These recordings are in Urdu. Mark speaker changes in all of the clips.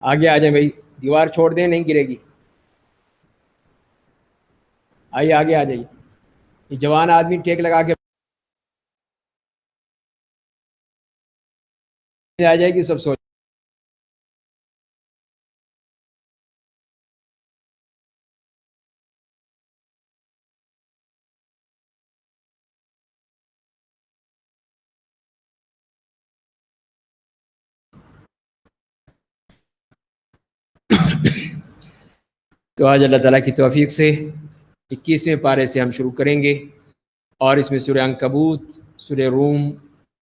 Speaker 1: آگے آ جائیں بھائی، دیوار چھوڑ دیں نہیں گرے گی. آئیے آگے آ جائیے. یہ جوان آدمی ٹیک لگا کے آ جائے گی سب سوچ. تو آج اللہ تعالیٰ کی توفیق سے 21ویں پارے سے ہم شروع کریں گے، اور اس میں سورہ عنکبوت، سورہ روم،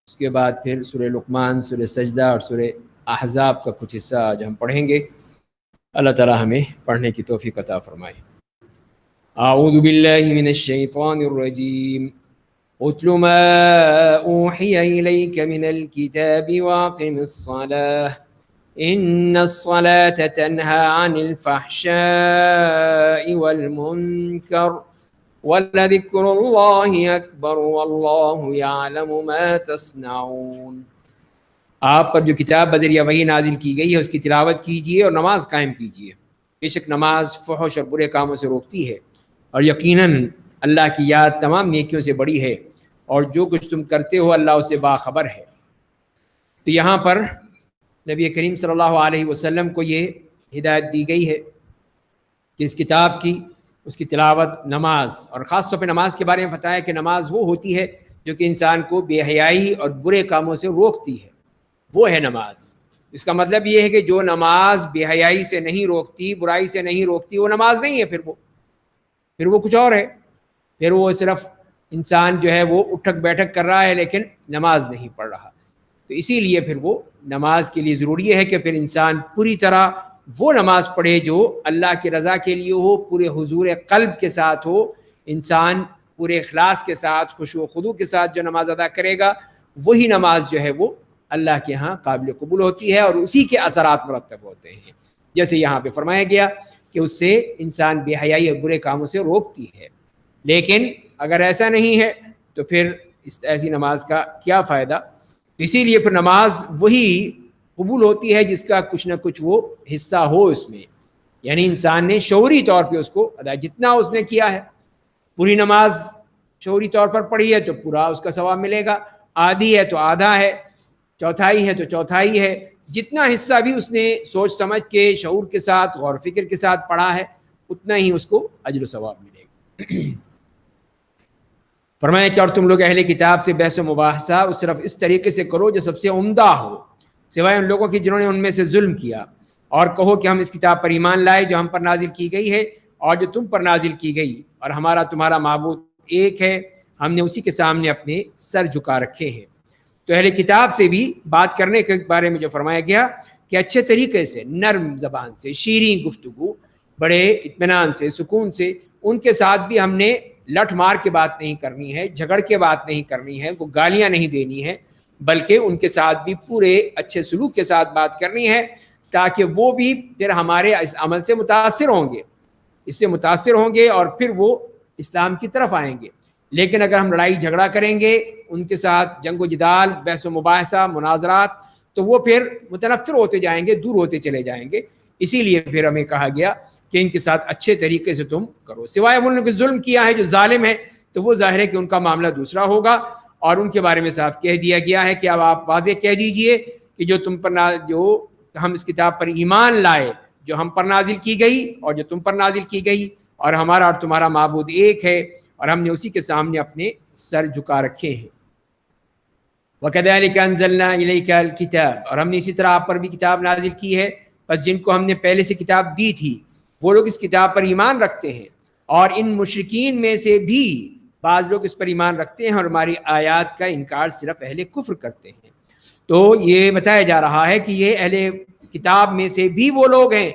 Speaker 1: اس کے بعد پھر سورہ لقمان، سورہ سجدہ اور سورہ احزاب کا کچھ حصہ آج ہم پڑھیں گے. اللہ تعالیٰ ہمیں پڑھنے کی توفیق عطا فرمائے. اعوذ باللہ من الشیطان الرجیم. اتل ما اوحی الیک من الکتاب واقم الصلاة ان الصلاة تنہى عن الفحشاء والمنکر وَلَذِكْرُ اللَّهِ أَكْبَرُ وَاللَّهُ يَعْلَمُ مَا تَصْنَعُونَ. آپ پر جو کتاب بذریعہ وحی نازل کی گئی ہے اس کی تلاوت کیجیے اور نماز قائم کیجیے. بے شک نماز فحش اور برے کاموں سے روکتی ہے، اور یقیناً اللہ کی یاد تمام نیکیوں سے بڑی ہے، اور جو کچھ تم کرتے ہو اللہ اس سے باخبر ہے. تو یہاں پر نبی کریم صلی اللہ علیہ وسلم کو یہ ہدایت دی گئی ہے کہ اس کتاب کی، اس کی تلاوت، نماز، اور خاص طور پہ نماز کے بارے میں بتایا کہ نماز وہ ہوتی ہے جو کہ انسان کو بے حیائی اور برے کاموں سے روکتی ہے، وہ ہے نماز. اس کا مطلب یہ ہے کہ جو نماز بے حیائی سے نہیں روکتی، برائی سے نہیں روکتی، وہ نماز نہیں ہے. پھر وہ کچھ اور ہے. پھر وہ صرف انسان جو ہے وہ اٹھک بیٹھک کر رہا ہے لیکن نماز نہیں پڑھ رہا. تو اسی لیے پھر وہ نماز کے لیے ضروری ہے کہ پھر انسان پوری طرح وہ نماز پڑھے جو اللہ کی رضا کے لیے ہو، پورے حضور قلب کے ساتھ ہو. انسان پورے اخلاص کے ساتھ، خشوع و خضوع کے ساتھ جو نماز ادا کرے گا، وہی نماز جو ہے وہ اللہ کے ہاں قابل قبول ہوتی ہے، اور اسی کے اثرات مرتب ہوتے ہیں. جیسے یہاں پہ فرمایا گیا کہ اس سے انسان بے حیائی اور برے کاموں سے روکتی ہے. لیکن اگر ایسا نہیں ہے تو پھر ایسی نماز کا کیا فائدہ؟ اسی لیے پھر نماز وہی قبول ہوتی ہے جس کا کچھ نہ کچھ وہ حصہ ہو اس میں، یعنی انسان نے شعوری طور پہ اس کو ادا، جتنا اس نے کیا ہے. پوری نماز شعوری طور پر پڑھی ہے تو پورا اس کا ثواب ملے گا، آدھی ہے تو آدھا ہے، چوتھائی ہے تو چوتھائی ہے. جتنا حصہ بھی اس نے سوچ سمجھ کے، شعور کے ساتھ، غور و فکر کے ساتھ پڑھا ہے، اتنا ہی اس کو اجر و ثواب ملے گا. فرمایا کہ اور تم لوگ اہل کتاب سے بحث و مباحثہ صرف اس طریقے سے کرو جو سب سے عمدہ ہو، سوائے ان لوگوں کی جنہوں نے ان میں سے ظلم کیا. اور کہو کہ ہم اس کتاب پر ایمان لائے جو ہم پر نازل کی گئی ہے اور جو تم پر نازل کی گئی، اور ہمارا تمہارا معبود ایک ہے، ہم نے اسی کے سامنے اپنے سر جھکا رکھے ہیں. تو اہل کتاب سے بھی بات کرنے کے بارے میں جو فرمایا گیا کہ اچھے طریقے سے، نرم زبان سے، شیریں گفتگو، بڑے اطمینان سے، سکون سے ان کے ساتھ بھی ہم نے لٹ مار کے بات نہیں کرنی ہے، جھگڑ کے بات نہیں کرنی ہے، وہ گالیاں نہیں دینی ہے، بلکہ ان کے ساتھ بھی پورے اچھے سلوک کے ساتھ بات کرنی ہے، تاکہ وہ بھی پھر ہمارے اس عمل سے متاثر ہوں گے، اس سے متاثر ہوں گے اور پھر وہ اسلام کی طرف آئیں گے. لیکن اگر ہم لڑائی جھگڑا کریں گے ان کے ساتھ، جنگ و جدال، بحث و مباحثہ، مناظرات، تو وہ پھر متنفر ہوتے جائیں گے، دور ہوتے چلے جائیں گے. اسی لیے پھر ہمیں کہا گیا کہ ان کے ساتھ اچھے طریقے سے تم کرو، سوائے انہوں نے ظلم کیا ہے، جو ظالم ہے، تو وہ ظاہر ہے کہ ان کا معاملہ دوسرا ہوگا. اور ان کے بارے میں صاف کہہ دیا گیا ہے کہ اب آپ واضح کہہ دیجئے کہ جو تم پر جو ہم اس کتاب پر ایمان لائے جو ہم پر نازل کی گئی اور جو تم پر نازل کی گئی، اور ہمارا اور تمہارا معبود ایک ہے، اور ہم نے اسی کے سامنے اپنے سر جھکا رکھے ہیں. وَكَذَلِكَ أَنزَلْنَا إِلَيْكَ الْكِتَابَ، اور ہم نے اسی طرح آپ پر بھی کتاب نازل کی ہے. بس جن کو ہم نے پہلے سے کتاب دی تھی وہ لوگ اس کتاب پر ایمان رکھتے ہیں، اور ان مشرکین میں سے بھی بعض لوگ اس پر ایمان رکھتے ہیں اور ہماری آیات کا انکار صرف اہل کفر کرتے ہیں. تو یہ بتایا جا رہا ہے کہ یہ اہل کتاب میں سے بھی وہ لوگ ہیں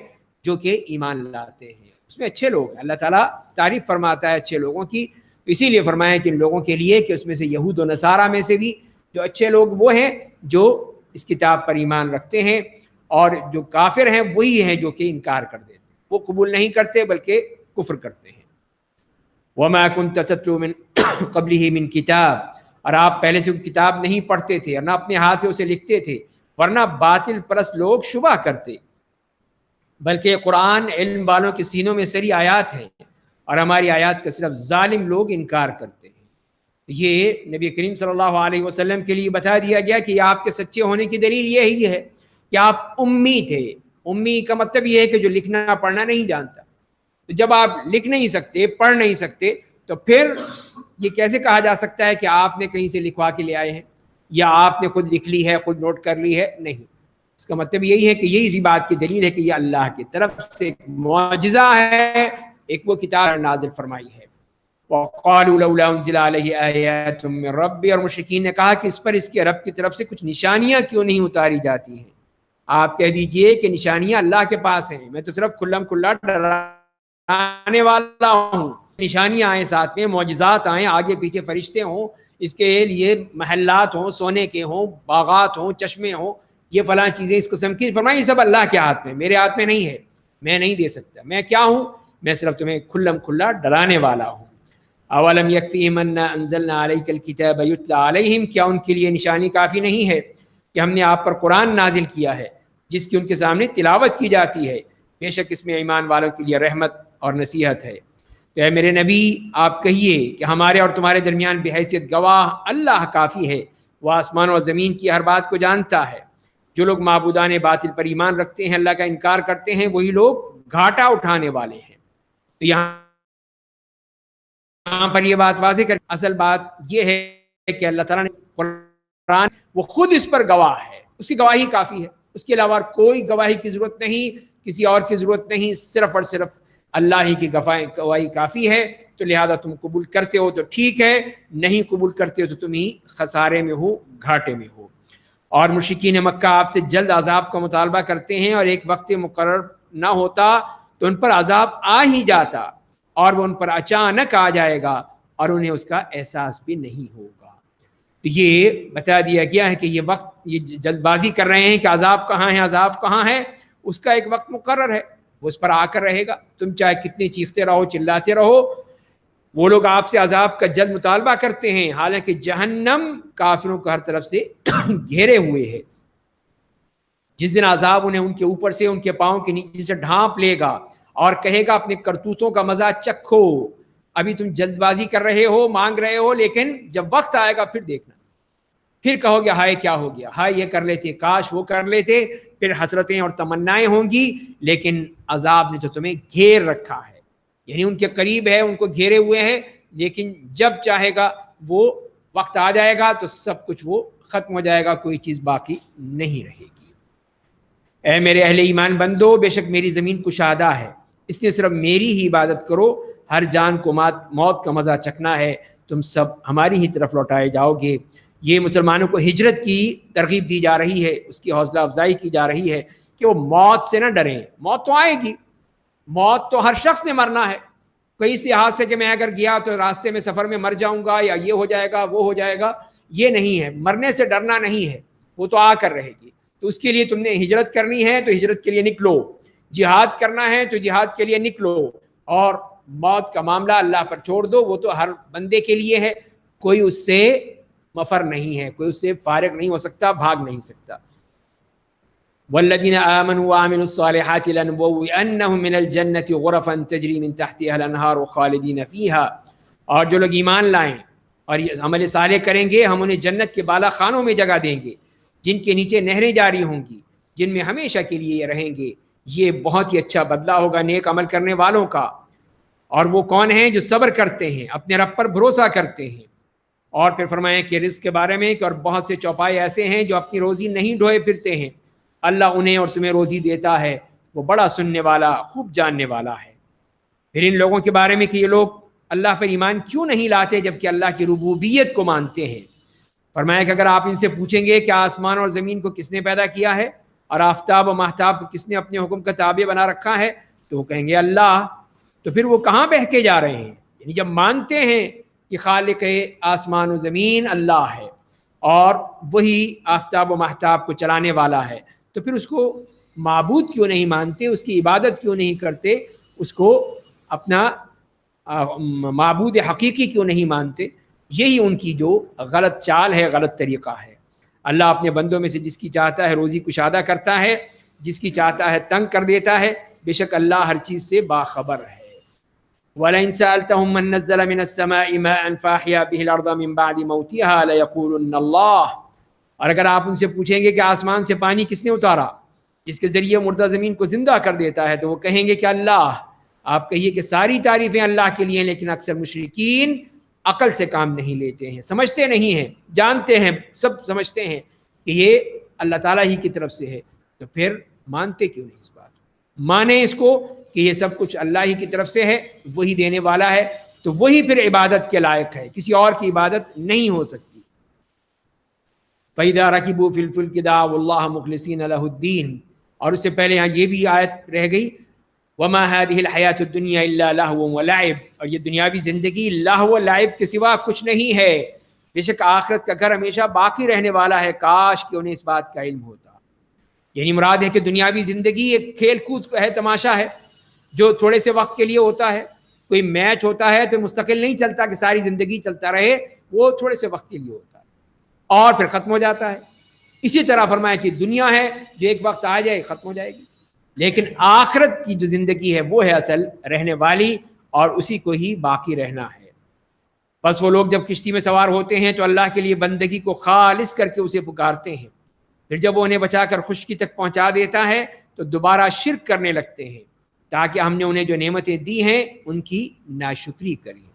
Speaker 1: جو کہ ایمان لاتے ہیں، اس میں اچھے لوگ ہیں. اللہ تعالیٰ تعریف فرماتا ہے اچھے لوگوں کی، اسی لیے فرمایا کہ ان لوگوں کے لیے کہ اس میں سے یہود و نصارہ میں سے بھی جو اچھے لوگ وہ ہیں جو اس کتاب پر ایمان رکھتے ہیں، اور جو کافر ہیں وہی ہیں جو کہ انکار کر دیتے ہیں، وہ قبول نہیں کرتے بلکہ کفر کرتے ہیں. وَمَا كُنْتَ تَتْلُو مِنْ قَبْلِهِ مِنْ کتاب، اور آپ پہلے سے کتاب نہیں پڑھتے تھے اور نہ اپنے ہاتھ سے اسے لکھتے تھے، ورنہ باطل پرست لوگ شبہ کرتے بلکہ قرآن علم والوں کے سینوں میں سری آیات ہیں، اور ہماری آیات کا صرف ظالم لوگ انکار کرتے ہیں۔ یہ نبی کریم صلی اللہ علیہ وسلم کے لیے بتا دیا گیا کہ آپ کے سچے ہونے کی دلیل یہی ہے کہ آپ امی تھے۔ امی کا مطلب یہ ہے کہ جو لکھنا پڑھنا نہیں جانتا۔ تو جب آپ لکھ نہیں سکتے، پڑھ نہیں سکتے، تو پھر یہ کیسے کہا جا سکتا ہے کہ آپ نے کہیں سے لکھوا کے لے آئے ہیں یا آپ نے خود لکھ لی ہے، خود نوٹ کر لی ہے؟ نہیں، اس کا مطلب یہی ہے کہ یہی اسی بات کی دلیل ہے کہ یہ اللہ کی طرف سے ایک معجزہ ہے، ایک وہ کتاب نازل فرمائی ہے۔ وَقَالُوا لَوْلَا أُنزِلَ عَلَيْهِ آيَاتٌ مِّن رَّبِّهِ، اور مشرکین نے کہا کہ اس پر اس کے رب کی طرف سے کچھ نشانیاں کیوں نہیں اتاری جاتی ہیں؟ آپ کہہ دیجئے کہ نشانیاں اللہ کے پاس ہیں، میں تو صرف کھلم کھلا ڈرانے والا ہوں۔ نشانیاں آئیں ساتھ میں، معجزات آئیں، آگے پیچھے فرشتے ہوں، اس کے لیے محلات ہوں، سونے کے ہوں، باغات ہوں، چشمے ہوں، یہ فلاں چیزیں اس قسم کی فرمائی، یہ سب اللہ کے ہاتھ میں، میرے ہاتھ میں نہیں ہے، میں نہیں دے سکتا۔ میں کیا ہوں؟ میں صرف تمہیں کھلم کھلا ڈرانے والا ہوں۔ اولم یکفیہم انا انزلنا علیک الکتاب یتلی علیہم، کیا ان کے لیے نشانی کافی نہیں ہے کہ ہم نے آپ پر قرآن نازل کیا ہے جس کی ان کے سامنے تلاوت کی جاتی ہے؟ بے شک اس میں ایمان والوں کے لیے رحمت اور نصیحت ہے۔ تو اے میرے نبی، آپ کہیے کہ ہمارے اور تمہارے درمیان بحیثیت گواہ اللہ کافی ہے، وہ آسمان اور زمین کی ہر بات کو جانتا ہے۔ جو لوگ معبودان باطل پر ایمان رکھتے ہیں، اللہ کا انکار کرتے ہیں، وہی لوگ گھاٹا اٹھانے والے ہیں۔ تو یہاں پر یہ بات واضح کر، اصل بات یہ ہے کہ اللہ تعالیٰ نے قرآن، وہ خود اس پر گواہ ہے، اس کی گواہی کافی ہے، اس کے علاوہ کوئی گواہی کی ضرورت نہیں، کسی اور کی ضرورت نہیں، صرف اور صرف اللہ ہی کی گواہی کافی ہے۔ تو لہذا تم قبول کرتے ہو تو ٹھیک ہے، نہیں قبول کرتے ہو تو تم ہی خسارے میں ہو، گھاٹے میں ہو۔ اور مشرکین مکہ آپ سے جلد عذاب کا مطالبہ کرتے ہیں، اور ایک وقت مقرر نہ ہوتا تو ان پر عذاب آ ہی جاتا، اور وہ ان پر اچانک آ جائے گا اور انہیں اس کا احساس بھی نہیں ہوگا۔ تو یہ بتا دیا گیا ہے کہ یہ وقت، یہ جلد بازی کر رہے ہیں کہ عذاب کہاں ہے، عذاب کہاں ہے، اس کا ایک وقت مقرر ہے، وہ اس پر آ کر رہے گا۔ تم چاہے کتنے چیختے رہو، چلاتے رہو، وہ لوگ آپ سے عذاب کا جلد مطالبہ کرتے ہیں، حالانکہ جہنم کافروں کو ہر طرف سے گھیرے ہوئے ہے۔ جس دن عذاب انہیں ان کے اوپر سے، ان کے پاؤں کے نیچے سے ڈھانپ لے گا اور کہے گا اپنے کرتوتوں کا مزہ چکھو، ابھی تم جلد بازی کر رہے ہو، مانگ رہے ہو، لیکن جب وقت آئے گا پھر دیکھنا، پھر کہو گے ہائے کیا ہو گیا، ہائے یہ کر لیتے، کاش وہ کر لیتے، پھر حسرتیں اور تمنائیں ہوں گی، لیکن عذاب نے تو تمہیں گھیر رکھا ہے، یعنی ان کے قریب ہے، ان کو گھیرے ہوئے ہیں، لیکن جب چاہے گا وہ وقت آ جائے گا تو سب کچھ وہ ختم ہو جائے گا، کوئی چیز باقی نہیں رہے گی۔ اے میرے اہل ایمان بندو، بے شک میری زمین کشادہ ہے، اس لیے صرف میری ہی عبادت کرو، ہر جان کو موت کا مزہ چکھنا ہے، تم سب ہماری ہی طرف لوٹائے جاؤ گے۔ یہ مسلمانوں کو ہجرت کی ترغیب دی جا رہی ہے، اس کی حوصلہ افزائی کی جا رہی ہے کہ وہ موت سے نہ ڈریں، موت تو آئے گی، موت تو ہر شخص نے مرنا ہے، کوئی اس لحاظ سے کہ میں اگر گیا تو راستے میں سفر میں مر جاؤں گا یا یہ ہو جائے گا وہ ہو جائے گا، یہ نہیں ہے، مرنے سے ڈرنا نہیں ہے، وہ تو آ کر رہے گی۔ تو اس کے لیے تم نے ہجرت کرنی ہے تو ہجرت کے لیے نکلو، جہاد کرنا ہے تو جہاد کے لیے نکلو، اور موت کا معاملہ اللہ پر چھوڑ دو، وہ تو ہر بندے کے لیے ہے، کوئی اس سے مفر نہیں ہے، کوئی اس سے فارغ نہیں ہو سکتا، بھاگ نہیں سکتا۔ والذین آمنوا وعملوا الصالحات لنبوئنہم من الجنۃ غرفا تجری من تحتها الانہار خالدین فیہا، اور جو لوگ ایمان لائیں اور یہ عمل صالح کریں گے، ہم انہیں جنت کے بالا خانوں میں جگہ دیں گے جن کے نیچے نہریں جاری ہوں گی، جن میں ہمیشہ کے لیے یہ رہیں گے، یہ بہت ہی اچھا بدلہ ہوگا نیک عمل کرنے والوں کا۔ اور وہ کون ہیں؟ جو صبر کرتے ہیں، اپنے رب پر بھروسہ کرتے ہیں۔ اور پھر فرمائیں کہ رزق کے بارے میں کہ اور بہت سے چوپائے ایسے ہیں جو اپنی روزی نہیں ڈھوئے پھرتے ہیں، اللہ انہیں اور تمہیں روزی دیتا ہے، وہ بڑا سننے والا، خوب جاننے والا ہے۔ پھر ان لوگوں کے بارے میں کہ یہ لوگ اللہ پر ایمان کیوں نہیں لاتے جبکہ اللہ کی ربوبیت کو مانتے ہیں؟ فرمایا کہ اگر آپ ان سے پوچھیں گے کہ آسمان اور زمین کو کس نے پیدا کیا ہے اور آفتاب و ماہتاب کو کس نے اپنے حکم کا تابع بنا رکھا ہے، تو وہ کہیں گے اللہ، تو پھر وہ کہاں بہکے جا رہے ہیں؟ یعنی جب مانتے ہیں کہ خالق آسمان و زمین اللہ ہے اور وہی آفتاب و ماہتاب کو چلانے والا ہے، تو پھر اس کو معبود کیوں نہیں مانتے، اس کی عبادت کیوں نہیں کرتے، اس کو اپنا معبود حقیقی کیوں نہیں مانتے؟ یہی ان کی جو غلط چال ہے، غلط طریقہ ہے۔ اللہ اپنے بندوں میں سے جس کی چاہتا ہے روزی کشادہ کرتا ہے، جس کی چاہتا ہے تنگ کر دیتا ہے، بے شک اللہ ہر چیز سے باخبر ہے۔ وَلَئِن سَأَلْتَهُم مَّن نَّزَّلَ مِنَ السَّمَاءِ مَاءً فَأَحْيَا بِهِ الْأَرْضَ مِن بَعْدِ مَوْتِهَا لَيَقُولُنَّ اللَّهُ، اور اگر آپ ان سے پوچھیں گے کہ آسمان سے پانی کس نے اتارا جس کے ذریعے مردہ زمین کو زندہ کر دیتا ہے، تو وہ کہیں گے کہ اللہ۔ آپ کہیے کہ ساری تعریفیں اللہ کے لیے ہیں، لیکن اکثر مشرکین عقل سے کام نہیں لیتے ہیں، سمجھتے نہیں ہیں، جانتے ہیں، سب سمجھتے ہیں کہ یہ اللہ تعالیٰ ہی کی طرف سے ہے، تو پھر مانتے کیوں نہیں اس بات؟ مانیں اس کو کہ یہ سب کچھ اللہ ہی کی طرف سے ہے، وہی دینے والا ہے، تو وہی پھر عبادت کے لائق ہے، کسی اور کی عبادت نہیں ہو سکتی۔ فَإِذَا رَكِبُوا فِي الْفُلْكِ دَعَوُا اللَّهَ مُخْلِصِينَ لَهُ الدِّينَ، اور اس سے پہلے یہاں یہ بھی آیت رہ گئی، وَمَا هَذِهِ الْحَيَاةُ الدُّنْيَا إِلَّا لَهْوٌ وَلَعِبٌ، اور یہ دنیاوی زندگی لہو و لعب کے سوا کچھ نہیں ہے، بے شک آخرت کا گھر ہمیشہ باقی رہنے والا ہے، کاش کہ انہیں اس بات کا علم ہوتا۔ یعنی مراد ہے کہ دنیاوی زندگی ایک کھیل کود ہے، تماشا ہے جو تھوڑے سے وقت کے لیے ہوتا ہے۔ کوئی میچ ہوتا ہے تو مستقل نہیں چلتا کہ ساری زندگی چلتا رہے، وہ تھوڑے سے وقت کے لیے ہوتا ہے اور پھر ختم ہو جاتا ہے۔ اسی طرح فرمایا کہ دنیا ہے جو ایک وقت آ جائے ختم ہو جائے گی، لیکن آخرت کی جو زندگی ہے وہ ہے اصل رہنے والی، اور اسی کو ہی باقی رہنا ہے۔ بس وہ لوگ جب کشتی میں سوار ہوتے ہیں تو اللہ کے لیے بندگی کو خالص کر کے اسے پکارتے ہیں، پھر جب وہ انہیں بچا کر خشکی تک پہنچا دیتا ہے تو دوبارہ شرک کرنے لگتے ہیں، تاکہ ہم نے انہیں جو نعمتیں دی ہیں ان کی ناشکری کریں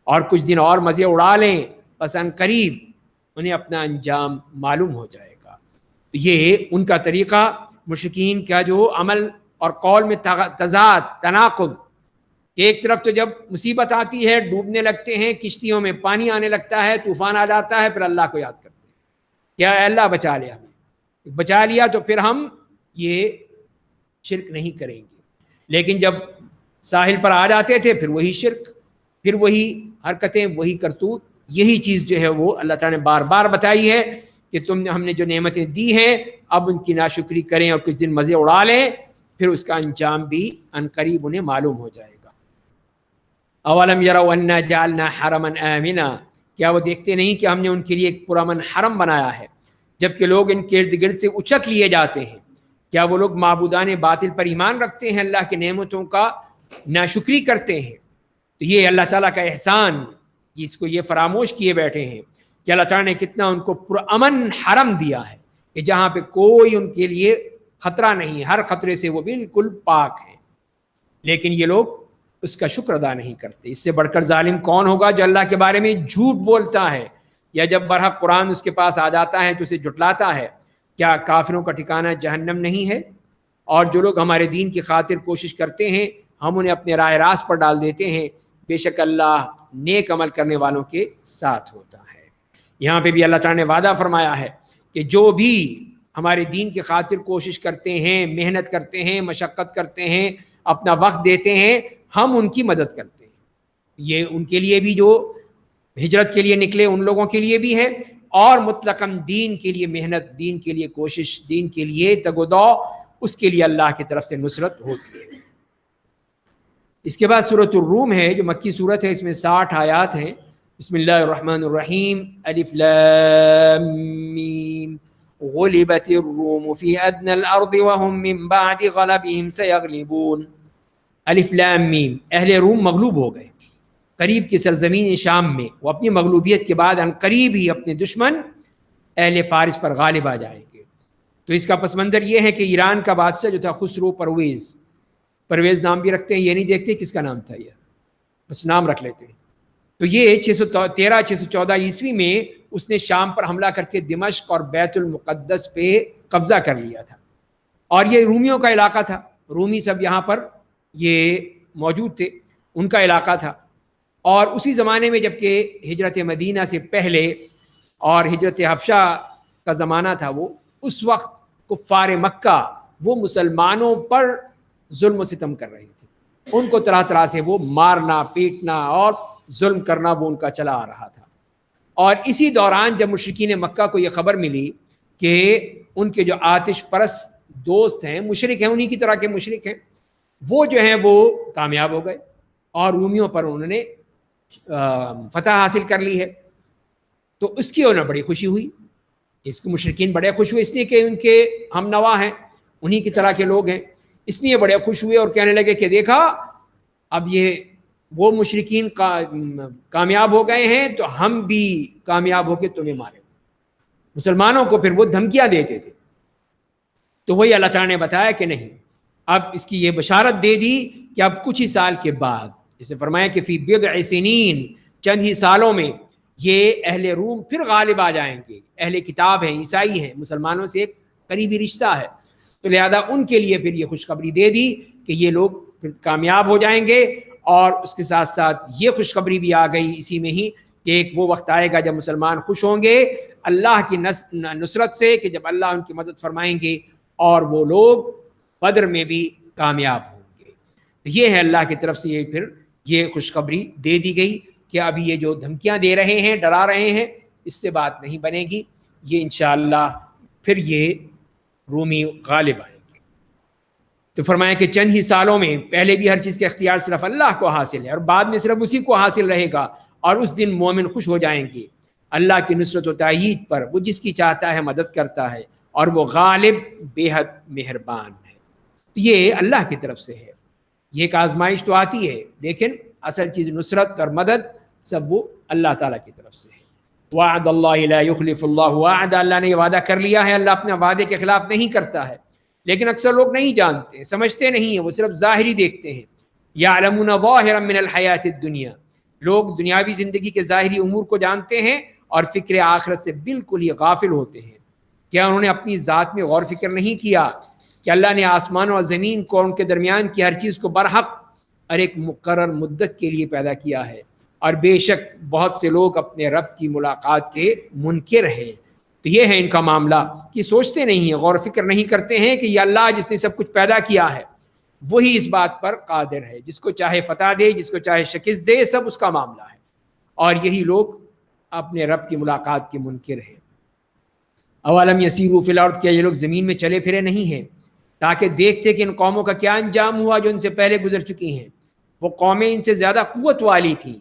Speaker 1: اور کچھ دن اور مزے اڑا لیں، بس ان قریب انہیں اپنا انجام معلوم ہو جائے گا۔ یہ ان کا طریقہ، مشرکین کا جو عمل اور قول میں تضاد، تناقض، ایک طرف تو جب مصیبت آتی ہے ڈوبنے لگتے ہیں، کشتیوں میں پانی آنے لگتا ہے، طوفان آ جاتا ہے، پھر اللہ کو یاد کرتے ہیں، کیا اللہ بچا لیا ہمیں، بچا لیا تو پھر ہم یہ شرک نہیں کریں گے۔ لیکن جب ساحل پر آ جاتے تھے پھر وہی شرک، پھر وہی حرکتیں، وہی کرتوت۔ یہی چیز جو ہے وہ اللہ تعالیٰ نے بار بار بتائی ہے کہ ہم نے جو نعمتیں دی ہیں اب ان کی ناشکری کریں اور کچھ دن مزے اڑا لیں، پھر اس کا انجام بھی ان قریب انہیں معلوم ہو جائے گا۔ اولم یروا انا جعلنا حرما آمنا، کیا وہ دیکھتے نہیں کہ ہم نے ان کے لیے ایک پرامن حرم بنایا ہے، جبکہ لوگ ان کے ارد گرد سے اچک لیے جاتے ہیں۔ کیا وہ لوگ معبودان باطل پر ایمان رکھتے ہیں، اللہ کی نعمتوں کا ناشکری کرتے ہیں؟ تو یہ اللہ تعالیٰ کا احسان، جس کو یہ فراموش کیے بیٹھے ہیں کہ اللہ تعالیٰ نے کتنا ان کو پرامن حرم دیا ہے کہ جہاں پہ کوئی ان کے لیے خطرہ نہیں ہے، ہر خطرے سے وہ بالکل پاک ہیں، لیکن یہ لوگ اس کا شکر ادا نہیں کرتے۔ اس سے بڑھ کر ظالم کون ہوگا جو اللہ کے بارے میں جھوٹ بولتا ہے یا جب برحق قرآن اس کے پاس آ جاتا ہے تو اسے جھٹلاتا ہے؟ کیا کافروں کا ٹھکانہ جہنم نہیں ہے؟ اور جو لوگ ہمارے دین کی خاطر کوشش کرتے ہیں ہم انہیں اپنے راہ راست پر ڈال دیتے ہیں، بے شک اللہ نیک عمل کرنے والوں کے ساتھ ہوتا ہے۔ یہاں پہ بھی اللہ تعالیٰ نے وعدہ فرمایا ہے کہ جو بھی ہمارے دین کی خاطر کوشش کرتے ہیں، محنت کرتے ہیں، مشقت کرتے ہیں، اپنا وقت دیتے ہیں، ہم ان کی مدد کرتے ہیں۔ یہ ان کے لیے بھی جو ہجرت کے لیے نکلے ان لوگوں کے لیے بھی ہے، اور مطلقاً دین کے لیے محنت، دین کے لیے کوشش، دین کے لیے تگ و دو، اس کے لیے اللہ کی طرف سے نصرت ہوتی ہے۔ اس کے بعد سورۃ الروم ہے جو مکی سورت ہے، اس میں 60 آیات ہیں۔ بسم اللہ الرحمن الرحیم، الف لام میم، غلبت الروم فی ادنى الارض وهم من بعد غلبهم سيغلبون۔ الف لام میم، اہل روم مغلوب ہو گئے قریب کی سرزمین شام میں، وہ اپنی مغلوبیت کے بعد ان قریب ہی اپنے دشمن اہل فارس پر غالب آ جائیں گے۔ تو اس کا پس منظر یہ ہے کہ ایران کا بادشاہ جو تھا خسرو پرویز نام بھی رکھتے ہیں، یہ نہیں دیکھتے کس کا نام تھا، یہ بس نام رکھ لیتے ہیں۔ تو یہ 614 عیسوی میں اس نے شام پر حملہ کر کے دمشق اور بیت المقدس پہ قبضہ کر لیا تھا، اور یہ رومیوں کا علاقہ تھا، رومی سب یہاں پر یہ موجود تھے، ان کا علاقہ تھا۔ اور اسی زمانے میں جبکہ ہجرت مدینہ سے پہلے اور ہجرت حبشہ کا زمانہ تھا، وہ اس وقت کفار مکہ وہ مسلمانوں پر ظلم و ستم کر رہے تھے، ان کو طرح طرح سے وہ مارنا پیٹنا اور ظلم کرنا وہ ان کا چلا آ رہا تھا۔ اور اسی دوران جب مشرکین مکہ کو یہ خبر ملی کہ ان کے جو آتش پرست دوست ہیں، مشرک ہیں، انہی کی طرح کے مشرک ہیں، وہ جو ہیں وہ کامیاب ہو گئے اور رومیوں پر انہوں نے فتح حاصل کر لی ہے، تو اس کی انہیں بڑی خوشی ہوئی، اس کے مشرکین بڑے خوش ہوئے، اس لیے کہ ان کے ہم نوا ہیں، انہی کی طرح کے لوگ ہیں. اس لیے بڑے خوش ہوئے اور کہنے لگے کہ دیکھا اب یہ وہ مشرکین کامیاب ہو گئے ہیں تو ہم بھی کامیاب ہو کے تمہیں ماریں. مسلمانوں کو پھر وہ دھمکیاں دیتے تھے. تو وہی اللہ تعالیٰ نے بتایا کہ نہیں، اب اس کی یہ بشارت دے دی کہ اب کچھ ہی سال کے بعد، جسے فرمایا کہ فی بضع سنین، چند ہی سالوں میں یہ اہل روم پھر غالب آ جائیں گے. اہل کتاب ہیں، عیسائی ہیں، مسلمانوں سے ایک قریبی رشتہ ہے، تو لہذا ان کے لیے پھر یہ خوشخبری دے دی کہ یہ لوگ پھر کامیاب ہو جائیں گے. اور اس کے ساتھ ساتھ یہ خوشخبری بھی آ گئی اسی میں ہی کہ ایک وہ وقت آئے گا جب مسلمان خوش ہوں گے اللہ کی نصرت سے، کہ جب اللہ ان کی مدد فرمائیں گے اور وہ لوگ بدر میں بھی کامیاب ہوں گے. یہ ہے اللہ کی طرف سے یہ پھر یہ خوشخبری دے دی گئی کہ ابھی یہ جو دھمکیاں دے رہے ہیں، ڈرا رہے ہیں، اس سے بات نہیں بنے گی. یہ انشاءاللہ پھر یہ رومی غالب آئیں گے. تو فرمایا کہ چند ہی سالوں میں، پہلے بھی ہر چیز کا اختیار صرف اللہ کو حاصل ہے اور بعد میں صرف اسی کو حاصل رہے گا، اور اس دن مومن خوش ہو جائیں گے اللہ کی نصرت و تائید پر. وہ جس کی چاہتا ہے مدد کرتا ہے اور وہ غالب بے حد مہربان ہے. تو یہ اللہ کی طرف سے ہے. یہ ایک آزمائش تو آتی ہے لیکن اصل چیز نصرت اور مدد سب وہ اللہ تعالیٰ کی طرف سے ہے. وعد اللہ لا یخلف اللہ وعد، اللہ نے یہ وعدہ کر لیا ہے، اللہ اپنے وعدے کے خلاف نہیں کرتا ہے. لیکن اکثر لوگ نہیں جانتے، سمجھتے نہیں ہیں، وہ صرف ظاہری دیکھتے ہیں. یعلمون ظاہرا من الحیات الدنیا، لوگ دنیاوی زندگی کے ظاہری امور کو جانتے ہیں اور فکر آخرت سے بالکل ہی غافل ہوتے ہیں. کیا انہوں نے اپنی ذات میں غور فکر نہیں کیا کہ اللہ نے آسمان اور زمین کو اور ان کے درمیان کی ہر چیز کو برحق اور ایک مقرر مدت کے لیے پیدا کیا ہے، اور بے شک بہت سے لوگ اپنے رب کی ملاقات کے منکر ہیں. تو یہ ہے ان کا معاملہ کہ سوچتے نہیں ہیں، غور فکر نہیں کرتے ہیں کہ یہ اللہ جس نے سب کچھ پیدا کیا ہے وہی اس بات پر قادر ہے، جس کو چاہے فتح دے، جس کو چاہے شکست دے، سب اس کا معاملہ ہے. اور یہی لوگ اپنے رب کی ملاقات کے منکر ہیں. اولم یسیروا فی الارض، کیا یہ لوگ زمین میں چلے پھرے نہیں ہیں تاکہ دیکھتے کہ ان قوموں کا کیا انجام ہوا جو ان سے پہلے گزر چکی ہیں. وہ قومیں ان سے زیادہ قوت والی تھیں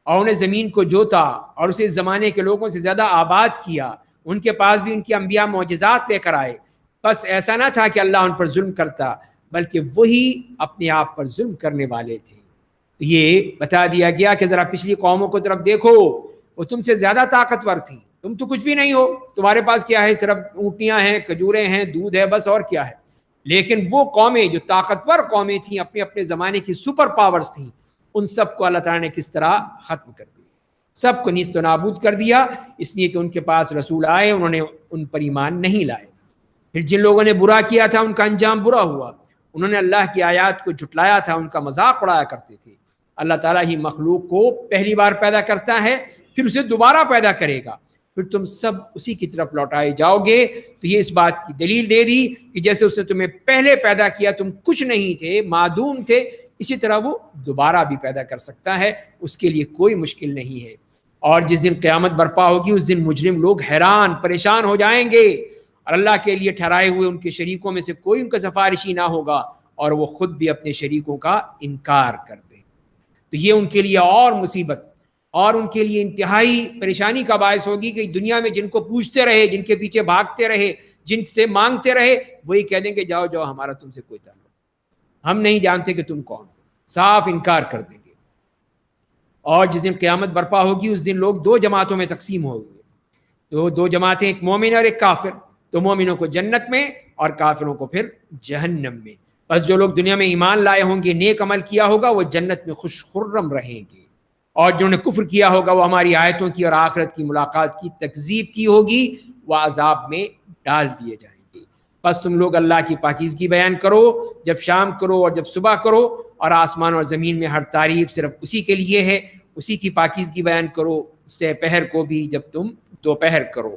Speaker 1: اور انہیں زمین کو جوتا اور اسے زمانے کے لوگوں سے زیادہ آباد کیا. ان کے پاس بھی ان کے انبیاء معجزات لے کر آئے. بس ایسا نہ تھا کہ اللہ ان پر ظلم کرتا، بلکہ وہی اپنے آپ پر ظلم کرنے والے تھے. تو یہ بتا دیا گیا کہ ذرا پچھلی قوموں کو طرف دیکھو، وہ تم سے زیادہ طاقتور تھیں، تم تو کچھ بھی نہیں ہو، تمہارے پاس کیا ہے، صرف اونٹیاں ہیں، کھجوریں ہیں، دودھ ہے، بس اور کیا ہے. لیکن وہ قومیں جو طاقتور قومیں تھیں، اپنے اپنے زمانے کی سپر پاورز تھیں، ان سب کو اللہ تعالیٰ نے کس طرح ختم کر دیا، سب کو نیست و نابود کر دیا، اس لیے کہ ان کے پاس رسول آئے، انہوں نے ان پر ایمان نہیں لائے. پھر جن لوگوں نے برا کیا تھا ان کا انجام برا ہوا. انہوں نے اللہ کی آیات کو جھٹلایا تھا، ان کا مذاق اڑایا کرتے تھے. اللہ تعالیٰ ہی مخلوق کو پہلی بار پیدا کرتا ہے، پھر اسے دوبارہ پیدا کرے گا، پھر تم سب اسی کی طرف لوٹائے جاؤ گے. تو یہ اس بات کی دلیل دے دی کہ جیسے اس نے تمہیں پہلے پیدا کیا، تم کچھ نہیں تھے، معدوم تھے، اسی طرح وہ دوبارہ بھی پیدا کر سکتا ہے، اس کے لیے کوئی مشکل نہیں ہے. اور جس دن قیامت برپا ہوگی اس دن مجرم لوگ حیران پریشان ہو جائیں گے، اور اللہ کے لیے ٹھہرائے ہوئے ان کے شریکوں میں سے کوئی ان کا سفارشی نہ ہوگا، اور وہ خود بھی اپنے شریکوں کا انکار کر دیں. تو یہ ان کے لیے اور مصیبت اور ان کے لیے انتہائی پریشانی کا باعث ہوگی کہ دنیا میں جن کو پوچھتے رہے، جن کے پیچھے بھاگتے رہے، جن سے مانگتے رہے، وہی کہہ دیں گے جاؤ جاؤ، ہمارا تم سے کوئی تعلق، ہم نہیں جانتے کہ تم کون، صاف انکار کر دیں گے. اور جس دن قیامت برپا ہوگی اس دن لوگ دو جماعتوں میں تقسیم ہو گئے. تو دو جماعتیں، ایک مومن اور ایک کافر. تو مومنوں کو جنت میں اور کافروں کو پھر جہنم میں. بس جو لوگ دنیا میں ایمان لائے ہوں گے، نیک عمل کیا ہوگا، وہ جنت میں خوش خرم رہیں گے، اور جنہوں نے کفر کیا ہوگا وہ ہماری آیتوں کی اور آخرت کی ملاقات کی تکذیب کی ہوگی، وہ عذاب میں ڈال دیے جائیں گے. بس تم لوگ اللہ کی پاکیزگی بیان کرو جب شام کرو اور جب صبح کرو، اور آسمان اور زمین میں ہر تعریف صرف اسی کے لیے ہے، اسی کی پاکیزگی بیان کرو، سے پہر کو بھی جب تم دوپہر کرو.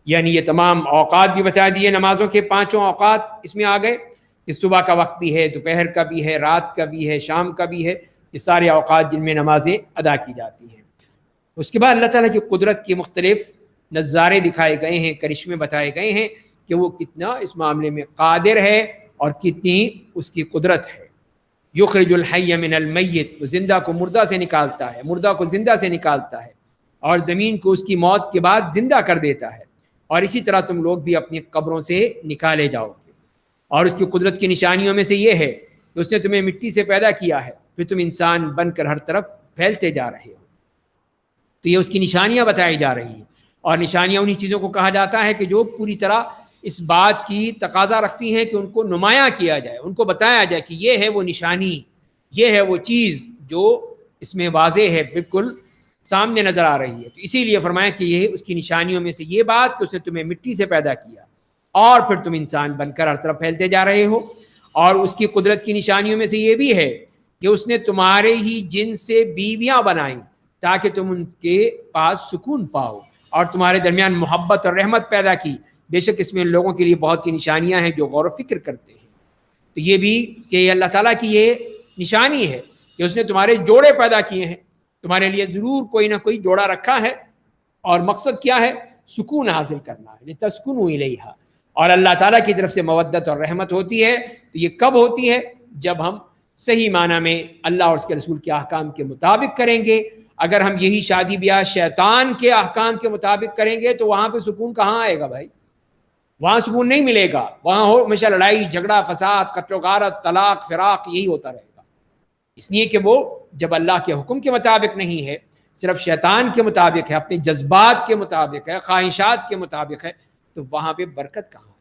Speaker 1: یعنی یہ تمام اوقات بھی بتا دیے، نمازوں کے پانچوں اوقات اس میں آ گئے کہ صبح کا وقت بھی ہے، دوپہر کا بھی ہے، رات کا بھی ہے، شام کا بھی ہے، یہ سارے اوقات جن میں نمازیں ادا کی جاتی ہیں. اس کے بعد اللہ تعالیٰ کی قدرت کے مختلف نظارے دکھائے گئے ہیں، کرشمے بتائے گئے ہیں کہ وہ کتنا اس معاملے میں قادر ہے اور کتنی اس کی قدرت ہے. یخرج الحی من المیت، وہ زندہ کو مردہ سے نکالتا ہے، مردہ کو زندہ سے نکالتا ہے، اور زمین کو اس کی موت کے بعد زندہ کر دیتا ہے، اور اسی طرح تم لوگ بھی اپنی قبروں سے نکالے جاؤ گے. اور اس کی قدرت کی نشانیوں میں سے یہ ہے کہ اس نے تمہیں مٹی سے پیدا کیا ہے، پھر تم انسان بن کر ہر طرف پھیلتے جا رہے ہو۔ تو یہ اس کی نشانیاں بتائی جا رہی ہیں، اور نشانیاں انہی چیزوں کو کہا جاتا ہے کہ جو پوری طرح اس بات کی تقاضا رکھتی ہیں کہ ان کو نمایاں کیا جائے، ان کو بتایا جائے کہ یہ ہے وہ نشانی، یہ ہے وہ چیز جو اس میں واضح ہے، بالکل سامنے نظر آ رہی ہے۔ تو اسی لیے فرمایا کہ یہ اس کی نشانیوں میں سے یہ بات کہ اس نے تمہیں مٹی سے پیدا کیا اور پھر تم انسان بن کر ہر طرف پھیلتے جا رہے ہو۔ اور اس کی قدرت کی نشانیوں میں سے یہ بھی ہے کہ اس نے تمہارے ہی جن سے بیویاں بنائیں تاکہ تم ان کے پاس سکون پاؤ، اور تمہارے درمیان محبت اور رحمت پیدا کی۔ بے شک اس میں لوگوں کے لیے بہت سی نشانیاں ہیں جو غور و فکر کرتے ہیں۔ تو یہ بھی کہ اللہ تعالیٰ کی یہ نشانی ہے کہ اس نے تمہارے جوڑے پیدا کیے ہیں، تمہارے لیے ضرور کوئی نہ کوئی جوڑا رکھا ہے، اور مقصد کیا ہے؟ سکون حاصل کرنا ہے، لتسکنوا الیہا۔ اور اللہ تعالیٰ کی طرف سے مودت اور رحمت ہوتی ہے، تو یہ کب ہوتی ہے؟ جب ہم صحیح معنی میں اللہ اور اس کے رسول کے احکام کے مطابق کریں گے۔ اگر ہم یہی شادی بیاہ شیطان کے احکام کے مطابق کریں گے تو وہاں پہ سکون کہاں آئے گا بھائی؟ وہاں سکون نہیں ملے گا، وہاں ہو ہمیشہ لڑائی جھگڑا فساد قتل و غارت طلاق فراق، یہی ہوتا رہے گا۔ اس لیے کہ وہ جب اللہ کے حکم کے مطابق نہیں ہے، صرف شیطان کے مطابق ہے، اپنے جذبات کے مطابق ہے، خواہشات کے مطابق ہے، تو وہاں پہ برکت کہاں ہے؟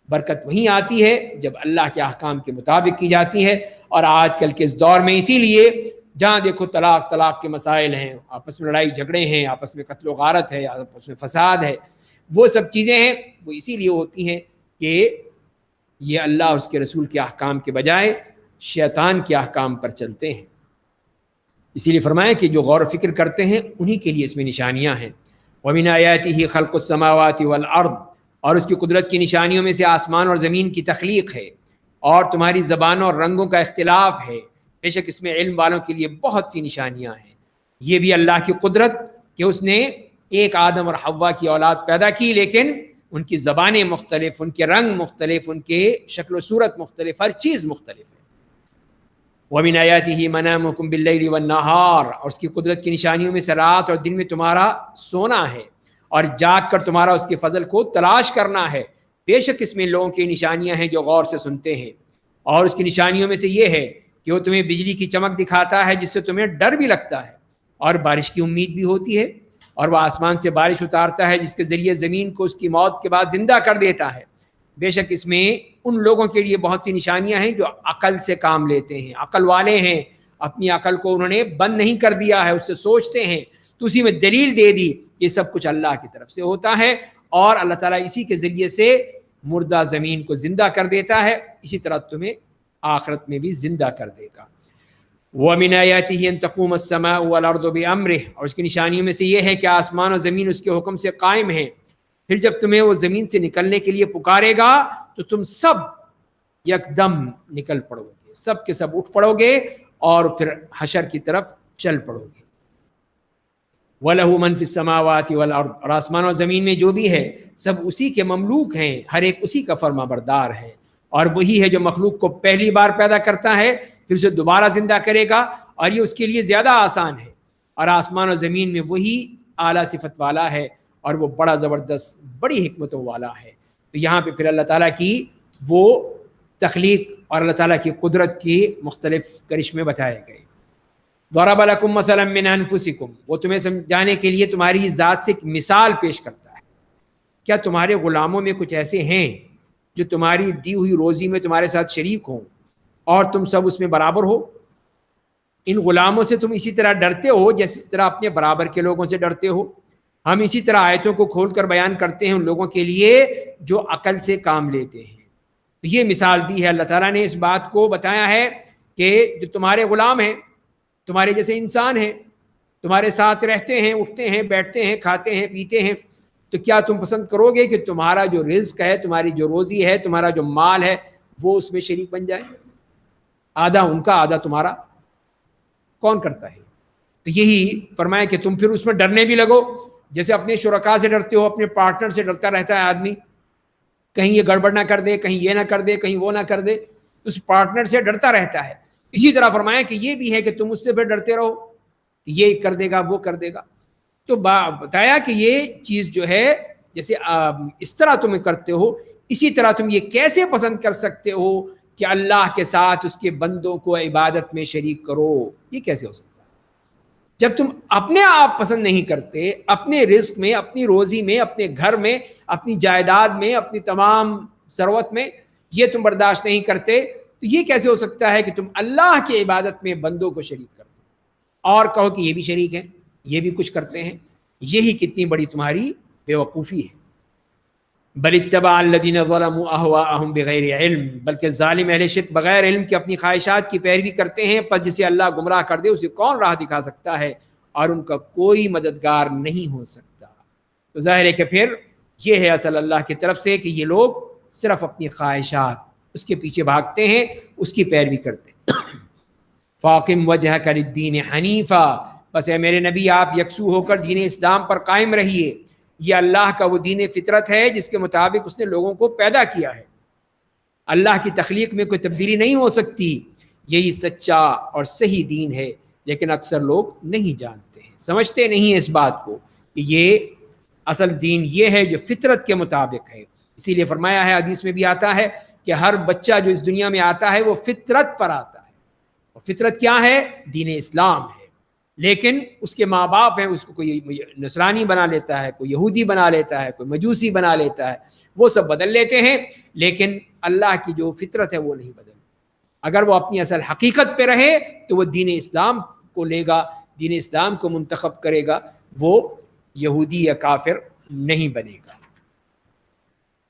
Speaker 1: برکت وہیں آتی ہے جب اللہ کے احکام کے مطابق کی جاتی ہے۔ اور آج کل کے اس دور میں اسی لیے جہاں دیکھو طلاق کے مسائل ہیں، آپس میں لڑائی جھگڑے ہیں، آپس میں قتل و غارت ہے، آپس میں فساد ہے، وہ سب چیزیں ہیں، وہ اسی لیے ہوتی ہیں کہ یہ اللہ اور اس کے رسول کے احکام کے بجائے شیطان کے احکام پر چلتے ہیں۔ اسی لیے فرمایا کہ جو غور و فکر کرتے ہیں انہی کے لیے اس میں نشانیاں ہیں۔ وَمِنْ آیَاتِهِ خَلْقُ السَّمَاوَاتِ وَالْأَرْضِ، اور اس کی قدرت کی نشانیوں میں سے آسمان اور زمین کی تخلیق ہے، اور تمہاری زبانوں اور رنگوں کا اختلاف ہے۔ بے شک اس میں علم والوں کے لیے بہت سی نشانیاں ہیں۔ یہ بھی اللہ کی قدرت کہ اس نے ایک آدم اور حوا کی اولاد پیدا کی، لیکن ان کی زبانیں مختلف، ان کے رنگ مختلف، ان کے شکل و صورت مختلف، ہر چیز مختلف ہے۔ وَمِنْ آیَاتِهِ مَنَامُكُمْ بِاللَّيْلِ وَالنَّهَارِ، اور اس کی قدرت کی نشانیوں میں سے رات اور دن میں تمہارا سونا ہے، اور جاگ کر تمہارا اس کے فضل کو تلاش کرنا ہے۔ بے شک اس میں لوگوں کی نشانیاں ہیں جو غور سے سنتے ہیں۔ اور اس کی نشانیوں میں سے یہ ہے کہ وہ تمہیں بجلی کی چمک دکھاتا ہے جس سے تمہیں ڈر بھی لگتا ہے، اور بارش کی امید بھی ہوتی ہے، اور وہ آسمان سے بارش اتارتا ہے جس کے ذریعے زمین کو اس کی موت کے بعد زندہ کر دیتا ہے۔ بے شک اس میں ان لوگوں کے لیے بہت سی نشانیاں ہیں جو عقل سے کام لیتے ہیں، عقل والے ہیں، اپنی عقل کو انہوں نے بند نہیں کر دیا ہے، اس سے سوچتے ہیں، تو اسی میں دلیل دے دی کہ یہ سب کچھ اللہ کی طرف سے ہوتا ہے، اور اللہ تعالیٰ اسی کے ذریعے سے مردہ زمین کو زندہ کر دیتا ہے، اسی طرح تمہیں آخرت میں بھی زندہ کر دے گا۔ وَمِنْ آیَاتِهِ أَن تَقُومَ السَّمَاءُ وَالْأَرْضُ بِأَمْرِهِ، اور اس کی نشانیوں میں سے یہ ہے کہ آسمان اور زمین اس کے حکم سے قائم ہیں۔ پھر جب تمہیں وہ زمین سے نکلنے کے لیے پکارے گا تو تم سب یکدم نکل پڑو گے، سب کے سب اٹھ پڑو گے اور پھر حشر کی طرف چل پڑو گے۔ وَلَهُ مَنْ فِي السَّمَاوَاتِ وَالْأَرْضِ، اور آسمان اور زمین میں جو بھی ہے سب اسی کے مملوک ہیں، ہر ایک اسی کا فرما بردار ہے، اور وہی ہے جو مخلوق کو پہلی بار پیدا کرتا ہے پھر اسے دوبارہ زندہ کرے گا، اور یہ اس کے لیے زیادہ آسان ہے۔ اور آسمان اور زمین میں وہی اعلیٰ صفت والا ہے، اور وہ بڑا زبردست بڑی حکمتوں والا ہے۔ تو یہاں پہ پھر اللہ تعالیٰ کی وہ تخلیق اور اللہ تعالیٰ کی قدرت کی مختلف کرشمے بتائے گئے۔ ضرب لکم مثلا من انفسکم، وہ تمہیں سمجھانے کے لیے تمہاری ذات سے ایک مثال پیش کرتا ہے۔ کیا تمہارے غلاموں میں کچھ ایسے ہیں جو تمہاری دی ہوئی روزی میں تمہارے ساتھ شریک ہوں اور تم سب اس میں برابر ہو؟ ان غلاموں سے تم اسی طرح ڈرتے ہو جیسے طرح اپنے برابر کے لوگوں سے ڈرتے ہو۔ ہم اسی طرح آیتوں کو کھول کر بیان کرتے ہیں ان لوگوں کے لیے جو عقل سے کام لیتے ہیں۔ تو یہ مثال دی ہے اللہ تعالیٰ نے، اس بات کو بتایا ہے کہ جو تمہارے غلام ہیں، تمہارے جیسے انسان ہیں، تمہارے ساتھ رہتے ہیں، اٹھتے ہیں، بیٹھتے ہیں، کھاتے ہیں، پیتے ہیں، تو کیا تم پسند کرو گے کہ تمہارا جو رزق ہے، تمہاری جو روزی ہے، تمہارا جو مال ہے، وہ اس میں شریک بن جائے؟ آدھا ان کا آدھا تمہارا کون کرتا ہے؟ تو یہی فرمایا کہ تم پھر اس میں ڈرنے بھی لگو، جیسے اپنے شرکاء سے ڈرتے ہو، اپنے پارٹنر سے ڈرتا رہتا ہے آدمی، کہیں یہ گڑبڑ نہ کر دے، کہیں یہ نہ کر دے، کہیں وہ نہ کر دے، اس پارٹنر سے ڈرتا رہتا ہے۔ اسی طرح فرمایا کہ یہ بھی ہے کہ تم اس سے پھر ڈرتے رہو کہ یہ کر دے گا، وہ کر دے گا۔ تو بتایا کہ یہ چیز جو ہے جیسے اس طرح تم کرتے ہو، اسی طرح تم یہ کیسے پسند کر سکتے ہو کہ اللہ کے ساتھ اس کے بندوں کو عبادت میں شریک کرو؟ یہ کیسے ہو سکتا ہے؟ جب تم اپنے آپ پسند نہیں کرتے، اپنے رزق میں، اپنی روزی میں، اپنے گھر میں، اپنی جائیداد میں، اپنی تمام ثروت میں یہ تم برداشت نہیں کرتے، تو یہ کیسے ہو سکتا ہے کہ تم اللہ کی عبادت میں بندوں کو شریک کرو اور کہو کہ یہ بھی شریک ہیں، یہ بھی کچھ کرتے ہیں؟ یہی کتنی بڑی تمہاری بے وقوفی ہے۔ بل اتبع الذین ظلموا اہواءہم بغیر علم، بلکہ ظالم اہل شرک بغیر علم کے اپنی خواہشات کی پیروی کرتے ہیں، پس جسے اللہ گمراہ کر دے اسے کون راہ دکھا سکتا ہے، اور ان کا کوئی مددگار نہیں ہو سکتا۔ تو ظاہر ہے کہ پھر یہ ہے اصل اللہ کی طرف سے کہ یہ لوگ صرف اپنی خواہشات اس کے پیچھے بھاگتے ہیں، اس کی پیروی کرتے ہیں۔ فاقم وجہک للدین حنیفا، بس اے میرے نبی آپ یکسو ہو کر دین اسلام پر قائم رہیے۔ یہ اللہ کا وہ دین فطرت ہے جس کے مطابق اس نے لوگوں کو پیدا کیا ہے۔ اللہ کی تخلیق میں کوئی تبدیلی نہیں ہو سکتی، یہی سچا اور صحیح دین ہے، لیکن اکثر لوگ نہیں جانتے ہیں، سمجھتے نہیں ہیں اس بات کو کہ یہ اصل دین یہ ہے جو فطرت کے مطابق ہے۔ اسی لیے فرمایا ہے، حدیث میں بھی آتا ہے کہ ہر بچہ جو اس دنیا میں آتا ہے وہ فطرت پر آتا ہے، اور فطرت کیا ہے؟ دین اسلام ہے۔ لیکن اس کے ماں باپ ہیں، اس کو کوئی نصرانی بنا لیتا ہے، کوئی یہودی بنا لیتا ہے، کوئی مجوسی بنا لیتا ہے، وہ سب بدل لیتے ہیں، لیکن اللہ کی جو فطرت ہے وہ نہیں بدلتی۔ اگر وہ اپنی اصل حقیقت پہ رہے تو وہ دین اسلام کو لے گا، دین اسلام کو منتخب کرے گا، وہ یہودی یا کافر نہیں بنے گا۔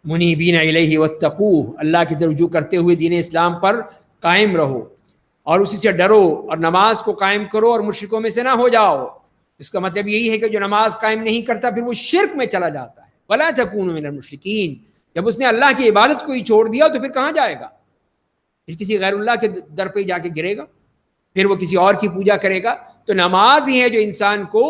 Speaker 1: منیبین الیہ واتقوہ، اللہ کی طرف رجوع کرتے ہوئے دین اسلام پر قائم رہو اور اسی سے ڈرو، اور نماز کو قائم کرو اور مشرکوں میں سے نہ ہو جاؤ۔ اس کا مطلب یہی ہے کہ جو نماز قائم نہیں کرتا پھر وہ شرک میں چلا جاتا ہے۔ وَلَا تَكُونُوا مِنَ الْمُشْرِكِينَ، جب اس نے اللہ کی عبادت کو ہی چھوڑ دیا تو پھر کہاں جائے گا؟ پھر کسی غیر اللہ کے در پہ جا کے گرے گا، پھر وہ کسی اور کی پوجا کرے گا۔ تو نماز ہی ہے جو انسان کو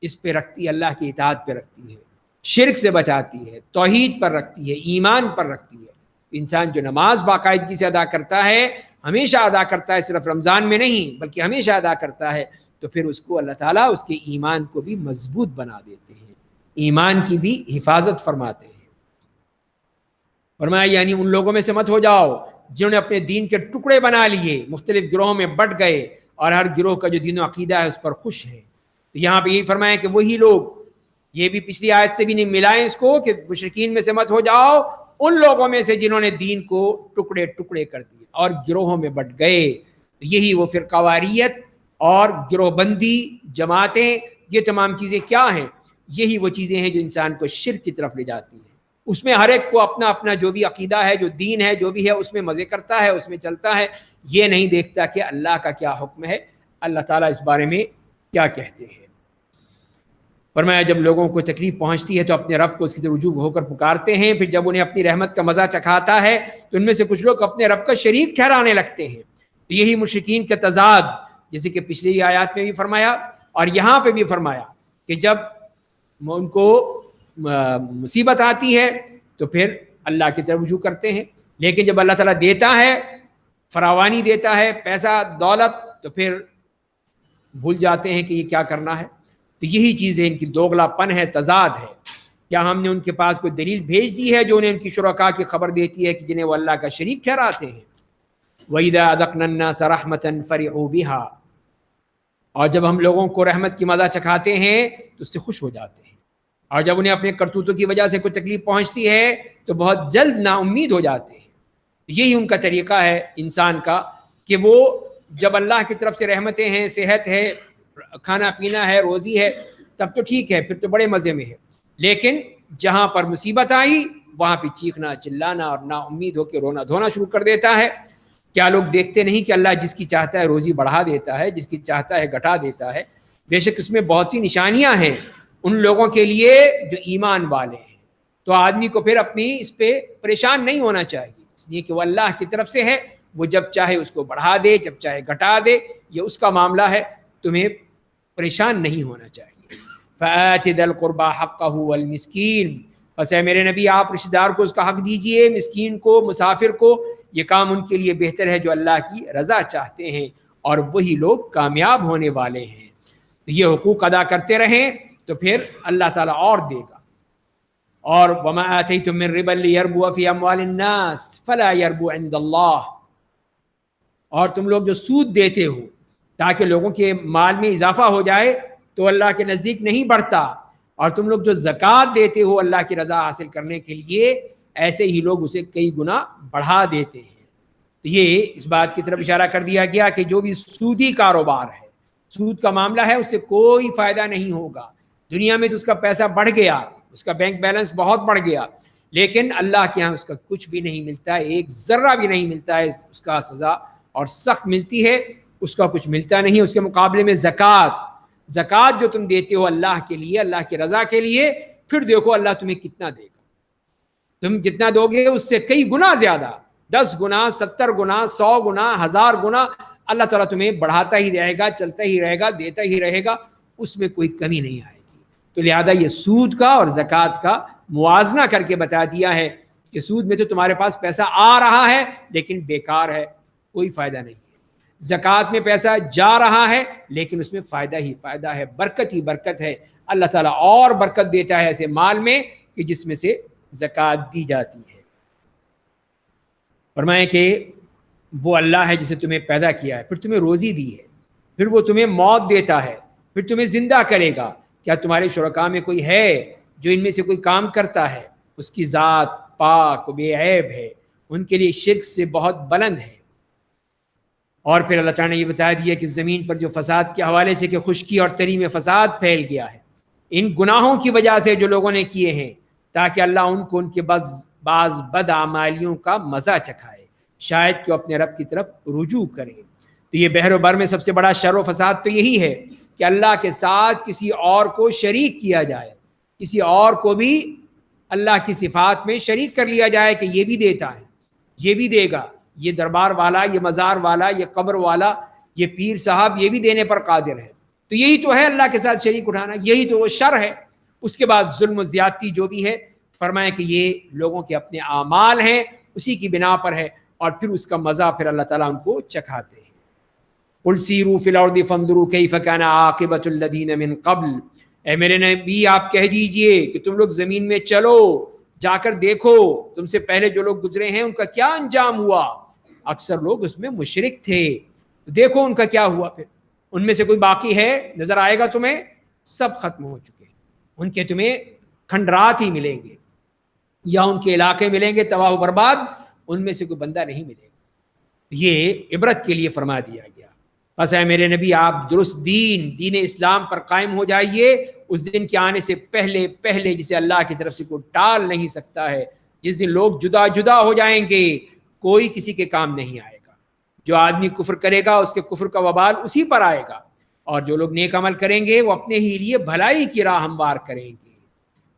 Speaker 1: اس پہ رکھتی ہے، اللہ کی اطاعت پہ رکھتی ہے، شرک سے بچاتی ہے، توحید پر رکھتی ہے، ایمان پر رکھتی ہے۔ انسان جو نماز باقاعدگی سے ادا کرتا ہے، ہمیشہ ادا کرتا ہے، صرف رمضان میں نہیں بلکہ ہمیشہ ادا کرتا ہے، تو پھر اس کو اللہ تعالیٰ اس کے ایمان کو بھی مضبوط بنا دیتے ہیں، ایمان کی بھی حفاظت فرماتے ہیں۔ فرمایا یعنی ان لوگوں میں سے مت ہو جاؤ جنہوں نے اپنے دین کے ٹکڑے بنا لیے، مختلف گروہوں میں بٹ گئے، اور ہر گروہ کا جو دین و عقیدہ ہے اس پر خوش ہے۔ تو یہاں پہ یہی فرمایا کہ وہی لوگ، یہ بھی پچھلی آیت سے بھی نہیں ملائیں اس کو کہ مشرکین میں سے مت ہو جاؤ، ان لوگوں میں سے جنہوں نے دین کو ٹکڑے ٹکڑے کر دیے اور گروہوں میں بٹ گئے۔ یہی وہ فرقہ واریت اور گروہ بندی، جماعتیں، یہ تمام چیزیں کیا ہیں؟ یہی وہ چیزیں ہیں جو انسان کو شرک کی طرف لے جاتی ہیں۔ اس میں ہر ایک کو اپنا اپنا جو بھی عقیدہ ہے، جو دین ہے، جو بھی ہے، اس میں مزے کرتا ہے، اس میں چلتا ہے، یہ نہیں دیکھتا کہ اللہ کا کیا حکم ہے، اللہ تعالیٰ اس بارے میں کیا کہتے ہیں۔ فرمایا جب لوگوں کو تکلیف پہنچتی ہے تو اپنے رب کو اس کی طرف رجوع ہو کر پکارتے ہیں، پھر جب انہیں اپنی رحمت کا مزہ چکھاتا ہے تو ان میں سے کچھ لوگ اپنے رب کا شریک ٹھہرانے لگتے ہیں۔ تو یہی مشرکین کا تضاد، جیسے کہ پچھلی آیات میں بھی فرمایا اور یہاں پہ بھی فرمایا کہ جب ان کو مصیبت آتی ہے تو پھر اللہ کی طرف رجوع کرتے ہیں، لیکن جب اللہ تعالیٰ دیتا ہے، فراوانی دیتا ہے، پیسہ دولت، تو پھر بھول جاتے ہیں کہ یہ کیا کرنا ہے۔ تو یہی چیزیں ان کی دوغلا پن ہے، تضاد ہے۔ کیا ہم نے ان کے پاس کوئی دلیل بھیج دی ہے جو انہیں ان کی شرکاء کی خبر دیتی ہے کہ جنہیں وہ اللہ کا شریک ٹھہراتے ہیں؟ وَإِذَا أَذَقْنَا النَّاسَ رَحْمَةً فَرِحُوا بِهَا، اور جب ہم لوگوں کو رحمت کی مزہ چکھاتے ہیں تو اس سے خوش ہو جاتے ہیں، اور جب انہیں اپنے کرتوتوں کی وجہ سے کوئی تکلیف پہنچتی ہے تو بہت جلد نا امید ہو جاتے ہیں۔ یہی ان کا طریقہ ہے انسان کا کہ وہ جب اللہ کی طرف سے رحمتیں ہیں، صحت ہے، کھانا پینا ہے، روزی ہے، تب تو ٹھیک ہے، پھر تو بڑے مزے میں ہے، لیکن جہاں پر مصیبت آئی وہاں پہ چیخنا چلانا اور نا امید ہو کے رونا دھونا شروع کر دیتا ہے۔ کیا لوگ دیکھتے نہیں کہ اللہ جس کی چاہتا ہے روزی بڑھا دیتا ہے، جس کی چاہتا ہے گھٹا دیتا ہے؟ بے شک اس میں بہت سی نشانیاں ہیں ان لوگوں کے لیے جو ایمان والے ہیں۔ تو آدمی کو پھر اپنی اس پہ پریشان نہیں ہونا چاہیے، اس لیے کہ وہ اللہ کی طرف سے ہے، وہ جب چاہے اس کو بڑھا دے، جب چاہے گھٹا دے، یہ اس کا معاملہ ہے، تمہیں پریشان نہیں ہونا چاہیے۔ فَآتِ ذَا الْقُرْبَى حَقَّهُ وَالْمِسْكِينَ، بس اے میرے نبی آپ رشتہ دار کو اس کا حق دیجئے، مسکین کو، مسافر کو، یہ کام ان کے لیے بہتر ہے جو اللہ کی رضا چاہتے ہیں، اور وہی لوگ کامیاب ہونے والے ہیں۔ تو یہ حقوق ادا کرتے رہیں تو پھر اللہ تعالیٰ اور دے گا۔ اور وما آتیتم من ربا لیربو فی اموال الناس فلا یربو عند اللہ، اور تم لوگ جو سود دیتے ہو تاکہ لوگوں کے مال میں اضافہ ہو جائے تو اللہ کے نزدیک نہیں بڑھتا، اور تم لوگ جو زکوٰۃ دیتے ہو اللہ کی رضا حاصل کرنے کے لیے ایسے ہی لوگ اسے کئی گنا بڑھا دیتے ہیں۔ تو یہ اس بات کی طرف اشارہ کر دیا گیا کہ جو بھی سودی کاروبار ہے، سود کا معاملہ ہے، اس سے کوئی فائدہ نہیں ہوگا۔ دنیا میں تو اس کا پیسہ بڑھ گیا، اس کا بینک بیلنس بہت بڑھ گیا، لیکن اللہ کے ہاں اس کا کچھ بھی نہیں ملتا ہے، ایک ذرہ بھی نہیں ملتا ہے، اس کا سزا اور سخت ملتی ہے، اس کا کچھ ملتا نہیں۔ اس کے مقابلے میں زکوٰۃ جو تم دیتے ہو اللہ کے لیے، اللہ کی رضا کے لیے، پھر دیکھو اللہ تمہیں کتنا دے گا۔ تم جتنا دو گے اس سے کئی گنا زیادہ، 10 گنا، 70 گنا، 100 گنا، 1000 گنا اللہ تعالیٰ تمہیں بڑھاتا ہی رہے گا، چلتا ہی رہے گا، دیتا ہی رہے گا، اس میں کوئی کمی نہیں آئے گی۔ تو لہذا یہ سود کا اور زکوٰۃ کا موازنہ کر کے بتا دیا ہے کہ سود میں تو تمہارے پاس پیسہ آ رہا ہے لیکن بیکار ہے، کوئی فائدہ نہیں ہے۔ زکوٰۃ میں پیسہ جا رہا ہے لیکن اس میں فائدہ ہی فائدہ ہے، برکت ہی برکت ہے۔ اللہ تعالیٰ اور برکت دیتا ہے ایسے مال میں کہ جس میں سے زکوٰۃ دی جاتی ہے۔ فرمائیں کہ وہ اللہ ہے جسے تمہیں پیدا کیا ہے، پھر تمہیں روزی دی ہے، پھر وہ تمہیں موت دیتا ہے، پھر تمہیں زندہ کرے گا۔ کیا تمہارے شرکاء میں کوئی ہے جو ان میں سے کوئی کام کرتا ہے؟ اس کی ذات پاک و بے عیب ہے، ان کے لیے شرک سے بہت بلند ہے۔ اور پھر اللہ تعالیٰ نے یہ بتا دیا کہ زمین پر جو فساد کے حوالے سے کہ خشکی اور تری میں فساد پھیل گیا ہے، ان گناہوں کی وجہ سے جو لوگوں نے کیے ہیں، تاکہ اللہ ان کو ان کے بعض بد اعمالیوں کا مزہ چکھائے، شاید کہ وہ اپنے رب کی طرف رجوع کریں۔ تو یہ بحر و بر میں سب سے بڑا شر و فساد تو یہی ہے کہ اللہ کے ساتھ کسی اور کو شریک کیا جائے، کسی اور کو بھی اللہ کی صفات میں شریک کر لیا جائے کہ یہ بھی دیتا ہے، یہ بھی دے گا، یہ دربار والا، یہ مزار والا، یہ قبر والا، یہ پیر صاحب یہ بھی دینے پر قادر ہے۔ تو یہی تو ہے اللہ کے ساتھ شریک اٹھانا، یہی تو وہ شر ہے۔ اس کے بعد ظلم و زیادتی جو بھی ہے، فرمایا کہ یہ لوگوں کے اپنے اعمال ہیں، اسی کی بنا پر ہے، اور پھر اس کا مزہ پھر اللہ تعالیٰ ان کو چکھاتے ہیں۔ قل سیروا فی الارض فانظروا کیف کان عاقبۃ الذین من قبل، اے میرے نبی آپ کہہ دیجئے کہ تم لوگ زمین میں چلو، جا کر دیکھو تم سے پہلے جو لوگ گزرے ہیں ان کا کیا انجام ہوا۔ اکثر لوگ اس میں مشرک تھے، دیکھو ان کا کیا ہوا، پھر ان میں سے کوئی باقی ہے نظر آئے گا تمہیں؟ سب ختم ہو چکے ہیں، ان کے تمہیں کھنڈرات ہی ملیں گے، یا ان کے علاقے ملیں گے تباہ و برباد، ان میں سے کوئی بندہ نہیں ملے گا۔ یہ عبرت کے لیے فرما دیا گیا۔ بس اے میرے نبی آپ درست دین اسلام پر قائم ہو جائیے، اس دن کے آنے سے پہلے جسے اللہ کی طرف سے کوئی ٹال نہیں سکتا ہے۔ جس دن لوگ جدا جدا ہو جائیں گے، کوئی کسی کے کام نہیں آئے گا۔ جو آدمی کفر کرے گا اس کے کفر کا وبال اسی پر آئے گا، اور جو لوگ نیک عمل کریں گے وہ اپنے ہی لیے بھلائی کی راہ ہموار کریں گے۔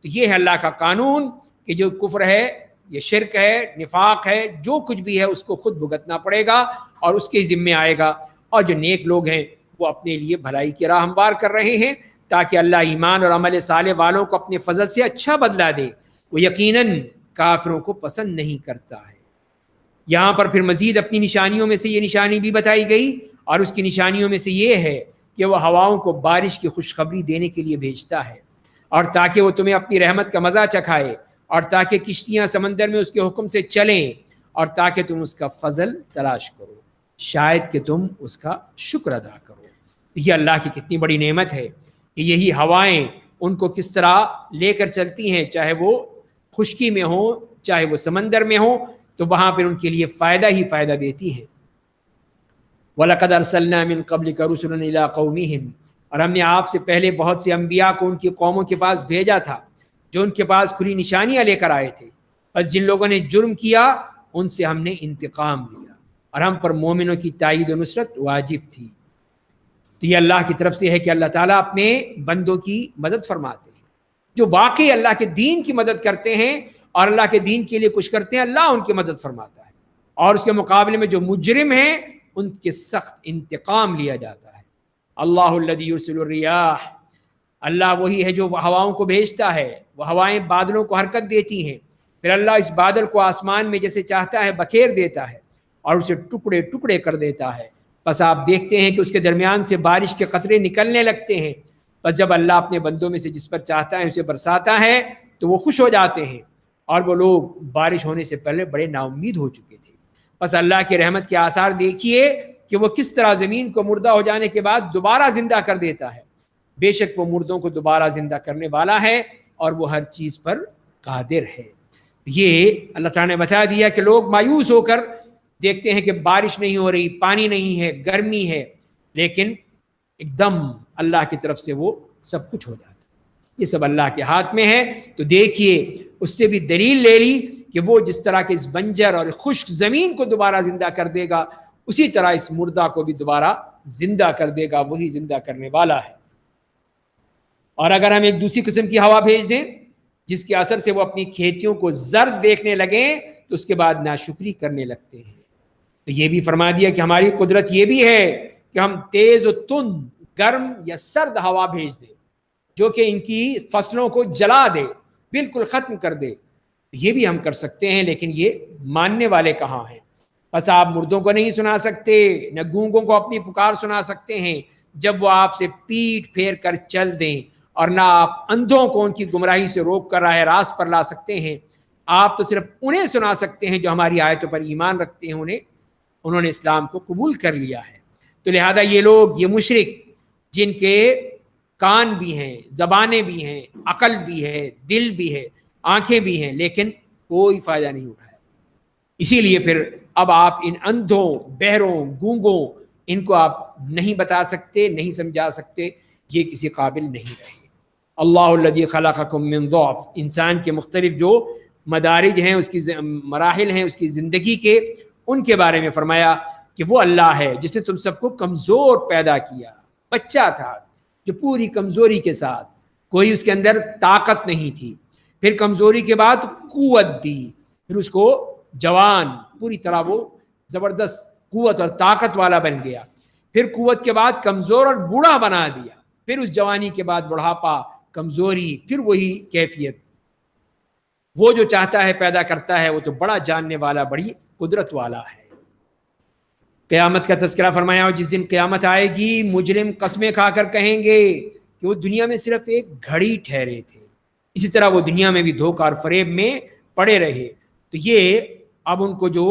Speaker 1: تو یہ ہے اللہ کا قانون کہ جو کفر ہے، یہ شرک ہے، نفاق ہے، جو کچھ بھی ہے اس کو خود بھگتنا پڑے گا اور اس کے ذمے آئے گا، اور جو نیک لوگ ہیں وہ اپنے لیے بھلائی کی راہ ہموار کر رہے ہیں تاکہ اللہ ایمان اور عمل صالح والوں کو اپنے فضل سے اچھا بدلہ دے۔ وہ یقیناً کافروں کو پسند نہیں کرتا ہے۔ یہاں پر پھر مزید اپنی نشانیوں میں سے یہ نشانی بھی بتائی گئی، اور اس کی نشانیوں میں سے یہ ہے کہ وہ ہواؤں کو بارش کی خوشخبری دینے کے لیے بھیجتا ہے، اور تاکہ وہ تمہیں اپنی رحمت کا مزہ چکھائے، اور تاکہ کشتیاں سمندر میں اس کے حکم سے چلیں، اور تاکہ تم اس کا فضل تلاش کرو، شاید کہ تم اس کا شکر ادا کرو۔ یہ اللہ کی کتنی بڑی نعمت ہے کہ یہی ہوائیں ان کو کس طرح لے کر چلتی ہیں، چاہے وہ خشکی میں ہوں چاہے وہ سمندر میں ہوں، تو وہاں پھر ان کے لیے فائدہ ہی فائدہ دیتی ہیں۔ وَلَقَدْ أَرْسَلْنَا مِن قَبْلِكَ رُسُلًا إِلَىٰ قَوْمِهِمْ، اور ہم نے آپ سے پہلے بہت سے انبیاء کو ان کی قوموں کے پاس بھیجا تھا جو ان کے پاس کھلی نشانیاں لے کر آئے تھے، بس جن لوگوں نے جرم کیا ان سے ہم نے انتقام لیا، اور ہم پر مومنوں کی تائید و نصرت واجب تھی۔ تو یہ اللہ کی طرف سے ہے کہ اللہ تعالیٰ اپنے بندوں کی مدد فرماتے ہیں، جو واقعی اللہ کے دین کی مدد کرتے ہیں اور اللہ کے دین کے لیے کچھ کرتے ہیں، اللہ ان کی مدد فرماتا ہے، اور اس کے مقابلے میں جو مجرم ہیں ان کے سخت انتقام لیا جاتا ہے۔ اللہ الذی یرسل الریاح، اللہ وہی ہے جو ہواؤں کو بھیجتا ہے، وہ ہوائیں بادلوں کو حرکت دیتی ہیں، پھر اللہ اس بادل کو آسمان میں جیسے چاہتا ہے بکھیر دیتا ہے اور اسے ٹکڑے ٹکڑے کر دیتا ہے، بس آپ دیکھتے ہیں کہ اس کے درمیان سے بارش کے قطرے نکلنے لگتے ہیں، بس جب اللہ اپنے بندوں میں سے جس پر چاہتا ہے اسے برساتا ہے تو وہ خوش ہو جاتے ہیں، اور وہ لوگ بارش ہونے سے پہلے بڑے نا امید ہو چکے تھے۔ بس اللہ کی رحمت کے آثار دیکھیے کہ وہ کس طرح زمین کو مردہ ہو جانے کے بعد دوبارہ زندہ کر دیتا ہے۔ بے شک وہ مردوں کو دوبارہ زندہ کرنے والا ہے اور وہ ہر چیز پر قادر ہے۔ یہ اللہ تعالیٰ نے بتا دیا کہ لوگ مایوس ہو کر دیکھتے ہیں کہ بارش نہیں ہو رہی، پانی نہیں ہے، گرمی ہے، لیکن ایک دم اللہ کی طرف سے وہ سب کچھ ہو جاتا ہے۔ یہ سب اللہ کے ہاتھ میں ہے۔ تو دیکھیے اس سے بھی دلیل لے لی کہ وہ جس طرح کے اس بنجر اور خشک زمین کو دوبارہ زندہ کر دے گا، اسی طرح اس مردہ کو بھی دوبارہ زندہ کر دے گا، وہی زندہ کرنے والا ہے۔ اور اگر ہم ایک دوسری قسم کی ہوا بھیج دیں جس کے اثر سے وہ اپنی کھیتیوں کو زرد دیکھنے لگیں تو اس کے بعد ناشکری کرنے لگتے ہیں۔ تو یہ بھی فرما دیا کہ ہماری قدرت یہ بھی ہے کہ ہم تیز و تند، گرم یا سرد ہوا بھیج دیں جو کہ ان کی فصلوں کو جلا دے، بالکل ختم کر دے۔ یہ بھی ہم کر سکتے ہیں، لیکن یہ ماننے والے کہاں ہیں؟ بس آپ مردوں کو نہیں سنا سکتے، نہ گونگوں کو اپنی پکار سنا سکتے ہیں جب وہ آپ سے پیٹ پھیر کر چل دیں، اور نہ آپ اندھوں کو ان کی گمراہی سے روک کر راہ راست پر لا سکتے ہیں۔ آپ تو صرف انہیں سنا سکتے ہیں جو ہماری آیتوں پر ایمان رکھتے ہیں، انہوں نے اسلام کو قبول کر لیا ہے۔ تو لہذا یہ لوگ، یہ مشرک جن کے کان بھی ہیں، زبانیں بھی ہیں، عقل بھی ہے، دل بھی ہے، آنکھیں بھی ہیں، لیکن کوئی فائدہ نہیں اٹھایا۔ اسی لیے پھر اب آپ ان اندھوں، بہروں، گونگوں، ان کو آپ نہیں بتا سکتے، نہیں سمجھا سکتے، یہ کسی قابل نہیں رہے۔ اللہ الذی خلقکم من ضعف، انسان کے مختلف جو مدارج ہیں، اس کی مراحل ہیں اس کی زندگی کے، ان کے بارے میں فرمایا کہ وہ اللہ ہے جس نے تم سب کو کمزور پیدا کیا۔ بچہ تھا جو پوری کمزوری کے ساتھ، کوئی اس کے اندر طاقت نہیں تھی، پھر کمزوری کے بعد قوت دی، پھر اس کو جوان، پوری طرح وہ زبردست قوت اور طاقت والا بن گیا، پھر قوت کے بعد کمزور اور بوڑھا بنا دیا، پھر اس جوانی کے بعد بڑھاپا، کمزوری، پھر وہی کیفیت۔ وہ جو چاہتا ہے پیدا کرتا ہے، وہ تو بڑا جاننے والا، بڑی قدرت والا ہے۔ قیامت کا تذکرہ فرمایا، اور جس دن قیامت آئے گی مجرم قسمیں کھا کر کہیں گے کہ وہ دنیا میں صرف ایک گھڑی ٹھہرے تھے، اسی طرح وہ دنیا میں بھی دھوکہ اور فریب میں پڑے رہے۔ تو یہ اب ان کو جو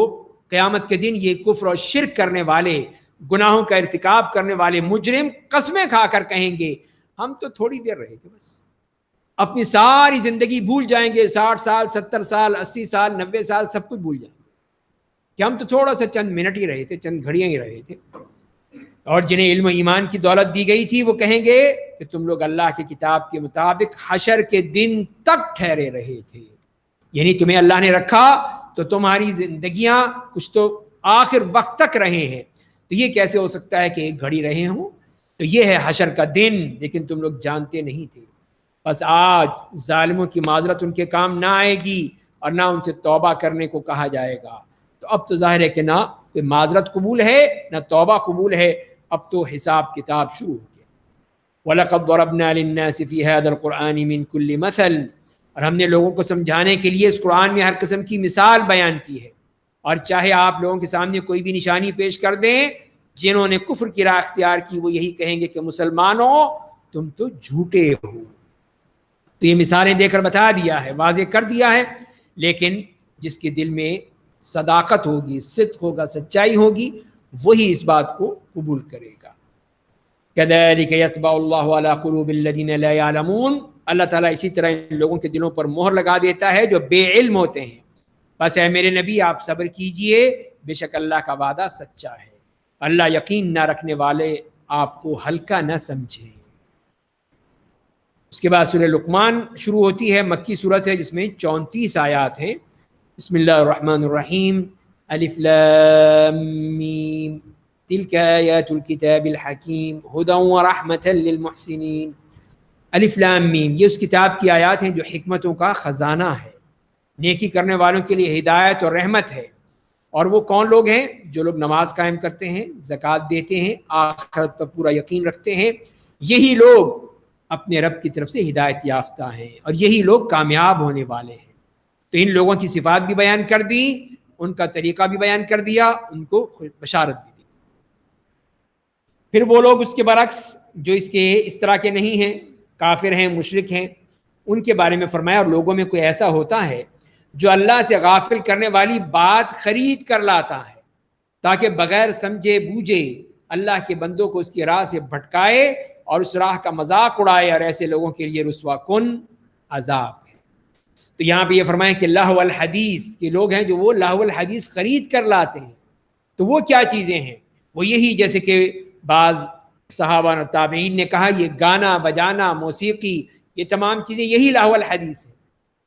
Speaker 1: قیامت کے دن یہ کفر اور شرک کرنے والے، گناہوں کا ارتکاب کرنے والے مجرم قسمیں کھا کر کہیں گے ہم تو تھوڑی دیر رہے تھے، بس اپنی ساری زندگی بھول جائیں گے، 60 سال، 70 سال، 80 سال، 90 سال، سب کچھ بھول جائیں گے کہ ہم تو تھوڑا سا چند منٹ ہی رہے تھے، چند گھڑیاں ہی رہے تھے۔ اور جنہیں علم و ایمان کی دولت دی گئی تھی وہ کہیں گے کہ تم لوگ اللہ کی کتاب کے مطابق حشر کے دن تک ٹھہرے رہے تھے، یعنی تمہیں اللہ نے رکھا تو تمہاری زندگیاں کچھ تو آخر وقت تک رہے ہیں، تو یہ کیسے ہو سکتا ہے کہ ایک گھڑی رہے ہوں؟ تو یہ ہے حشر کا دن، لیکن تم لوگ جانتے نہیں تھے۔ بس آج ظالموں کی معذرت ان کے کام نہ آئے گی اور نہ ان سے توبہ کرنے کو کہا جائے گا۔ تو اب تو ظاہر ہے کہ نہ کوئی معذرت قبول ہے، نہ توبہ قبول ہے، اب تو حساب کتاب شروع ہو گیا۔ وَلَقَدْ ضَرَبْنَا لِلنَّاسِ فِي هَذَا الْقُرْآنِ مِنْ كُلِّ مَثَلٍ، اور ہم نے لوگوں کو سمجھانے کے لیے اس قرآن میں ہر قسم کی مثال بیان کی ہے۔ اور چاہے آپ لوگوں کے سامنے کوئی بھی نشانی پیش کر دیں، جنہوں نے کفر کی راہ اختیار کی وہ یہی کہیں گے کہ مسلمانوں تم تو جھوٹے ہو۔ تو یہ مثالیں دے کر بتا دیا ہے، واضح کر دیا ہے، لیکن جس کے دل میں صداقت ہوگی، صدق ہوگا، سچائی ہوگی، وہی اس بات کو قبول کرے گا۔ كَذَلِكَ يَطْبَعُ اللَّهُ عَلَىٰ قُلُوبِ الَّذِينَ لَا يَعْلَمُونَ، اللہ تعالیٰ اسی طرح ان لوگوں کے دلوں پر مہر لگا دیتا ہے جو بے علم ہوتے ہیں۔ بس اے میرے نبی آپ صبر کیجئے، بے شک اللہ کا وعدہ سچا ہے، اللہ یقین نہ رکھنے والے آپ کو ہلکا نہ سمجھے۔ اس کے بعد سورہ لقمان شروع ہوتی ہے، مکی سورت ہے جس میں 34 آیات ہیں۔ بسم اللہ الرحمن الرحیم، الف لام میم، تلک آیات الکتاب الحکیم، ھدی ورحمۃ للمحسنین۔ الف لام میم، یہ اس کتاب کی آیات ہیں جو حکمتوں کا خزانہ ہے، نیکی کرنے والوں کے لیے ہدایت اور رحمت ہے۔ اور وہ کون لوگ ہیں؟ جو لوگ نماز قائم کرتے ہیں، زکوٰۃ دیتے ہیں، آخرت پر پورا یقین رکھتے ہیں، یہی لوگ اپنے رب کی طرف سے ہدایت یافتہ ہیں، اور یہی لوگ کامیاب ہونے والے ہیں۔ تو ان لوگوں کی صفات بھی بیان کر دی، ان کا طریقہ بھی بیان کر دیا، ان کو بشارت بھی دی۔ پھر وہ لوگ اس کے برعکس جو اس طرح کے نہیں ہیں، کافر ہیں، مشرک ہیں، ان کے بارے میں فرمایا اور لوگوں میں کوئی ایسا ہوتا ہے جو اللہ سے غافل کرنے والی بات خرید کر لاتا ہے تاکہ بغیر سمجھے بوجھے اللہ کے بندوں کو اس کی راہ سے بھٹکائے اور اس راہ کا مذاق اڑائے، اور ایسے لوگوں کے لیے رسوا کن عذاب ہے۔ تو یہاں پہ یہ فرمائیں کہ لہو الحدیث کے لوگ ہیں جو وہ لہو الحدیث خرید کر لاتے ہیں۔ تو وہ کیا چیزیں ہیں؟ وہ یہی جیسے کہ بعض صحابہ اور تابعین نے کہا یہ گانا بجانا موسیقی یہ تمام چیزیں یہی لہو الحدیث ہے۔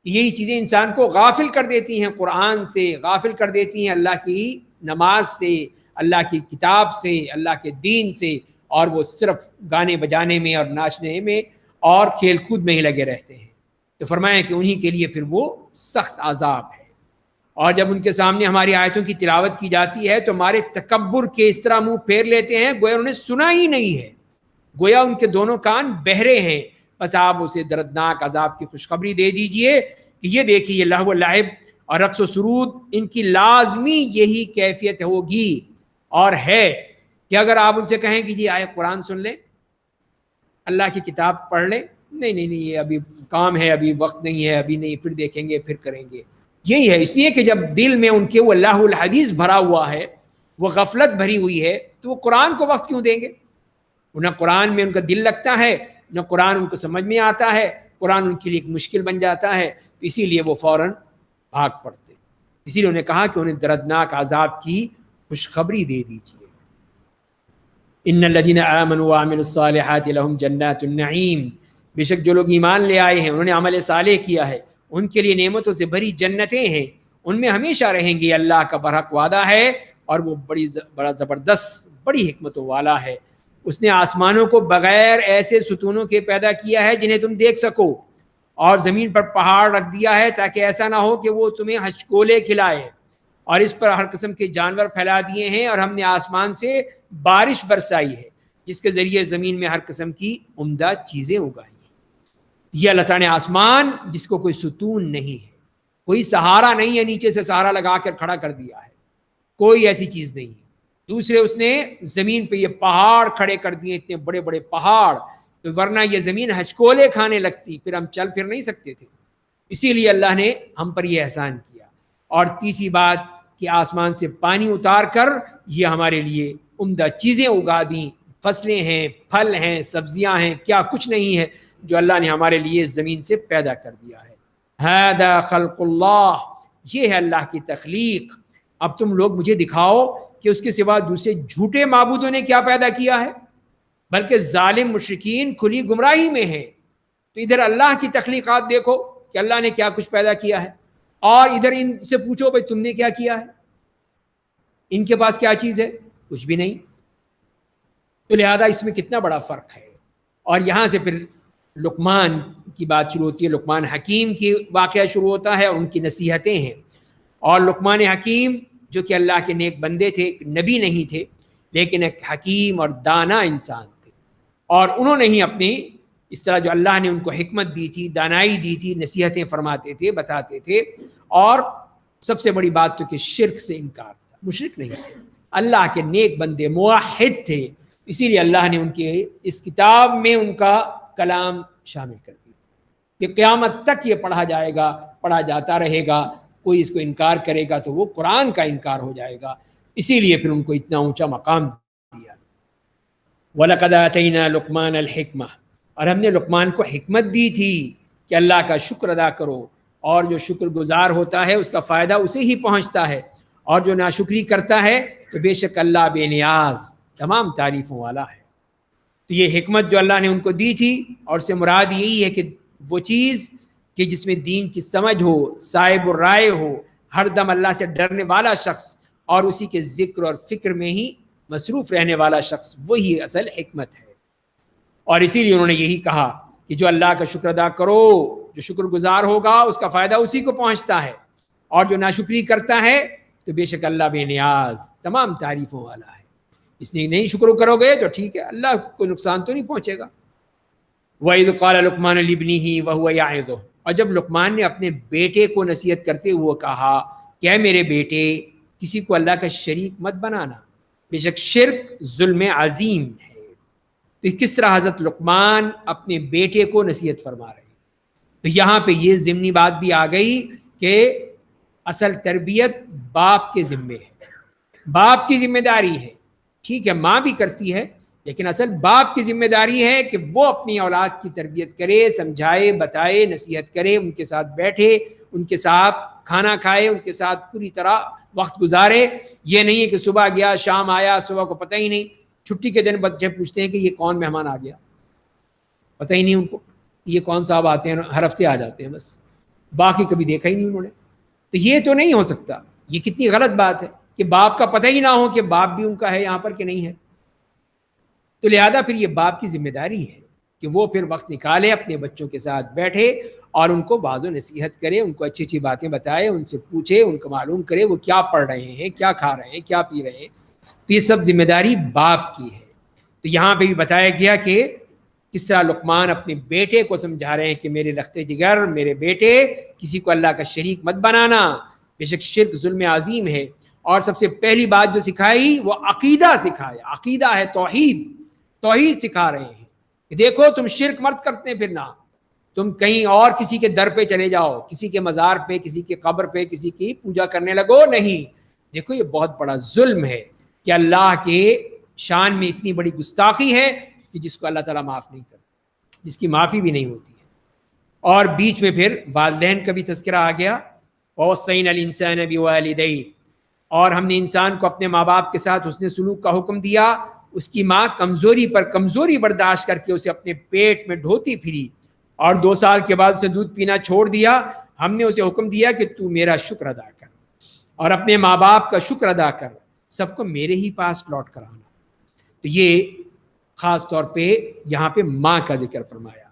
Speaker 1: یہی چیزیں انسان کو غافل کر دیتی ہیں قرآن سے، غافل کر دیتی ہیں اللہ کی نماز سے، اللہ کی کتاب سے، اللہ کے دین سے، اور وہ صرف گانے بجانے میں اور ناچنے میں اور کھیل کود میں ہی لگے رہتے ہیں۔ تو فرمایا کہ انہی کے لیے پھر وہ سخت عذاب ہے۔ اور جب ان کے سامنے ہماری آیتوں کی تلاوت کی جاتی ہے تو ہمارے تکبر کے اس طرح منہ پھیر لیتے ہیں گویا انہوں نے سنا ہی نہیں ہے، گویا ان کے دونوں کان بہرے ہیں۔ بس آپ اسے دردناک عذاب کی خوشخبری دے دیجئے کہ یہ دیکھیے یہ لہو و لعب اور رقص و سرود ان کی لازمی یہی کیفیت ہوگی اور ہے کہ اگر آپ ان سے کہیں کہ جی آئے قرآن سن لیں، اللہ کی کتاب پڑھ لیں، نہیں نہیں نہیں یہ ابھی کام ہے، ابھی وقت نہیں ہے، ابھی نہیں، پھر دیکھیں گے، پھر کریں گے۔ یہی ہے، اس لیے کہ جب دل میں ان کے وہ لہو الحدیث بھرا ہوا ہے، وہ غفلت بھری ہوئی ہے، تو وہ قرآن کو وقت کیوں دیں گے؟ نہ قرآن میں ان کا دل لگتا ہے، نہ قرآن ان کو سمجھ میں آتا ہے، قرآن ان کے لیے ایک مشکل بن جاتا ہے، تو اسی لیے وہ فوراً بھاگ پڑتے۔ اسی لیے انہوں نے کہا کہ انہیں دردناک عذاب کی خوشخبری دے دیجیے۔ ان الذين آمنوا وعملوا الصالحات لهم جنات النعیم، بے شک جو لوگ ایمان لے آئے ہیں، انہوں نے عمل صالح کیا ہے، ان کے لیے نعمتوں سے بھری جنتیں ہیں، ان میں ہمیشہ رہیں گے، اللہ کا برحق وعدہ ہے اور وہ بڑا زبردست بڑی حکمتوں والا ہے۔ اس نے آسمانوں کو بغیر ایسے ستونوں کے پیدا کیا ہے جنہیں تم دیکھ سکو، اور زمین پر پہاڑ رکھ دیا ہے تاکہ ایسا نہ ہو کہ وہ تمہیں ہچکولے کھلائے، اور اس پر ہر قسم کے جانور پھیلا دیے ہیں، اور ہم نے آسمان سے بارش برسائی ہے جس کے ذریعے زمین میں ہر قسم کی عمدہ چیزیں اگائی ہیں۔ یہ اللہ تعالیٰ نے آسمان جس کو کوئی ستون نہیں ہے، کوئی سہارا نہیں ہے، نیچے سے سہارا لگا کر کھڑا کر دیا ہے، کوئی ایسی چیز نہیں ہے۔ دوسرے اس نے زمین پہ یہ پہاڑ کھڑے کر دیے، اتنے بڑے بڑے پہاڑ، تو ورنہ یہ زمین ہچکولے کھانے لگتی، پھر ہم چل پھر نہیں سکتے تھے۔ اسی لیے اللہ نے ہم پر یہ احسان کیا۔ اور تیسری بات کہ آسمان سے پانی اتار کر یہ ہمارے لیے عمدہ چیزیں اگا دیں، فصلیں ہیں، پھل ہیں، سبزیاں ہیں، کیا کچھ نہیں ہے جو اللہ نے ہمارے لیے زمین سے پیدا کر دیا ہے۔ ھذا خلق اللہ، یہ ہے اللہ کی تخلیق۔ اب تم لوگ مجھے دکھاؤ کہ اس کے سوا دوسرے جھوٹے معبودوں نے کیا پیدا کیا ہے، بلکہ ظالم مشرکین کھلی گمراہی میں ہیں۔ تو ادھر اللہ کی تخلیقات دیکھو کہ اللہ نے کیا کچھ پیدا کیا ہے، اور ادھر ان سے پوچھو بھائی تم نے کیا کیا ہے، ان کے پاس کیا چیز ہے، کچھ بھی نہیں۔ تو لہذا اس میں کتنا بڑا فرق ہے۔ اور یہاں سے پھر لقمان کی بات شروع ہوتی ہے، لقمان حکیم کی واقعہ شروع ہوتا ہے اور ان کی نصیحتیں ہیں۔ اور لقمان حکیم جو کہ اللہ کے نیک بندے تھے، نبی نہیں تھے لیکن ایک حکیم اور دانا انسان تھے، اور انہوں نے ہی اپنی اس طرح جو اللہ نے ان کو حکمت دی تھی، دانائی دی تھی، نصیحتیں فرماتے تھے، بتاتے تھے۔ اور سب سے بڑی بات تو کہ شرک سے انکار تھا، مشرک نہیں تھے، اللہ کے نیک بندے موحد تھے۔ اسی لیے اللہ نے ان کے اس کتاب میں ان کا کلام شامل کر دیا کہ قیامت تک یہ پڑھا جائے گا، پڑھا جاتا رہے گا، کوئی اس کو انکار کرے گا تو وہ قرآن کا انکار ہو جائے گا۔ اسی لیے پھر ان کو اتنا اونچا مقام دیا۔ وَلَقَدْ آتَيْنَا لُقْمَانَ الْحِكْمَةَ، اور ہم نے لقمان کو حکمت دی تھی کہ اللہ کا شکر ادا کرو، اور جو شکر گزار ہوتا ہے اس کا فائدہ اسے ہی پہنچتا ہے، اور جو ناشکری کرتا ہے تو بے شک اللہ بے نیاز تمام تعریفوں والا ہے۔ تو یہ حکمت جو اللہ نے ان کو دی تھی، اور اس سے مراد یہی ہے کہ وہ چیز کہ جس میں دین کی سمجھ ہو، صاحب الرائے ہو، ہر دم اللہ سے ڈرنے والا شخص اور اسی کے ذکر اور فکر میں ہی مصروف رہنے والا شخص، وہی اصل حکمت ہے۔ اور اسی لیے انہوں نے یہی کہا کہ جو اللہ کا شکر ادا کرو، جو شکر گزار ہوگا اس کا فائدہ اسی کو پہنچتا ہے، اور جو ناشکری کرتا ہے تو بے شک اللہ بے نیاز تمام تعریفوں والا ہے۔ اس نے نہیں شکر کرو گے تو ٹھیک ہے، اللہ کو نقصان تو نہیں پہنچے گا۔ وَإِذْ قَالَ لُقْمَانُ لِابْنِهِ وَهُوَ يَعِظُهُ، اور جب لقمان نے اپنے بیٹے کو نصیحت کرتے ہوئے کہا کہ اے میرے بیٹے، کسی کو اللہ کا شریک مت بنانا، بے شک شرک ظلم عظیم ہے۔ تو کس طرح حضرت لقمان اپنے بیٹے کو نصیحت فرما رہے ہیں۔ تو یہاں پہ یہ ضمنی بات بھی آ گئی کہ اصل تربیت باپ کے ذمے ہے، باپ کی ذمہ داری ہے. ٹھیک ہے ماں بھی کرتی ہے، لیکن اصل باپ کی ذمہ داری ہے کہ وہ اپنی اولاد کی تربیت کرے، سمجھائے، بتائے، نصیحت کرے، ان کے ساتھ بیٹھے، ان کے ساتھ کھانا کھائے، ان کے ساتھ پوری طرح وقت گزارے. یہ نہیں ہے کہ صبح گیا شام آیا، صبح کو پتہ ہی نہیں. چھٹی کے دن بچے پوچھتے ہیں کہ یہ کون مہمان آ گیا، پتہ ہی نہیں ان کو یہ کون صاحب آتے ہیں، ہر ہفتے آ جاتے ہیں بس، باقی کبھی دیکھا ہی نہیں انہوں نے. تو یہ تو نہیں ہو سکتا. یہ کتنی غلط بات ہے کہ باپ کا پتہ ہی نہ ہو کہ باپ بھی ان کا ہے یہاں پر کہ نہیں ہے. تو لہذا پھر یہ باپ کی ذمہ داری ہے کہ وہ پھر وقت نکالے، اپنے بچوں کے ساتھ بیٹھے اور ان کو واعظ و نصیحت کرے، ان کو اچھی اچھی باتیں بتائے، ان سے پوچھے، ان کو معلوم کرے وہ کیا پڑھ رہے ہیں، کیا کھا رہے ہیں، کیا پی رہے ہیں. تو یہ سب ذمہ داری باپ کی ہے. تو یہاں پہ بھی بتایا گیا کہ کس طرح لقمان اپنے بیٹے کو سمجھا رہے ہیں کہ میرے رختے جگر، میرے بیٹے، کسی کو اللہ کا شریک مت بنانا، بے شک شرک ظلم عظیم ہے. اور سب سے پہلی بات جو سکھائی وہ عقیدہ سکھایا. عقیدہ ہے توحید، توحید سکھا رہے ہیں کہ دیکھو تم شرک مت کرتے پھرنا، تم کہیں اور کسی کے در پہ چلے جاؤ، کسی کے مزار پہ، کسی کے قبر پہ، کسی کی پوجا کرنے لگو. نہیں، دیکھو یہ بہت بڑا ظلم ہے کہ اللہ کے شان میں اتنی بڑی گستاخی ہے کہ جس کو اللہ تعالیٰ معاف نہیں کرتا، جس کی معافی بھی نہیں ہوتی ہے. اور بیچ میں پھر والدین کا بھی تذکرہ آ گیا. وَوَصَّيْنَا الْإِنسَانَ بِوَالِدَيْهِ، اور ہم نے انسان کو اپنے ماں باپ کے ساتھ حسن سلوک کا حکم دیا. اس کی ماں کمزوری پر کمزوری برداشت کر کے اسے اپنے پیٹ میں ڈھوتی پھری اور 2 سال کے بعد اسے دودھ پینا چھوڑ دیا. ہم نے اسے حکم دیا کہ تو میرا شکر ادا کر اور اپنے ماں باپ کا شکر ادا کر، سب کو میرے ہی پاس لوٹ کر آنا. تو یہ خاص طور پہ یہاں پہ ماں کا ذکر فرمایا.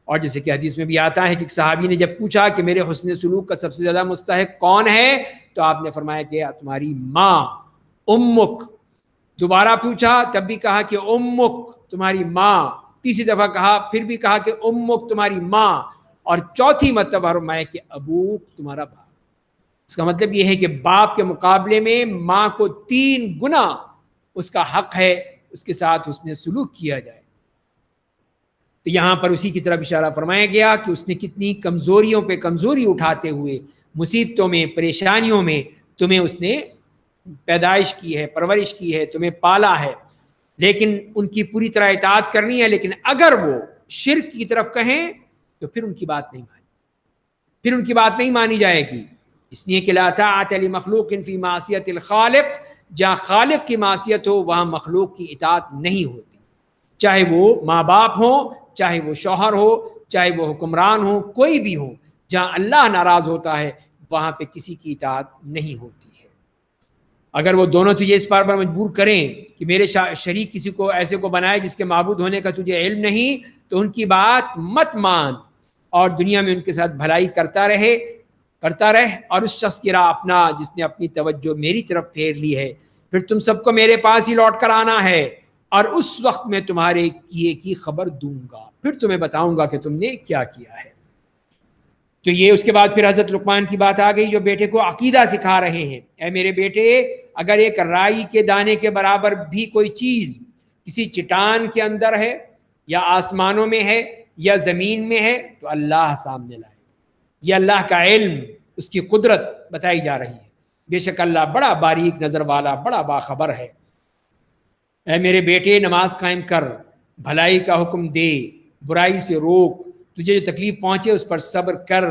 Speaker 1: اور جیسے کہ حدیث میں بھی آتا ہے کہ ایک صحابی نے جب پوچھا کہ میرے حسن سلوک کا سب سے زیادہ مستحق کون ہے، تو آپ نے فرمایا کہ تمہاری ماں، امک. دوبارہ پوچھا تب بھی کہا کہ امک، تمہاری ماں. تیسری دفعہ کہا، پھر بھی کہا کہ امک، تمہاری ماں. اور چوتھی مرتبہ فرمایا کہ ابوک، تمہارا باپ. اس کا مطلب یہ ہے کہ باپ کے مقابلے میں ماں کو 3 گنا اس کا حق ہے اس کے ساتھ حسن سلوک کیا جائے. تو یہاں پر اسی کی طرف اشارہ فرمایا گیا کہ اس نے کتنی کمزوریوں پہ کمزوری اٹھاتے ہوئے، مصیبتوں میں، پریشانیوں میں تمہیں اس نے پیدائش کی ہے، پرورش کی ہے، تمہیں پالا ہے. لیکن ان کی پوری طرح اطاعت کرنی ہے. لیکن اگر وہ شرک کی طرف کہیں تو پھر ان کی بات نہیں مانی، پھر ان کی بات نہیں مانی جائے گی. اس لیے کہ لا طاعۃ لمخلوق فی معصیۃ الخالق، جہاں خالق کی معصیت ہو وہاں مخلوق کی اطاعت نہیں ہوتی، چاہے وہ ماں باپ ہوں، چاہے وہ شوہر ہو، چاہے وہ حکمران ہو، کوئی بھی ہو. جہاں اللہ ناراض ہوتا ہے وہاں پہ کسی کی اطاعت نہیں ہوتی ہے. اگر وہ دونوں تجھے اس بار مجبور کریں کہ میرے شریک کسی کو ایسے کو بنائے جس کے معبود ہونے کا تجھے علم نہیں، تو ان کی بات مت مان اور دنیا میں ان کے ساتھ بھلائی کرتا رہ اور اس شخص کی راہ اپنا جس نے اپنی توجہ میری طرف پھیر لی ہے. پھر تم سب کو میرے پاس ہی لوٹ کر آنا ہے اور اس وقت میں تمہارے کیے کی خبر دوں گا، پھر تمہیں بتاؤں گا کہ تم نے کیا کیا ہے. تو یہ اس کے بعد پھر حضرت لقمان کی بات آ گئی جو بیٹے کو عقیدہ سکھا رہے ہیں. اے میرے بیٹے، اگر ایک رائی کے دانے کے برابر بھی کوئی چیز کسی چٹان کے اندر ہے یا آسمانوں میں ہے یا زمین میں ہے تو اللہ سامنے لائے. یہ اللہ کا علم، اس کی قدرت بتائی جا رہی ہے. بے شک اللہ بڑا باریک نظر والا، بڑا باخبر ہے. اے میرے بیٹے، نماز قائم کر، بھلائی کا حکم دے، برائی سے روک، تجھے جو تکلیف پہنچے اس پر صبر کر.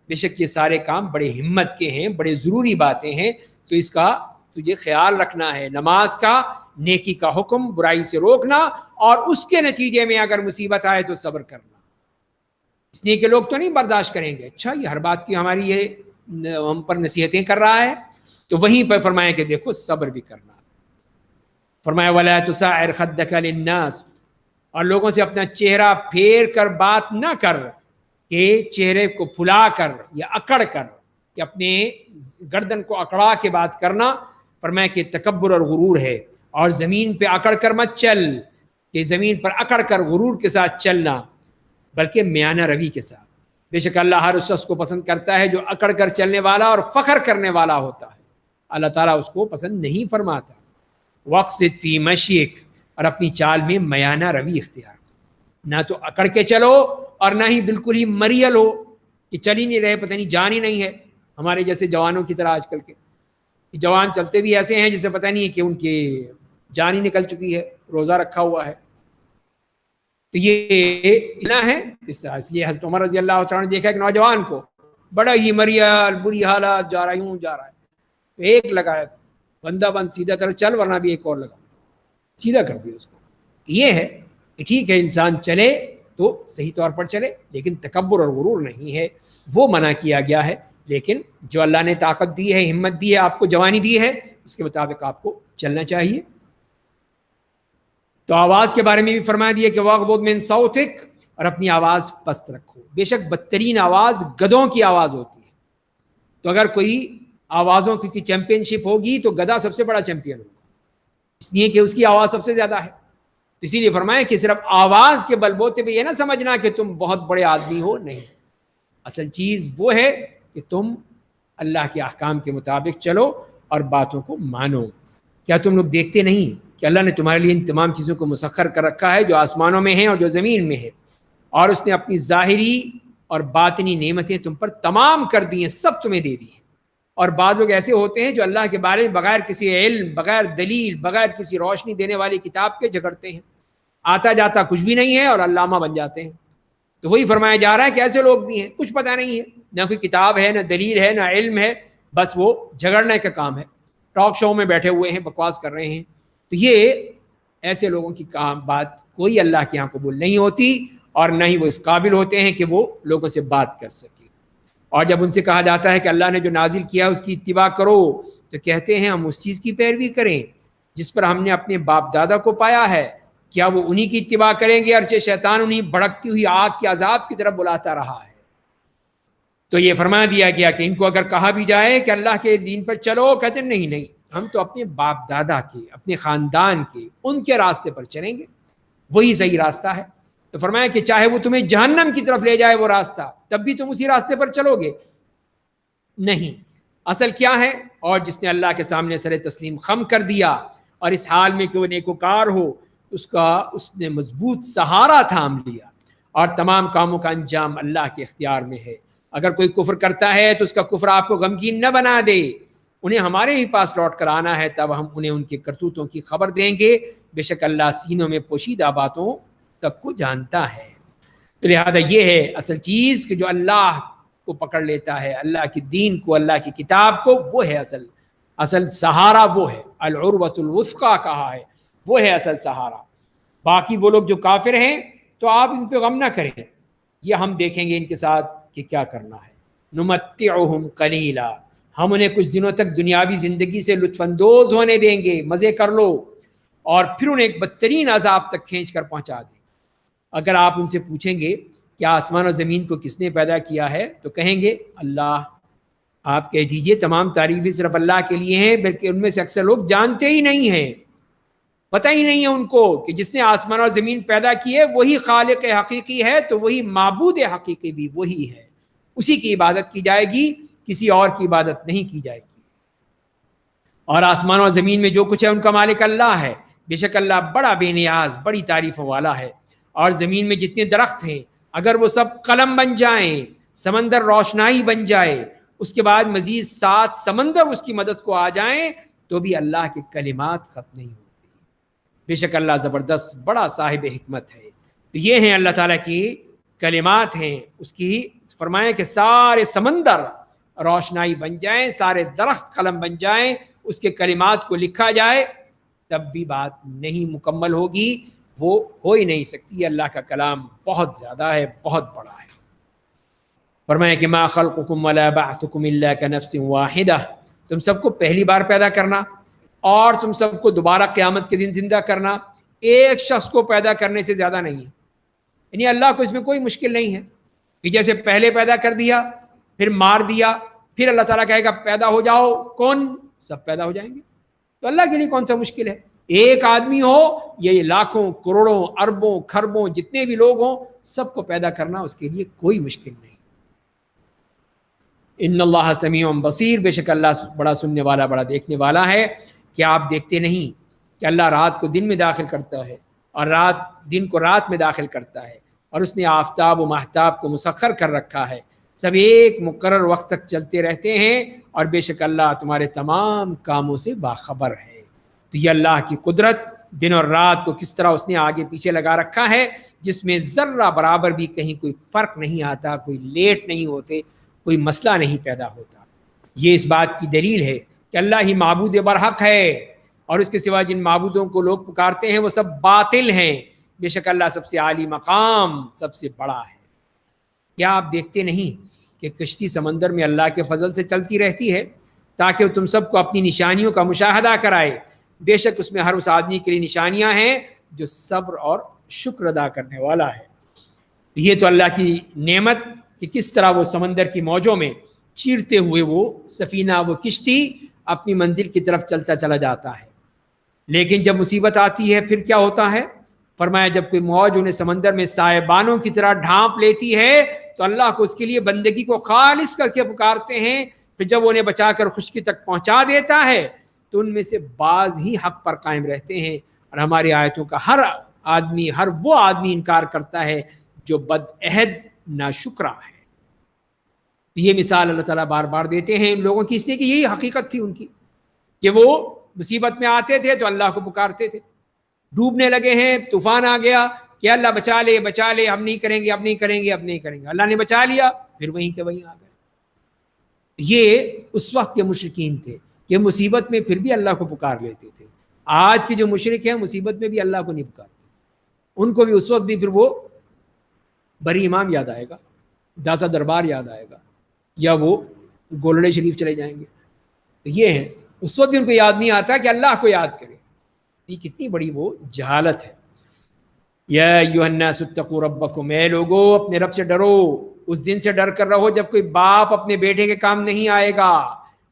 Speaker 1: بے شک یہ سارے کام بڑے ہمت کے ہیں، بڑے ضروری باتیں ہیں، تو اس کا تجھے خیال رکھنا ہے. نماز کا، نیکی کا حکم، برائی سے روکنا، اور اس کے نتیجے میں اگر مصیبت آئے تو صبر کرنا. اس لیے کہ لوگ تو نہیں برداشت کریں گے، اچھا یہ ہر بات کی ہماری یہ ہم پر نصیحتیں کر رہا ہے. تو وہیں پر فرمایا کہ دیکھو صبر بھی کرنا. فرمایا وَلَا تُسَعِّرْ خَدَّكَ لِلنَّاسِ، اور لوگوں سے اپنا چہرہ پھیر کر بات نہ کر، کہ چہرے کو پھلا کر یا اکڑ کر، کہ اپنے گردن کو اکڑا کے بات کرنا. فرمایا کہ تکبر اور غرور ہے. اور زمین پہ اکڑ کر مت چل، کہ زمین پر اکڑ کر غرور کے ساتھ چلنا، بلکہ میانہ روی کے ساتھ. بے شک اللہ ہر اس شخص کو پسند کرتا ہے جو اکڑ کر چلنے والا اور فخر کرنے والا ہوتا ہے. اللہ تعالیٰ اس کو پسند نہیں فرماتا. وَاقْصِدْ فِي مَشْيِكَ، اور اپنی چال میں میانہ روی اختیار کرو، نہ تو اکڑ کے چلو اور نہ ہی بالکل ہی مریل ہو. کہ چل ہی نہیں رہے، پتہ نہیں جان ہی نہیں ہے، ہمارے جیسے جوانوں کی طرح آج کل کے جوان چلتے بھی ایسے ہیں جسے پتہ نہیں ہے کہ ان کی جان ہی نکل چکی ہے، روزہ رکھا ہوا ہے. تو یہ اتنا ہے. اس لیے حضرت عمر رضی اللہ عنہ نے دیکھا ایک نوجوان کو بڑا ہی مریال، بری حالات، جا رہا یوں جا رہا ہے، تو ایک لگایا بندہ بند سیدھا طرح چل، ورنہ بھی ایک اور لگا، سیدھا کر دیا اس کو. یہ ہے کہ ٹھیک ہے انسان چلے تو صحیح طور پر چلے، لیکن تکبر اور غرور نہیں ہے، وہ منع کیا گیا ہے. لیکن جو اللہ نے طاقت دی ہے، ہمت دی ہے، آپ کو جوانی دی ہے، اس کے مطابق آپ کو چلنا چاہیے. تو آواز کے بارے میں بھی فرما دیا کہ واغضض من صوتک، اور اپنی آواز پست رکھو. بے شک بدترین آواز گدھوں کی آواز ہوتی ہے. تو اگر کوئی آوازوں کی چیمپئن شپ ہوگی تو گدھا سب سے بڑا چیمپئن ہوگا، اس لیے کہ اس کی آواز سب سے زیادہ ہے. تو اسی لیے فرمایا کہ صرف آواز کے بل بوتے پہ یہ نہ سمجھنا کہ تم بہت بڑے آدمی ہو، نہیں. اصل چیز وہ ہے کہ تم اللہ کے احکام کے مطابق چلو اور باتوں کو مانو. کیا تم لوگ دیکھتے نہیں کہ اللہ نے تمہارے لیے ان تمام چیزوں کو مسخر کر رکھا ہے جو آسمانوں میں ہیں اور جو زمین میں ہے، اور اس نے اپنی ظاہری اور باطنی نعمتیں تم پر تمام کر دی ہیں، سب تمہیں دے دی ہیں. اور بعض لوگ ایسے ہوتے ہیں جو اللہ کے بارے میں بغیر کسی علم، بغیر دلیل، بغیر کسی روشنی دینے والی کتاب کے جھگڑتے ہیں، آتا جاتا کچھ بھی نہیں ہے اور علامہ بن جاتے ہیں. تو وہی فرمایا جا رہا ہے کہ ایسے لوگ بھی ہیں، کچھ پتہ نہیں ہے، نہ کوئی کتاب ہے، نہ دلیل ہے، نہ علم ہے، بس وہ جھگڑنے کا کام ہے، ٹاک شو میں بیٹھے ہوئے ہیں، بکواس کر رہے ہیں. تو یہ ایسے لوگوں کی بات کوئی اللہ کے یہاں قبول نہیں ہوتی، اور نہ ہی وہ اس قابل ہوتے ہیں کہ وہ لوگوں سے بات کر سکیں. اور جب ان سے کہا جاتا ہے کہ اللہ نے جو نازل کیا اس کی اتباع کرو، تو کہتے ہیں ہم اس چیز کی پیروی کریں جس پر ہم نے اپنے باپ دادا کو پایا ہے. کیا وہ انہی کی اتباع کریں گے؟ اگرچہ شیطان انہی بھڑکتی ہوئی آگ کے عذاب کی طرف بلاتا رہا ہے. تو یہ فرما دیا گیا کہ ان کو اگر کہا بھی جائے کہ اللہ کے دین پر چلو، کہتے نہیں نہیں، ہم تو اپنے باپ دادا کے، اپنے خاندان کے، ان کے راستے پر چلیں گے، وہی صحیح راستہ ہے. تو فرمایا کہ چاہے وہ تمہیں جہنم کی طرف لے جائے وہ راستہ، تب بھی تم اسی راستے پر چلو گے نہیں. اصل کیا ہے؟ اور جس نے اللہ کے سامنے سر تسلیم خم کر دیا اور اس حال میں کہ وہ نیکوکار ہو، اس نے مضبوط سہارا تھام لیا، اور تمام کاموں کا انجام اللہ کے اختیار میں ہے. اگر کوئی کفر کرتا ہے تو اس کا کفر آپ کو غمگین نہ بنا دے، انہیں ہمارے ہی پاس لوٹ کر آنا ہے، تب ہم انہیں ان کے کرتوتوں کی خبر دیں گے. بے شک اللہ سینوں میں پوشیدہ باتوں تک کو جانتا ہے. تو لہذا یہ ہے اصل چیز کہ جو اللہ کو پکڑ لیتا ہے، اللہ کے دین کو، اللہ کی کتاب کو، وہ ہے اصل سہارا. وہ ہے العروۃ الوثقی کہا ہے، وہ ہے اصل سہارا. باقی وہ لوگ جو کافر ہیں تو آپ ان پہ غم نہ کریں، یہ ہم دیکھیں گے ان کے ساتھ کہ کیا کرنا ہے. نمتعہم قلیلا، ہم انہیں کچھ دنوں تک دنیاوی زندگی سے لطف اندوز ہونے دیں گے، مزے کر لو، اور پھر انہیں ایک بدترین عذاب تک کھینچ کر پہنچا دیں. اگر آپ ان سے پوچھیں گے کہ آسمان اور زمین کو کس نے پیدا کیا ہے، تو کہیں گے اللہ. آپ کہہ دیجئے تمام تعریفیں صرف اللہ کے لیے ہیں، بلکہ ان میں سے اکثر لوگ جانتے ہی نہیں ہیں، پتہ ہی نہیں ہے ان کو کہ جس نے آسمان اور زمین پیدا کیے وہی خالق حقیقی ہے، تو وہی معبود حقیقی بھی وہی ہے، اسی کی عبادت کی جائے گی، کسی اور کی عبادت نہیں کی جائے گی. اور آسمان اور زمین میں جو کچھ ہے ان کا مالک اللہ ہے. بے شک اللہ بڑا بے نیاز، بڑی تعریفوں والا ہے. اور زمین میں جتنے درخت ہیں اگر وہ سب قلم بن جائیں، سمندر روشنائی بن جائے، اس کے بعد مزید 7 سمندر اس کی مدد کو آ جائیں، تو بھی اللہ کے کلمات ختم نہیں ہوتے. بے شک اللہ زبردست بڑا صاحب حکمت ہے. تو یہ ہیں اللہ تعالیٰ کی کلمات ہیں اس کی. فرمائیں کہ سارے سمندر روشنائی بن جائیں، سارے درخت قلم بن جائیں، اس کے کلمات کو لکھا جائے، تب بھی بات نہیں مکمل ہوگی، وہ ہو ہی نہیں سکتی. اللہ کا کلام بہت زیادہ ہے، بہت بڑا ہے. فرمایا کہ ما خلقکم ولا بعثکم الا کنفس واحدہ، تم سب کو پہلی بار پیدا کرنا اور تم سب کو دوبارہ قیامت کے دن زندہ کرنا ایک شخص کو پیدا کرنے سے زیادہ نہیں ہے. یعنی اللہ کو اس میں کوئی مشکل نہیں ہے کہ جیسے پہلے پیدا کر دیا، پھر مار دیا، پھر اللہ تعالیٰ کہے گا پیدا ہو جاؤ، کون؟ سب پیدا ہو جائیں گے. تو اللہ کے لیے کون سا مشکل ہے؟ ایک آدمی ہو، یہ لاکھوں، کروڑوں، اربوں، کھربوں جتنے بھی لوگ ہوں، سب کو پیدا کرنا اس کے لیے کوئی مشکل نہیں. ان اللہ سمیع بصیر، بے شک اللہ بڑا سننے والا، بڑا دیکھنے والا ہے. کیا آپ دیکھتے نہیں کہ اللہ رات کو دن میں داخل کرتا ہے اور دن کو رات میں داخل کرتا ہے، اور اس نے آفتاب و مہتاب کو مسخر کر رکھا ہے، سب ایک مقرر وقت تک چلتے رہتے ہیں، اور بے شک اللہ تمہارے تمام کاموں سے باخبر ہے۔ تو یہ اللہ کی قدرت، دن اور رات کو کس طرح اس نے آگے پیچھے لگا رکھا ہے، جس میں ذرہ برابر بھی کہیں کوئی فرق نہیں آتا، کوئی لیٹ نہیں ہوتے، کوئی مسئلہ نہیں پیدا ہوتا۔ یہ اس بات کی دلیل ہے کہ اللہ ہی معبود برحق ہے، اور اس کے سوا جن معبودوں کو لوگ پکارتے ہیں وہ سب باطل ہیں۔ بے شک اللہ سب سے عالی مقام، سب سے بڑا ہے۔ کیا آپ دیکھتے نہیں کہ کشتی سمندر میں اللہ کے فضل سے چلتی رہتی ہے تاکہ وہ تم سب کو اپنی نشانیوں کا مشاہدہ کرائے؟ بے شک اس میں ہر اس آدمی کے لیے نشانیاں ہیں جو صبر اور شکر ادا کرنے والا ہے۔ یہ تو اللہ کی نعمت کہ کس طرح وہ سمندر کی موجوں میں چیرتے ہوئے وہ سفینہ، وہ کشتی اپنی منزل کی طرف چلتا چلا جاتا ہے۔ لیکن جب مصیبت آتی ہے پھر کیا ہوتا ہے؟ فرمایا جب کوئی موج انہیں سمندر میں سائبانوں کی طرح ڈھانپ لیتی ہے تو اللہ کو اس کے لیے بندگی کو خالص کر کے پکارتے ہیں، پھر جب انہیں بچا کر خشکی تک پہنچا دیتا ہے تو ان میں سے بعض ہی حق پر قائم رہتے ہیں، اور ہماری آیتوں کا ہر وہ آدمی انکار کرتا ہے جو بدعہد ناشکرا ہے۔ یہ مثال اللہ تعالیٰ بار بار دیتے ہیں ان لوگوں کی، اس لیے کہ یہی حقیقت تھی ان کی کہ وہ مصیبت میں آتے تھے تو اللہ کو پکارتے تھے، ڈوبنے لگے ہیں، طوفان آ گیا کہ اللہ بچا لے بچا لے، ہم نہیں کریں گے، اب نہیں کریں گے، اب نہیں کریں گے، اللہ نے بچا لیا، پھر وہیں کے وہیں آ گئے۔ یہ اس وقت کے مشرکین تھے کہ مصیبت میں پھر بھی اللہ کو پکار لیتے تھے۔ آج کے جو مشرک ہیں مصیبت میں بھی اللہ کو نہیں پکارتے، ان کو بھی اس وقت بھی پھر وہ بری امام یاد آئے گا، داتا دربار یاد آئے گا، یا وہ گولڑے شریف چلے جائیں گے۔ تو یہ ہے، اس وقت بھی ان کو یاد نہیں آتا کہ اللہ کو یاد کرے۔ یہ کتنی بڑی وہ جہالت ہے۔ یا ایھا الناس اتقوا ربکم، اے لوگو اپنے رب سے ڈرو، اس دن سے ڈر کر رہو جب کوئی باپ اپنے بیٹے کے کام نہیں آئے گا،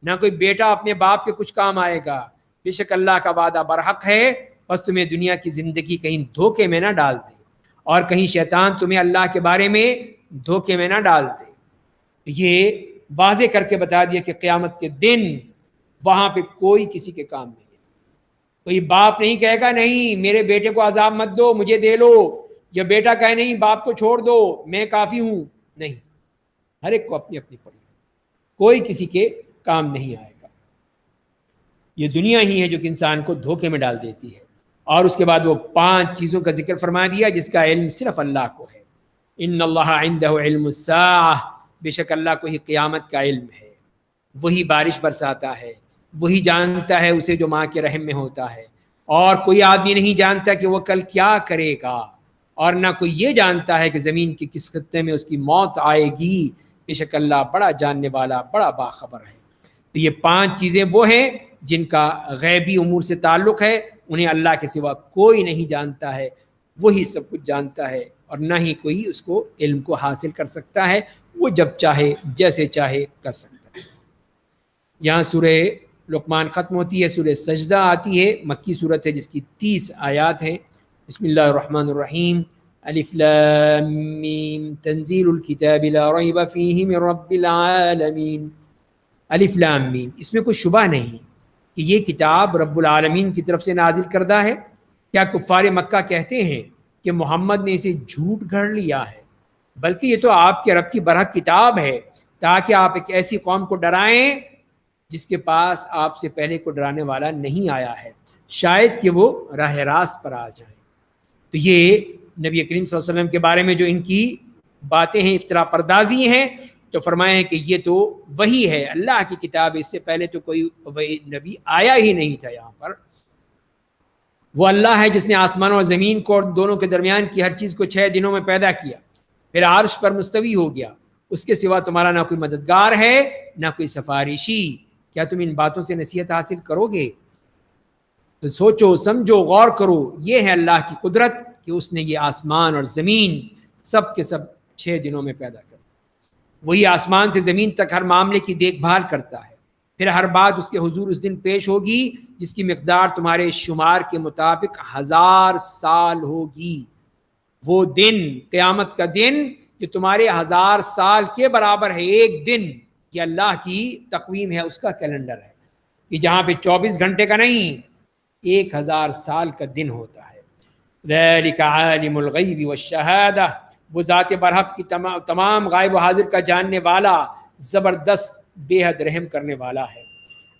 Speaker 1: نہ کوئی بیٹا اپنے باپ کے کچھ کام آئے گا۔ بے شک اللہ کا وعدہ برحق ہے، بس تمہیں دنیا کی زندگی کہیں دھوکے میں نہ ڈال دے، اور کہیں شیطان تمہیں اللہ کے بارے میں دھوکے میں نہ ڈال دے۔ یہ واضح کر کے بتا دیا کہ قیامت کے دن وہاں پہ کوئی کسی کے کام نہیں ہے۔ کوئی باپ نہیں کہے گا نہیں میرے بیٹے کو عذاب مت دو، مجھے دے لو، یا بیٹا کہے نہیں باپ کو چھوڑ دو، میں کافی ہوں۔ نہیں، ہر ایک کو اپنی اپنی پڑی، کوئی کسی کے کام نہیں آئے گا۔ یہ دنیا ہی ہے جو کہ انسان کو دھوکے میں ڈال دیتی ہے۔ اور اس کے بعد وہ 5 چیزوں کا ذکر فرما دیا جس کا علم صرف اللہ کو ہے۔ ان اللہ عنده علم الساعہ، بے شک اللہ کو ہی قیامت کا علم ہے، وہی بارش برساتا ہے، وہی جانتا ہے اسے جو ماں کے رحم میں ہوتا ہے، اور کوئی آدمی نہیں جانتا کہ وہ کل کیا کرے گا، اور نہ کوئی یہ جانتا ہے کہ زمین کے کس خطے میں اس کی موت آئے گی۔ بے شک اللہ بڑا جاننے والا، بڑا باخبر ہے۔ تو یہ 5 چیزیں وہ ہیں جن کا غیبی امور سے تعلق ہے، انہیں اللہ کے سوا کوئی نہیں جانتا ہے، وہی سب کچھ جانتا ہے، اور نہ ہی کوئی اس کو علم کو حاصل کر سکتا ہے، وہ جب چاہے جیسے چاہے کر سکتا ہے۔ یہاں سورہ لقمان ختم ہوتی ہے، سورہ سجدہ آتی ہے، مکی صورت ہے جس کی 30 آیات ہیں۔ بسم اللہ الرحمن الرحیم، الف لام میم تنزیل الکتاب لا ریب فیہ من رب العالمین۔ الف لام میم، اس میں کوئی شبہ نہیں کہ یہ کتاب رب العالمین کی طرف سے نازل کردہ ہے۔ کیا کفار مکہ کہتے ہیں کہ محمد نے اسے جھوٹ گھڑ لیا ہے؟ بلکہ یہ تو آپ کے رب کی برحق کتاب ہے، تاکہ آپ ایک ایسی قوم کو ڈرائیں جس کے پاس آپ سے پہلے کو ڈرانے والا نہیں آیا ہے، شاید کہ وہ راہ راست پر آ جائیں۔ تو یہ نبی کریم صلی اللہ علیہ وسلم کے بارے میں جو ان کی باتیں ہیں، افترا پردازی ہیں، تو فرمائیں کہ یہ تو وہی ہے، اللہ کی کتاب، اس سے پہلے تو کوئی وہی نبی آیا ہی نہیں تھا یہاں پر۔ وہ اللہ ہے جس نے آسمان اور زمین کو اور دونوں کے درمیان کی ہر چیز کو 6 دنوں میں پیدا کیا، پھر عرش پر مستوی ہو گیا، اس کے سوا تمہارا نہ کوئی مددگار ہے نہ کوئی سفارشی۔ کیا تم ان باتوں سے نصیحت حاصل کرو گے؟ تو سوچو سمجھو غور کرو، یہ ہے اللہ کی قدرت کہ اس نے یہ آسمان اور زمین سب کے سب 6 دنوں میں پیدا کر۔ وہی آسمان سے زمین تک ہر معاملے کی دیکھ بھال کرتا ہے، پھر ہر بات اس کے حضور اس دن پیش ہوگی جس کی مقدار تمہارے شمار کے مطابق 1000 سال ہوگی۔ وہ دن، قیامت کا دن جو تمہارے 1000 سال کے برابر ہے، ایک دن، یہ اللہ کی تقویم ہے، اس کا کیلنڈر ہے، کہ جہاں پہ 24 گھنٹے کا نہیں، 1000 سال کا دن ہوتا ہے۔ ذَلِكَ عَالِمُ الْغَيْبِ وَالشَّهَادَةِ، وہ ذات برحق کی تمام غائب و حاضر کا جاننے والا، زبردست بے حد رحم کرنے والا ہے۔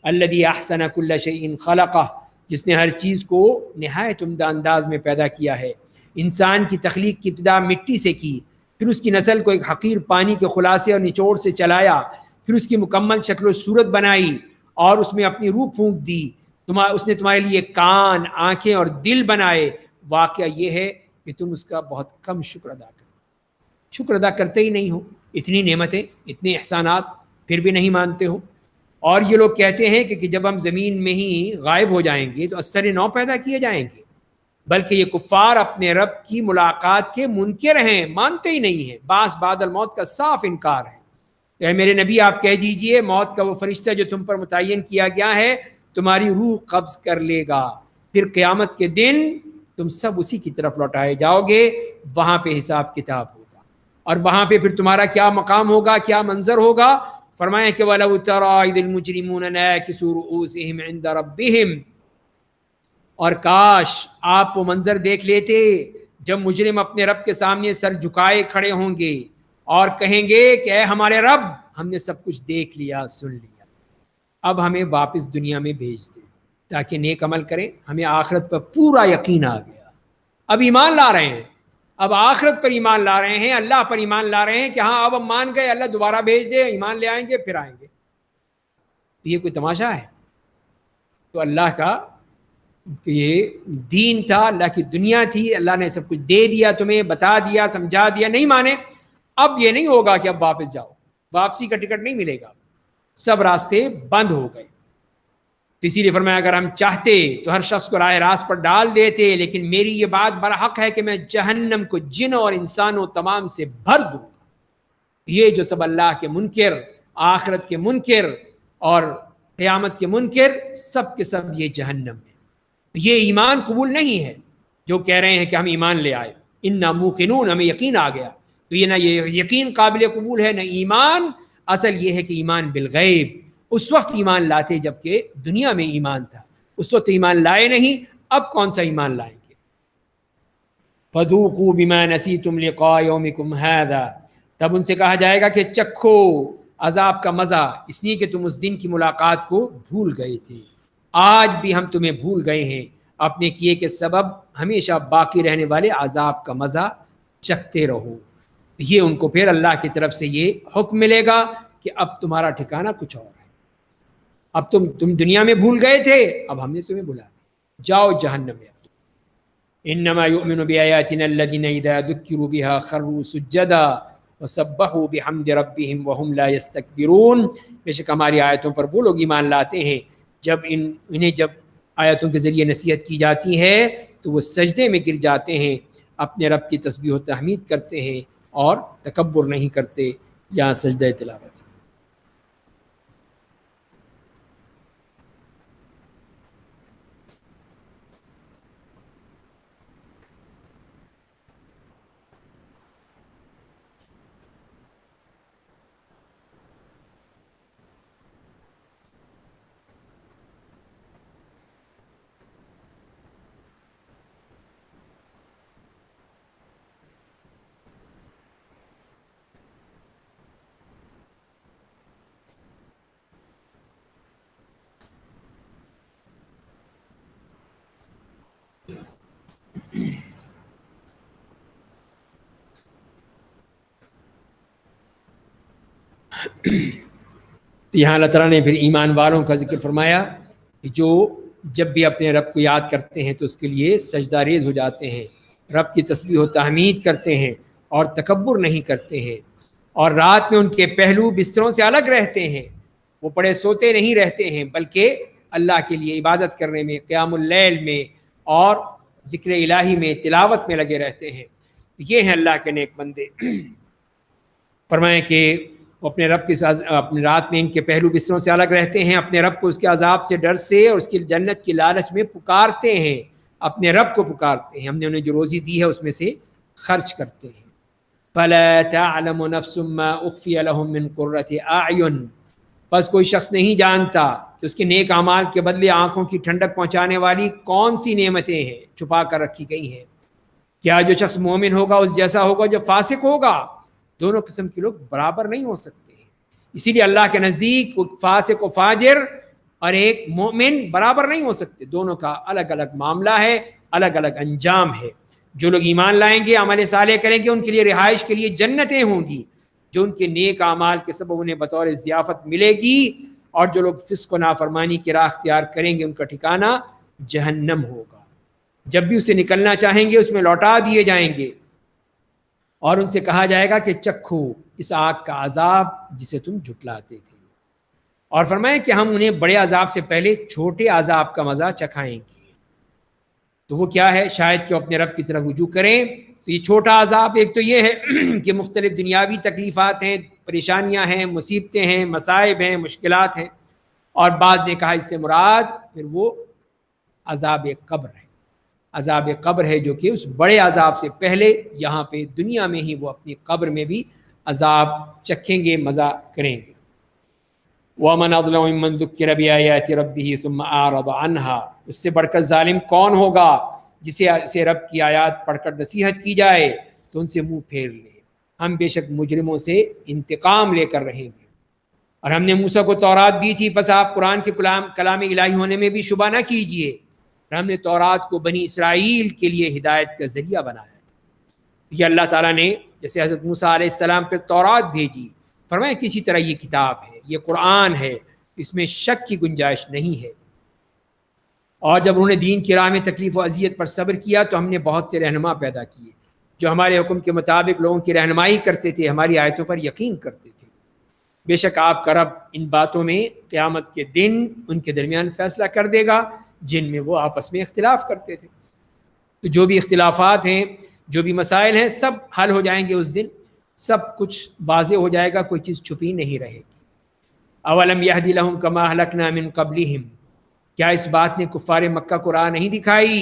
Speaker 1: الذی احسن کل شیء خلقہ، جس نے ہر چیز کو نہایت عمدہ انداز میں پیدا کیا ہے۔ انسان کی تخلیق کی ابتدا مٹی سے کی، پھر اس کی نسل کو ایک حقیر پانی کے خلاصے اور نچوڑ سے چلایا، پھر اس کی مکمل شکل و صورت بنائی اور اس میں اپنی روح پھونک دی۔ اس نے تمہارے لیے کان، آنکھیں اور دل بنائے۔ واقعہ یہ ہے کہ تم اس کا بہت کم شکر ادا کرتے، شکر ادا کرتے ہی نہیں ہو۔ اتنی نعمتیں، اتنے احسانات، پھر بھی نہیں مانتے ہو۔ اور یہ لوگ کہتے ہیں کہ جب ہم زمین میں ہی غائب ہو جائیں گے تو اثر نو پیدا کیے جائیں گے، بلکہ یہ کفار اپنے رب کی ملاقات کے منکر ہیں، مانتے ہی نہیں ہیں، بعث بعد الموت کا صاف انکار ہے۔ تو اے میرے نبی آپ کہہ دیجئے، موت کا وہ فرشتہ جو تم پر متعین کیا گیا ہے تمہاری روح قبض کر لے گا، پھر قیامت کے دن تم سب اسی کی طرف لوٹائے جاؤ گے، وہاں پہ حساب کتاب ہوگا، اور وہاں پہ پھر تمہارا کیا مقام ہوگا، کیا منظر ہوگا۔ فرمایا کہ وَلَوْ تَرَىٰ إِذِ الْمُجْرِمُونَ نَاكِسُو رُءُوسِهِمْ عِندَ رَبِّهِمْ، اور کاش آپ وہ منظر دیکھ لیتے جب مجرم اپنے رب کے سامنے سر جھکائے کھڑے ہوں گے اور کہیں گے کہ اے ہمارے رب، ہم نے سب کچھ دیکھ لیا، سن لیا، اب ہمیں واپس دنیا میں بھیج دے تاکہ نیک عمل کریں۔ ہمیں آخرت پر پورا یقین آ گیا، اب ایمان لا رہے ہیں، اب آخرت پر ایمان لا رہے ہیں، اللہ پر ایمان لا رہے ہیں کہ ہاں اب ہم مان گئے، اللہ دوبارہ بھیج دے، ایمان لے آئیں گے، پھر آئیں گے۔ تو یہ کوئی تماشا ہے؟ تو اللہ کا یہ دین تھا، اللہ کی دنیا تھی، اللہ نے سب کچھ دے دیا تمہیں، بتا دیا، سمجھا دیا، نہیں مانے۔ اب یہ نہیں ہوگا کہ اب واپس جاؤ، واپسی کا ٹکٹ نہیں ملے گا، سب راستے بند ہو گئے۔ تو اسی لیے فرمایا اگر ہم چاہتے تو ہر شخص کو راہ راست پر ڈال دیتے، لیکن میری یہ بات برحق ہے کہ میں جہنم کو جنوں اور انسانوں تمام سے بھر دوں گا۔ یہ جو سب اللہ کے منکر، آخرت کے منکر اور قیامت کے منکر، سب کے سب یہ جہنم میں۔ یہ ایمان قبول نہیں ہے جو کہہ رہے ہیں کہ ہم ایمان لے آئے، انا موقنون، ہمیں یقین آ گیا۔ تو یہ نہ یہ یقین قابل قبول ہے نہ ایمان۔ اصل یہ ہے کہ ایمان بالغیب، اس وقت ایمان لاتے جب کہ دنیا میں ایمان تھا، اس وقت ایمان لائے نہیں، اب کون سا ایمان لائیں گے؟ فذوقوا بما نسیتم لقاء یومکم ھذا، تب ان سے کہا جائے گا کہ چکھو عذاب کا مزہ، اس لیے کہ تم اس دن کی ملاقات کو بھول گئے تھے، آج بھی ہم تمہیں بھول گئے ہیں، اپنے کیے کے سبب ہمیشہ باقی رہنے والے عذاب کا مزہ چکھتے رہو۔ یہ ان کو پھر اللہ کی طرف سے یہ حکم ملے گا کہ اب تمہارا ٹھکانہ کچھ اور ہے، اب تم دنیا میں بھول گئے تھے، اب ہم نے تمہیں بلا دیا، جاؤ جہنم میں۔ انما یؤمن بآیاتنا الذین اذا ذکروا بها خروا سجدا وسبحوا بحمد ربهم وهم لا یستکبرون، بے شک ہماری آیتوں پر وہ لوگ ایمان لاتے ہیں انہیں جب آیتوں کے ذریعے نصیحت کی جاتی ہے تو وہ سجدے میں گر جاتے ہیں، اپنے رب کی تسبیح و تحمید کرتے ہیں اور تکبر نہیں کرتے۔ یہاں سجدہ تلاوت۔ تو یہاں اللہ تعالیٰ نے پھر ایمان والوں کا ذکر فرمایا کہ جو جب بھی اپنے رب کو یاد کرتے ہیں تو اس کے لیے سجدہ ریز ہو جاتے ہیں، رب کی تسبیح و تحمید کرتے ہیں اور تکبر نہیں کرتے ہیں، اور رات میں ان کے پہلو بستروں سے الگ رہتے ہیں، وہ پڑے سوتے نہیں رہتے ہیں بلکہ اللہ کے لیے عبادت کرنے میں، قیام اللیل میں اور ذکر الہی میں، تلاوت میں لگے رہتے ہیں۔ یہ ہیں اللہ کے نیک بندے۔ فرمائیں کہ وہ اپنے رب کے ساتھ اپنے رات میں ان کے پہلو بستروں سے الگ رہتے ہیں، اپنے رب کو اس کے عذاب سے ڈر سے اور اس کی جنت کی لالچ میں پکارتے ہیں، اپنے رب کو پکارتے ہیں، ہم نے انہیں جو روزی دی ہے اس میں سے خرچ کرتے ہیں۔ فَلَا تَعْلَمُ نَفْسٌ مَّا أُخْفِيَ لَهُم مِّن قُرَّةِ أَعْيُنٍ، بس کوئی شخص نہیں جانتا کہ اس کے نیک اعمال کے بدلے آنکھوں کی ٹھنڈک پہنچانے والی کون سی نعمتیں ہیں چھپا کر رکھی گئی ہیں۔ کیا جو شخص مومن ہوگا اس جیسا ہوگا جو فاسق ہوگا؟ دونوں قسم کے لوگ برابر نہیں ہو سکتے. اسی لیے اللہ کے نزدیک فاسق و فاجر اور ایک مومن برابر نہیں ہو سکتے. دونوں کا الگ الگ معاملہ ہے، الگ الگ انجام ہے. جو لوگ ایمان لائیں گے، عمل صالح کریں گے، ان کے لیے رہائش کے لیے جنتیں ہوں گی جو ان کے نیک اعمال کے سبب انہیں بطور ضیافت ملے گی، اور جو لوگ فسق و نافرمانی کی راہ اختیار کریں گے ان کا ٹھکانہ جہنم ہوگا. جب بھی اسے نکلنا چاہیں گے اس میں لوٹا دیے جائیں گے اور ان سے کہا جائے گا کہ چکھو اس آگ کا عذاب جسے تم جھٹلاتے تھے. اور فرمائیں کہ ہم انہیں بڑے عذاب سے پہلے چھوٹے عذاب کا مزہ چکھائیں گے. تو وہ کیا ہے؟ شاید کہ اپنے رب کی طرف رجوع کریں. تو یہ چھوٹا عذاب ایک تو یہ ہے کہ مختلف دنیاوی تکلیفات ہیں، پریشانیاں ہیں، مصیبتیں ہیں، مصائب ہیں، مشکلات ہیں. اور بعد نے کہا اس سے مراد پھر وہ عذاب قبر ہے. عذاب قبر ہے جو کہ اس بڑے عذاب سے پہلے یہاں پہ دنیا میں ہی وہ اپنی قبر میں بھی عذاب چکھیں گے، مزہ کریں گے. وَمَنْ أَظْلَمُ مِمَّنْ ذُكِّرَ بِآيَاتِ رَبِّهِ ثُمَّ أَعْرَضَ عَنْهَا. اس سے بڑھ کر ظالم کون ہوگا جسے رب کی آیات پڑھ کر نصیحت کی جائے تو ان سے منہ پھیر لے. ہم بے شک مجرموں سے انتقام لے کر رہیں گے. اور ہم نے موسیٰ کو تورات دی تھی، پس آپ قرآن کے کلام الہی ہونے میں بھی شبہ نہ کیجئے. اور ہم نے تورات کو بنی اسرائیل کے لیے ہدایت کا ذریعہ بنایا. یہ اللہ تعالیٰ نے جیسے حضرت موسیٰ علیہ السلام پہ تورات بھیجی، فرمایا کسی طرح یہ کتاب ہے، یہ قرآن ہے، اس میں شک کی گنجائش نہیں ہے. اور جب انہوں نے دین کی راہ میں تکلیف و اذیت پر صبر کیا تو ہم نے بہت سے رہنما پیدا کیے جو ہمارے حکم کے مطابق لوگوں کی رہنمائی کرتے تھے، ہماری آیتوں پر یقین کرتے تھے. بے شک آپ کا رب ان باتوں میں قیامت کے دن ان کے درمیان فیصلہ کر دے گا جن میں وہ آپس میں اختلاف کرتے تھے. تو جو بھی اختلافات ہیں، جو بھی مسائل ہیں، سب حل ہو جائیں گے اس دن، سب کچھ واضح ہو جائے گا، کوئی چیز چھپی نہیں رہے گی. اولم یہدی لہم کما اہلکنا من قبلہم. کیا اس بات نے کفار مکہ کو راہ نہیں دکھائی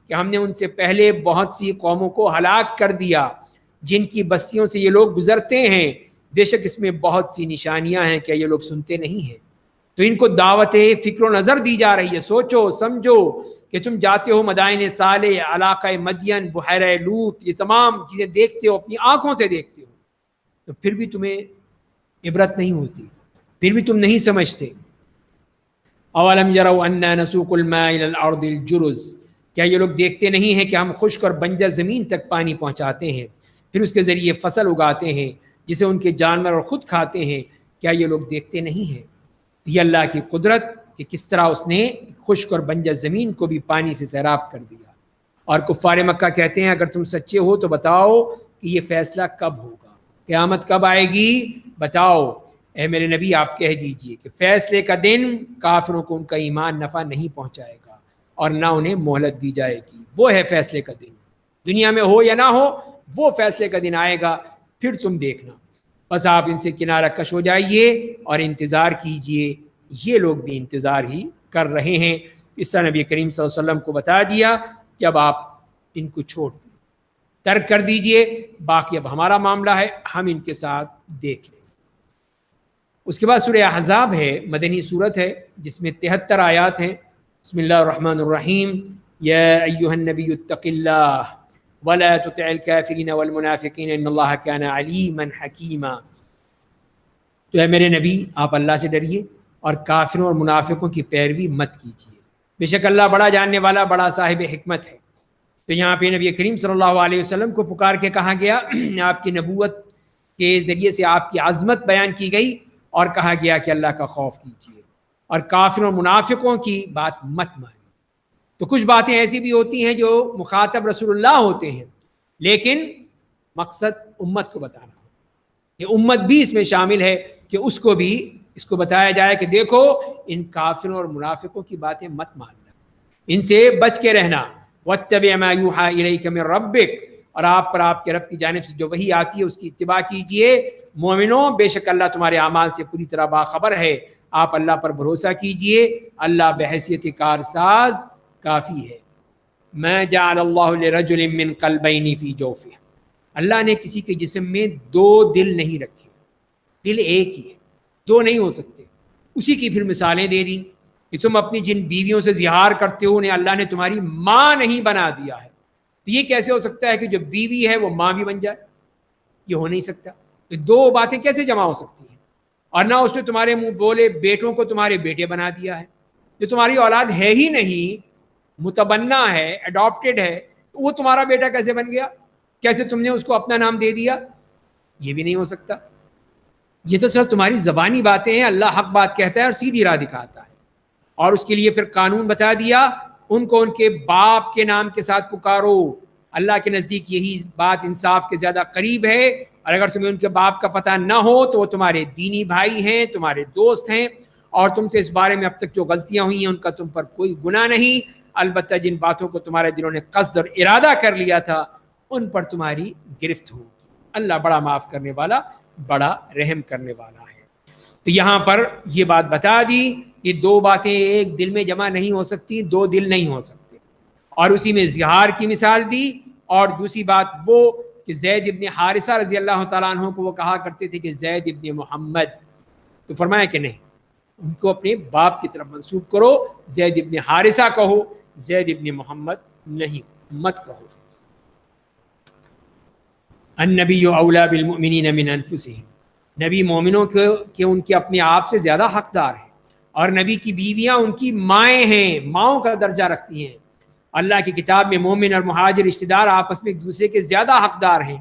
Speaker 1: کہ ہم نے ان سے پہلے بہت سی قوموں کو ہلاک کر دیا جن کی بستیوں سے یہ لوگ گزرتے ہیں. بے شک اس میں بہت سی نشانیاں ہیں، کیا یہ لوگ سنتے نہیں ہیں؟ تو ان کو دعوت فکر و نظر دی جا رہی ہے. سوچو سمجھو کہ تم جاتے ہو مدائن صالح، علاقہ مدین، بحیرہ لوط، یہ تمام چیزیں دیکھتے ہو، اپنی آنکھوں سے دیکھتے ہو، تو پھر بھی تمہیں عبرت نہیں ہوتی، پھر بھی تم نہیں سمجھتے. اولم یروا انا نسوق الماء الى الارض الجرز. کیا یہ لوگ دیکھتے نہیں ہیں کہ ہم خشک اور بنجر زمین تک پانی پہنچاتے ہیں، پھر اس کے ذریعے فصل اگاتے ہیں جسے ان کے جانور اور خود کھاتے ہیں؟ کیا یہ لوگ دیکھتے نہیں ہیں؟ یہ اللہ کی قدرت کہ کس طرح اس نے خشک اور بنجر زمین کو بھی پانی سے سیراب کر دیا. اور کفار مکہ کہتے ہیں اگر تم سچے ہو تو بتاؤ کہ یہ فیصلہ کب ہوگا، قیامت کب آئے گی، بتاؤ. اے میرے نبی آپ کہہ دیجئے کہ فیصلے کا دن کافروں کو ان کا ایمان نفع نہیں پہنچائے گا اور نہ انہیں مہلت دی جائے گی. وہ ہے فیصلے کا دن، دنیا میں ہو یا نہ ہو، وہ فیصلے کا دن آئے گا، پھر تم دیکھنا. بس آپ ان سے کنارہ کش ہو جائیے اور انتظار کیجئے. یہ لوگ بھی انتظار ہی کر رہے ہیں. اس طرح نبی کریم صلی اللہ علیہ وسلم کو بتا دیا کہ اب آپ ان کو چھوڑ دیں، ترک کر دیجئے، باقی اب ہمارا معاملہ ہے، ہم ان کے ساتھ دیکھ لیں. اس کے بعد سورہ احزاب ہے، مدنی سورت ہے جس میں 73 آیات ہیں. بسم اللہ الرحمن الرحیم. یا ایھا النبی اتق اللہ ولا تطع الکافرین والمنافقین ان اللہ کان علیما حکیما. تو اے میرے نبی آپ اللہ سے ڈریے اور کافروں اور منافقوں کی پیروی مت کیجیے، بے شک اللہ بڑا جاننے والا، بڑا صاحب حکمت ہے. تو یہاں پہ نبی کریم صلی اللہ علیہ وسلم کو پکار کے کہا گیا، آپ کی نبوت کے ذریعے سے آپ کی عظمت بیان کی گئی اور کہا گیا کہ اللہ کا خوف کیجیے اور کافروں اور منافقوں کی بات مت مانیے. تو کچھ باتیں ایسی بھی ہوتی ہیں جو مخاطب رسول اللہ ہوتے ہیں لیکن مقصد امت کو بتانا ہو، یہ امت بھی اس میں شامل ہے کہ اس کو بھی اس کو بتایا جائے کہ دیکھو ان کافروں اور منافقوں کی باتیں مت ماننا، ان سے بچ کے رہنا. واتبع ما یوحی الیک من ربک. اور آپ پر آپ کے رب کی جانب سے جو وحی آتی ہے اس کی اتباع کیجئے. مومنوں بے شک اللہ تمہارے اعمال سے پوری طرح باخبر ہے، آپ اللہ پر بھروسہ کیجئے، اللہ بحیثیت کارساز کافی ہے. ما جعل اللہ لرجل من قلبین فی جوفہ. اللہ نے کسی کے جسم میں 2 دل نہیں رکھے، دل ایک ہی ہے، 2 نہیں ہو سکتے. اسی کی پھر مثالیں دے دیں کہ تم اپنی جن بیویوں سے زہار کرتے ہو انہیں اللہ نے تمہاری ماں نہیں بنا دیا ہے تو یہ کیسے ہو سکتا ہے کہ جو بیوی ہے وہ ماں بھی بن جائے؟ یہ ہو نہیں سکتا. تو دو باتیں کیسے جمع ہو سکتی ہیں؟ اور نہ اس نے تمہارے منہ بولے بیٹوں کو تمہارے بیٹے بنا دیا ہے. جو تمہاری اولاد ہے ہی نہیں، متبنہ ہے، اڈاپٹڈ ہے، وہ تمہارا بیٹا کیسے بن گیا؟ کیسے تم نے اس کو اپنا نام دے دیا؟ یہ بھی نہیں ہو سکتا. یہ تو صرف تمہاری زبانی باتیں ہیں. اللہ حق بات کہتا ہے اور سیدھی راہ دکھاتا ہے. اور اس کے لیے پھر قانون بتا دیا، ان کو ان کے باپ کے نام کے ساتھ پکارو. اللہ کے نزدیک یہی بات انصاف کے زیادہ قریب ہے. اور اگر تمہیں ان کے باپ کا پتہ نہ ہو تو وہ تمہارے دینی بھائی ہیں، تمہارے دوست ہیں، اور تم سے اس بارے میں اب تک جو غلطیاں ہوئی ہیں ان کا تم پر کوئی گناہ نہیں. البتہ جن باتوں کو تمہارے دلوں نے قصد اور ارادہ کر لیا تھا ان پر تمہاری گرفت ہوگی. اللہ بڑا معاف کرنے والا، بڑا رحم کرنے والا ہے. تو یہاں پر یہ بات بتا دی کہ دو باتیں ایک دل میں جمع نہیں ہو سکتی، دو دل نہیں ہو سکتے. اور اسی میں زہار کی مثال دی. اور دوسری بات وہ کہ زید ابن حارثہ رضی اللہ تعالیٰ عنہ کو وہ کہا کرتے تھے کہ زید ابن محمد، تو فرمایا کہ نہیں، ان کو اپنے باپ کی طرف منسوب کرو. زید ابن حارثہ کہو، زید ابن محمد نہیں مت کہو. النبی اولا بالمؤمنین من انفسہم، نبی مومنوں کے ان کے اپنے آپ سے زیادہ حقدار ہیں. اور نبی کی بیویاں ان کی مائیں ہیں، ماؤں کا درجہ رکھتی ہیں. اللہ کی کتاب میں مومن اور مہاجر رشتہ دار آپس میں ایک دوسرے کے زیادہ حقدار ہیں،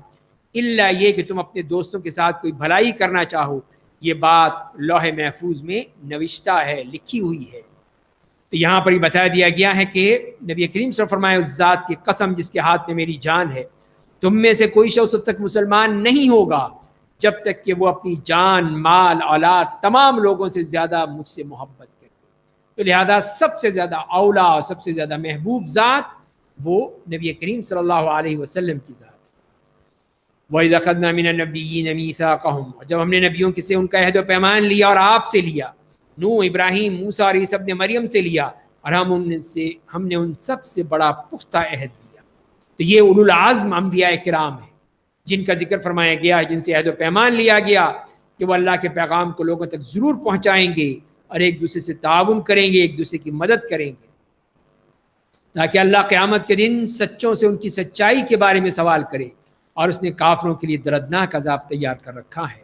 Speaker 1: الا یہ کہ تم اپنے دوستوں کے ساتھ کوئی بھلائی کرنا چاہو. یہ بات لوح محفوظ میں نوشتہ ہے، لکھی ہوئی ہے. تو یہاں پر یہ بتا دیا گیا ہے کہ نبی کریم صلی اللہ علیہ وسلم فرمائے، اس ذات کی قسم جس کے ہاتھ میں میری جان ہے، تم میں سے کوئی شخص تب تک مسلمان نہیں ہوگا جب تک کہ وہ اپنی جان، مال، اولاد تمام لوگوں سے زیادہ مجھ سے محبت کرے. تو لہذا سب سے زیادہ اولا اور سب سے زیادہ محبوب ذات وہ نبی کریم صلی اللہ علیہ وسلم کی ذات. وَإِذْ أَخَذْنَا مِنَ النَّبِيِّينَ مِيثَاقَهُمْ، جب ہم نے نبیوں سے ان کا عہد و پیمان لیا اور آپ سے لیا، نوح، ابراہیم، موسیٰ اور عیسیٰ ابن مریم سے لیا، اور ہم نے ان سب سے بڑا پختہ عہد لیا. تو یہ اولو العزم انبیاء کرام ہیں جن کا ذکر فرمایا گیا ہے، جن سے عہد و پیمان لیا گیا کہ وہ اللہ کے پیغام کو لوگوں تک ضرور پہنچائیں گے اور ایک دوسرے سے تعاون کریں گے، ایک دوسرے کی مدد کریں گے، تاکہ اللہ قیامت کے دن سچوں سے ان کی سچائی کے بارے میں سوال کرے. اور اس نے کافروں کے لیے دردناک عذاب تیار کر رکھا ہے.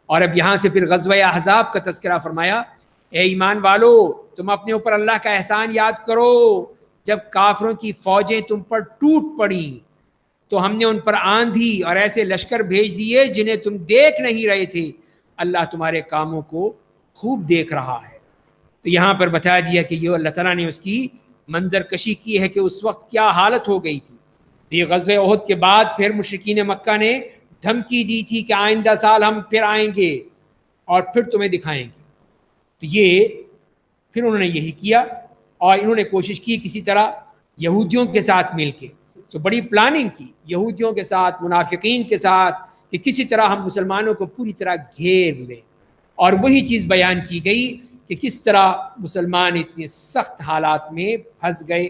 Speaker 1: اور اب یہاں سے پھر غزوہ احزاب کا تذکرہ فرمایا. اے ایمان والو، تم اپنے اوپر اللہ کا احسان یاد کرو. جب کافروں کی فوجیں تم پر ٹوٹ پڑی تو ہم نے ان پر آندھی اور ایسے لشکر بھیج دیے جنہیں تم دیکھ نہیں رہے تھے. اللہ تمہارے کاموں کو خوب دیکھ رہا ہے. تو یہاں پر بتا دیا کہ یہ اللہ تعالیٰ نے اس کی منظر کشی کی ہے کہ اس وقت کیا حالت ہو گئی تھی. یہ غزوہ احد کے بعد پھر مشرکین مکہ نے دھمکی دی تھی کہ آئندہ سال ہم پھر آئیں گے اور پھر تمہیں دکھائیں گے. تو یہ پھر انہوں نے یہی کیا اور انہوں نے کوشش کی کسی طرح یہودیوں کے ساتھ مل کے، تو بڑی پلاننگ کی یہودیوں کے ساتھ، منافقین کے ساتھ، کہ کسی طرح ہم مسلمانوں کو پوری طرح گھیر لیں. اور وہی چیز بیان کی گئی کہ کس طرح مسلمان اتنے سخت حالات میں پھنس گئے.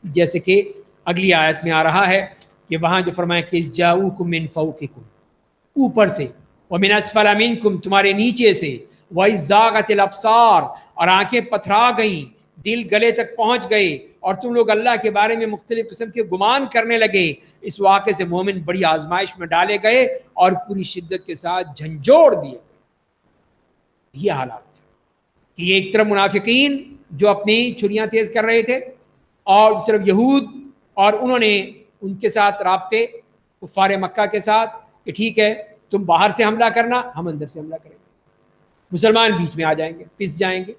Speaker 1: جیسے کہ اگلی آیت میں آ رہا ہے کہ وہاں جو فرمایا کہ جاؤکم من فوقکم، اوپر سے، ومن اسفل منکم، تمہارے نیچے سے، وَإِذْ زَاغَتِ الْأَبْصَارُ، اور آنکھیں پتھرا گئیں، دل گلے تک پہنچ گئے اور تم لوگ اللہ کے بارے میں مختلف قسم کے گمان کرنے لگے. اس واقعے سے مومن بڑی آزمائش میں ڈالے گئے اور پوری شدت کے ساتھ جھنجھوڑ دیے گئے. یہ حالات تھے کہ ایک طرف منافقین جو اپنی چھریاں تیز کر رہے تھے، اور صرف یہود، اور انہوں نے ان کے ساتھ رابطے کفار مکہ کے ساتھ کہ ٹھیک ہے تم باہر سے حملہ کرنا، ہم اندر سے حملہ کریں گے، مسلمان بیچ میں آ جائیں گے، پس جائیں گے.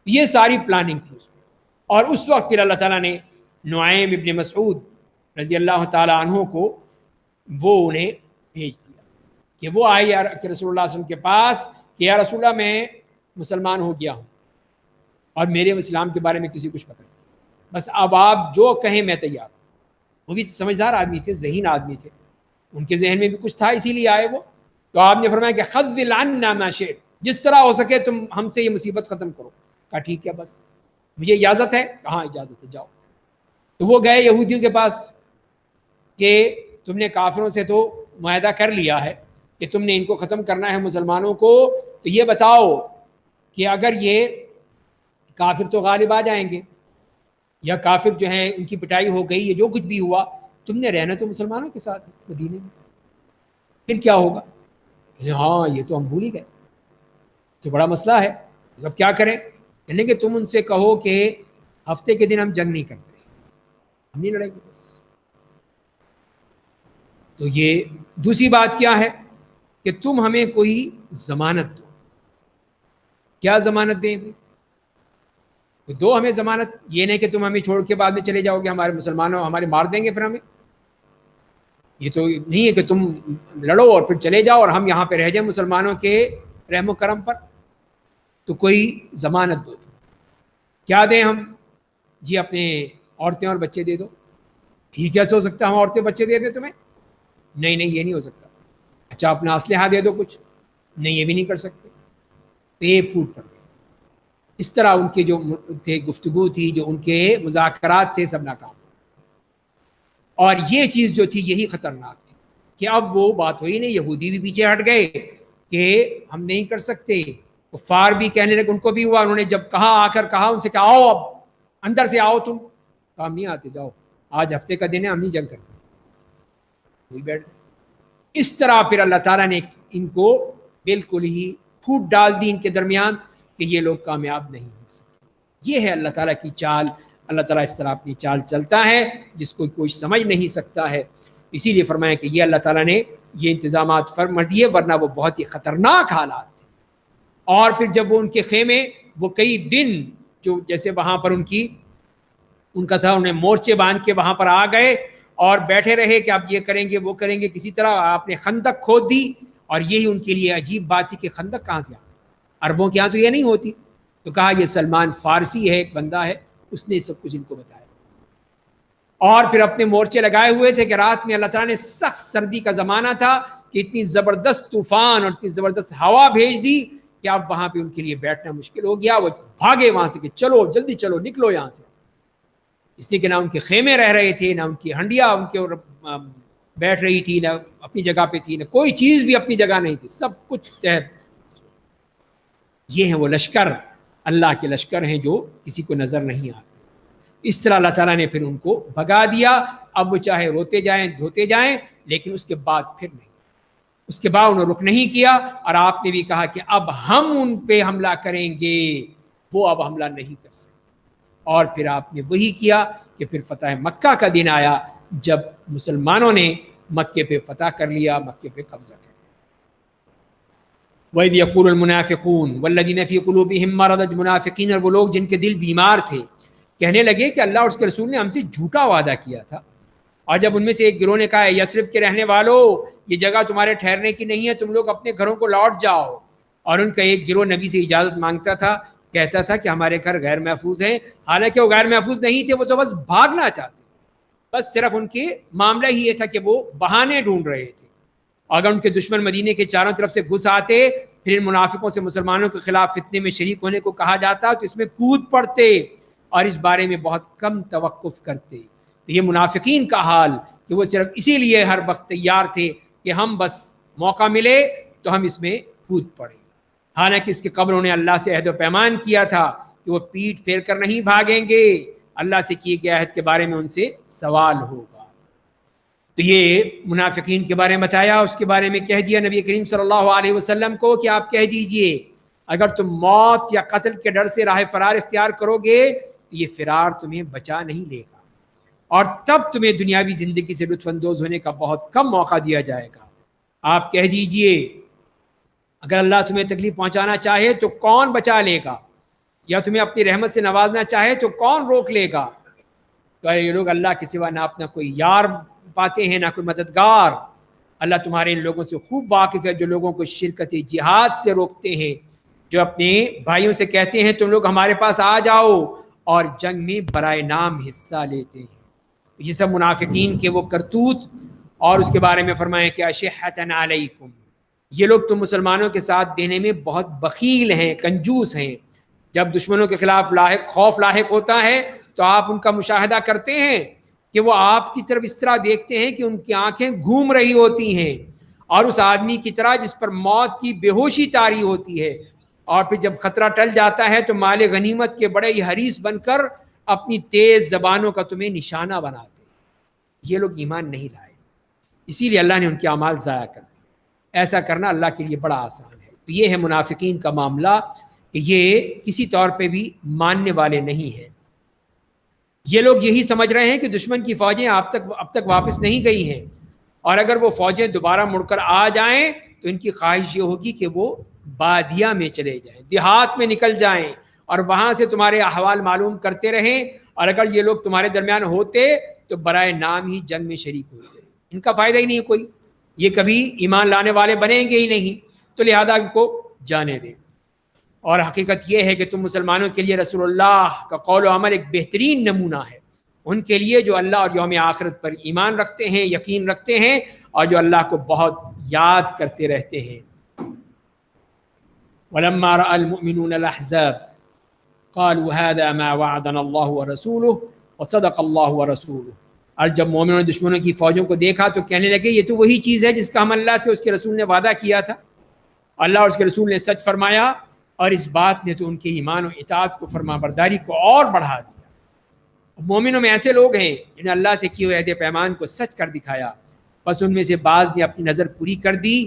Speaker 1: یہ ساری پلاننگ تھی اس میں. اور اس وقت پھر اللہ تعالیٰ نے نعیم ابن مسعود رضی اللہ تعالیٰ عنہ کو وہ انہیں بھیج دیا کہ وہ آئے کہ رسول اللہ صلی اللہ علیہ وسلم کے پاس کہ یا رسول اللہ میں مسلمان ہو گیا ہوں اور میرے اسلام کے بارے میں کسی کچھ پتہ نہیں، بس اب آپ جو کہیں میں تیار ہوں. وہ بھی سمجھدار آدمی تھے، ذہین آدمی تھے، ان کے ذہن میں بھی کچھ تھا، اسی لیے آئے وہ. تو آپ نے فرمایا کہ خذل عنا ما شئت، جس طرح ہو سکے تم ہم سے یہ مصیبت ختم کرو. کہا ٹھیک ہے، بس مجھے اجازت ہے. کہاں اجازت ہے، جاؤ. تو وہ گئے یہودیوں کے پاس کہ تم نے کافروں سے تو معاہدہ کر لیا ہے کہ تم نے ان کو ختم کرنا ہے مسلمانوں کو، تو یہ بتاؤ کہ اگر یہ کافر تو غالب آ جائیں گے یا کافر جو ہیں ان کی پٹائی ہو گئی، یا جو کچھ بھی ہوا، تم نے رہنا تو مسلمانوں کے ساتھ ہے مدینے میں، پھر کیا ہوگا؟ کہ ہاں یہ تو ہم بھول ہی گئے، تو بڑا مسئلہ ہے، اب کیا کریں؟ یعنی کہ تم ان سے کہو کہ ہفتے کے دن ہم جنگ نہیں کرتے، ہم نہیں لڑیں گے بس۔ تو یہ دوسری بات کیا ہے کہ تم ہمیں کوئی ضمانت دو۔ کیا ضمانت دیں؟ دو ہمیں ضمانت، یہ نہیں کہ تم ہمیں چھوڑ کے بعد میں چلے جاؤ گے، ہمارے مسلمانوں ہمارے مار دیں گے پھر ہمیں۔ یہ تو نہیں ہے کہ تم لڑو اور پھر چلے جاؤ اور ہم یہاں پہ رہ جائیں مسلمانوں کے رحم و کرم پر۔ تو کوئی ضمانت دو۔ کیا دیں ہم؟ جی اپنے عورتیں اور بچے دے دو۔ ٹھیک کیسے ہو سکتا ہے ہم عورتیں بچے دے دیں تمہیں؟ نہیں یہ نہیں ہو سکتا۔ اچھا اپنا اسلحہ دے دو کچھ؟ نہیں یہ بھی نہیں کر سکتے۔ تو یہ پھوٹ پڑ گئے۔ اس طرح ان کے جو تھے گفتگو تھی، جو ان کے مذاکرات تھے، سب ناکام۔ اور یہ چیز جو تھی یہی خطرناک تھی کہ اب وہ بات ہوئی نہیں، یہودی بھی پیچھے ہٹ گئے کہ ہم نہیں کر سکتے، کفار بھی کہنے لگے، ان کو بھی ہوا، انہوں نے جب کہا آ کر کہا ان سے کہ آؤ اب اندر سے آؤ، تم کام نہیں آتے، جاؤ آج ہفتے کا دن ہے، ہم نہیں جنگ کرتے، وہی بیٹھ۔ اس طرح پھر اللہ تعالیٰ نے ان کو بالکل ہی پھوٹ ڈال دی ان کے درمیان کہ یہ لوگ کامیاب نہیں ہو سکتے۔ یہ ہے اللہ تعالیٰ کی چال۔ اللہ تعالیٰ اس طرح اپنی چال چلتا ہے جس کو کوئی سمجھ نہیں سکتا ہے۔ اسی لیے فرمایا کہ یہ اللہ تعالیٰ نے یہ انتظامات فرما دیے، ورنہ وہ بہت ہی خطرناک حالات تھے۔ اور پھر جب وہ ان کے خیمے وہ کئی دن جو جیسے وہاں پر ان کا تھا، انہیں مورچے باندھ کے وہاں پر آ گئے اور بیٹھے رہے کہ اب یہ کریں گے وہ کریں گے، کسی طرح آپ نے خندق کھود دی۔ اور یہی ان کے لیے عجیب بات تھی کہ خندق کہاں سے آ، عربوں کے ہاں تو یہ نہیں ہوتی۔ تو کہا یہ سلمان فارسی ہے، ایک بندہ ہے، اس نے سب کچھ ان کو بتایا۔ اور پھر اپنے مورچے لگائے ہوئے تھے کہ رات میں اللہ تعالیٰ نے سخت سردی کا زمانہ تھا کہ اتنی زبردست طوفان اور اتنی زبردست ہوا بھیج دی کہ اب وہاں پہ ان کے لیے بیٹھنا مشکل ہو گیا۔ وہ بھاگے وہاں سے کہ چلو جلدی چلو، نکلو یہاں سے۔ اس لیے کہ نہ ان کے خیمے رہ رہے تھے، نہ ان کی ہنڈیاں ان کے بیٹھ رہی تھی، نہ اپنی جگہ پہ تھی، نہ کوئی چیز بھی اپنی جگہ نہیں تھی، سب کچھ یہ ہیں وہ لشکر، اللہ کے لشکر ہیں جو کسی کو نظر نہیں آتے۔ اس طرح اللہ تعالیٰ نے پھر ان کو بھگا دیا۔ اب وہ چاہے روتے جائیں دھوتے جائیں، لیکن اس کے بعد پھر نہیں، اس کے بعد انہوں نے رخ نہیں کیا۔ اور آپ نے بھی کہا کہ اب ہم ان پہ حملہ کریں گے، وہ اب حملہ نہیں کر سکتے۔ اور پھر آپ نے وہی کیا کہ پھر فتح مکہ کا دن آیا جب مسلمانوں نے مکے پہ فتح کر لیا، مکے پہ قبضہ کر لیا۔ وَإِذْ يَقُولُ الْمُنَافِقُونَ وَالَّذِينَ فِي قُلُوبِهِم مَّرَضٌ، منافقین اور وہ لوگ جن کے دل بیمار تھے، کہنے لگے کہ اللہ اور اس کے رسول نے ہم سے جھوٹا وعدہ کیا تھا۔ اور جب ان میں سے ایک گروہ نے کہا یثرب کے رہنے والوں، یہ جگہ تمہارے ٹھہرنے کی نہیں ہے، تم لوگ اپنے گھروں کو لوٹ جاؤ۔ اور ان کا ایک گروہ نبی سے اجازت مانگتا تھا، کہتا تھا کہ ہمارے گھر غیر محفوظ ہیں، حالانکہ وہ غیر محفوظ نہیں تھے، وہ تو بس بھاگنا چاہتے، بس صرف ان کے معاملہ ہی یہ تھا کہ وہ بہانے ڈھونڈ رہے تھے۔ اگر ان کے دشمن مدینے کے چاروں طرف سے گھس آتے، پھر ان منافقوں سے مسلمانوں کے خلاف فتنے میں شریک ہونے کو کہا جاتا تو اس میں کود پڑتے اور اس بارے میں بہت کم توقف کرتے۔ تو یہ منافقین کا حال کہ وہ صرف اسی لیے ہر وقت تیار تھے کہ ہم بس موقع ملے تو ہم اس میں کود پڑیں، حالانکہ اس کے قبل انہیں اللہ سے عہد و پیمان کیا تھا کہ وہ پیٹھ پھیر کر نہیں بھاگیں گے، اللہ سے کیے گئے عہد کے بارے میں ان سے سوال ہوگا۔ تو یہ منافقین کے بارے میں بتایا، اس کے بارے میں کہہ دیا نبی کریم صلی اللہ علیہ وسلم کو کہ آپ کہہ دیجئے اگر تم موت یا قتل کے ڈر سے راہ فرار اختیار کرو گے تو یہ فرار تمہیں بچا نہیں لے گا، اور تب تمہیں دنیاوی زندگی سے لطف اندوز ہونے کا بہت کم موقع دیا جائے گا۔ آپ کہہ دیجئے اگر اللہ تمہیں تکلیف پہنچانا چاہے تو کون بچا لے گا، یا تمہیں اپنی رحمت سے نوازنا چاہے تو کون روک لے گا۔ تو یہ لوگ اللہ کے سوا نہ اپنا کوئی یار پاتے ہیں نہ کوئی مددگار۔ اللہ تمہارے ان لوگوں سے خوب واقف ہے جو لوگوں کو شرکت جہاد سے روکتے ہیں، جو اپنے بھائیوں سے کہتے ہیں تم لوگ ہمارے پاس آ جاؤ، اور جنگ میں برائے نام حصہ لیتے ہیں۔ یہ سب منافقین کے وہ کرتوت۔ اور اس کے بارے میں فرمایا کہ اشحۃ علیکم، یہ لوگ تم مسلمانوں کے ساتھ دینے میں بہت بخیل ہیں، کنجوس ہیں۔ جب دشمنوں کے خلاف خوف لاحق ہوتا ہے تو آپ ان کا مشاہدہ کرتے ہیں کہ وہ آپ کی طرف اس طرح دیکھتے ہیں کہ ان کی آنکھیں گھوم رہی ہوتی ہیں، اور اس آدمی کی طرح جس پر موت کی بے ہوشی طاری ہوتی ہے، اور پھر جب خطرہ ٹل جاتا ہے تو مال غنیمت کے بڑے ہی حریص بن کر اپنی تیز زبانوں کا تمہیں نشانہ بناتے. یہ لوگ ایمان نہیں لائے، اسی لیے اللہ نے ان کے اعمال ضائع کر دیے. ایسا کرنا اللہ کے لیے بڑا آسان ہے. تو یہ ہے منافقین کا معاملہ کہ یہ کسی طور پہ بھی ماننے والے نہیں ہیں. یہ لوگ یہی سمجھ رہے ہیں کہ دشمن کی فوجیں اب تک واپس نہیں گئی ہیں، اور اگر وہ فوجیں دوبارہ مڑ کر آ جائیں تو ان کی خواہش یہ ہوگی کہ وہ بادیا میں چلے جائیں، دیہات میں نکل جائیں اور وہاں سے تمہارے احوال معلوم کرتے رہیں، اور اگر یہ لوگ تمہارے درمیان ہوتے تو برائے نام ہی جنگ میں شریک ہوتے. ان کا فائدہ ہی نہیں کوئی، یہ کبھی ایمان لانے والے بنیں گے ہی نہیں، تو لہذا ان کو جانے دیں. اور حقیقت یہ ہے کہ تم مسلمانوں کے لیے رسول اللہ کا قول و عمل ایک بہترین نمونہ ہے، ان کے لیے جو اللہ اور یوم آخرت پر ایمان رکھتے ہیں، یقین رکھتے ہیں، اور جو اللہ کو بہت یاد کرتے رہتے ہیں. وَلَمَّا رَأَى الْمُؤْمِنُونَ الْأَحْزَابَ قَالُوا هَذَا مَا وَعَدَنَا اللَّهُ وَرَسُولُهُ وَصَدَقَ اللَّهُ وَرَسُولُهُ. اور جب مومنوں نے دشمنوں کی فوجوں کو دیکھا تو کہنے لگے یہ تو وہی چیز ہے جس کا ہم اللہ سے اس کے رسول نے وعدہ کیا تھا. اللہ اور اس کے رسول نے سچ فرمایا، اور اس بات نے تو ان کے ایمان و اطاعت کو، فرما برداری کو اور بڑھا دیا. مومنوں میں ایسے لوگ ہیں جنہیں اللہ سے کیے ہوئے عہد پیمان کو سچ کر دکھایا، بس ان میں سے بعض نے اپنی نظر پوری کر دی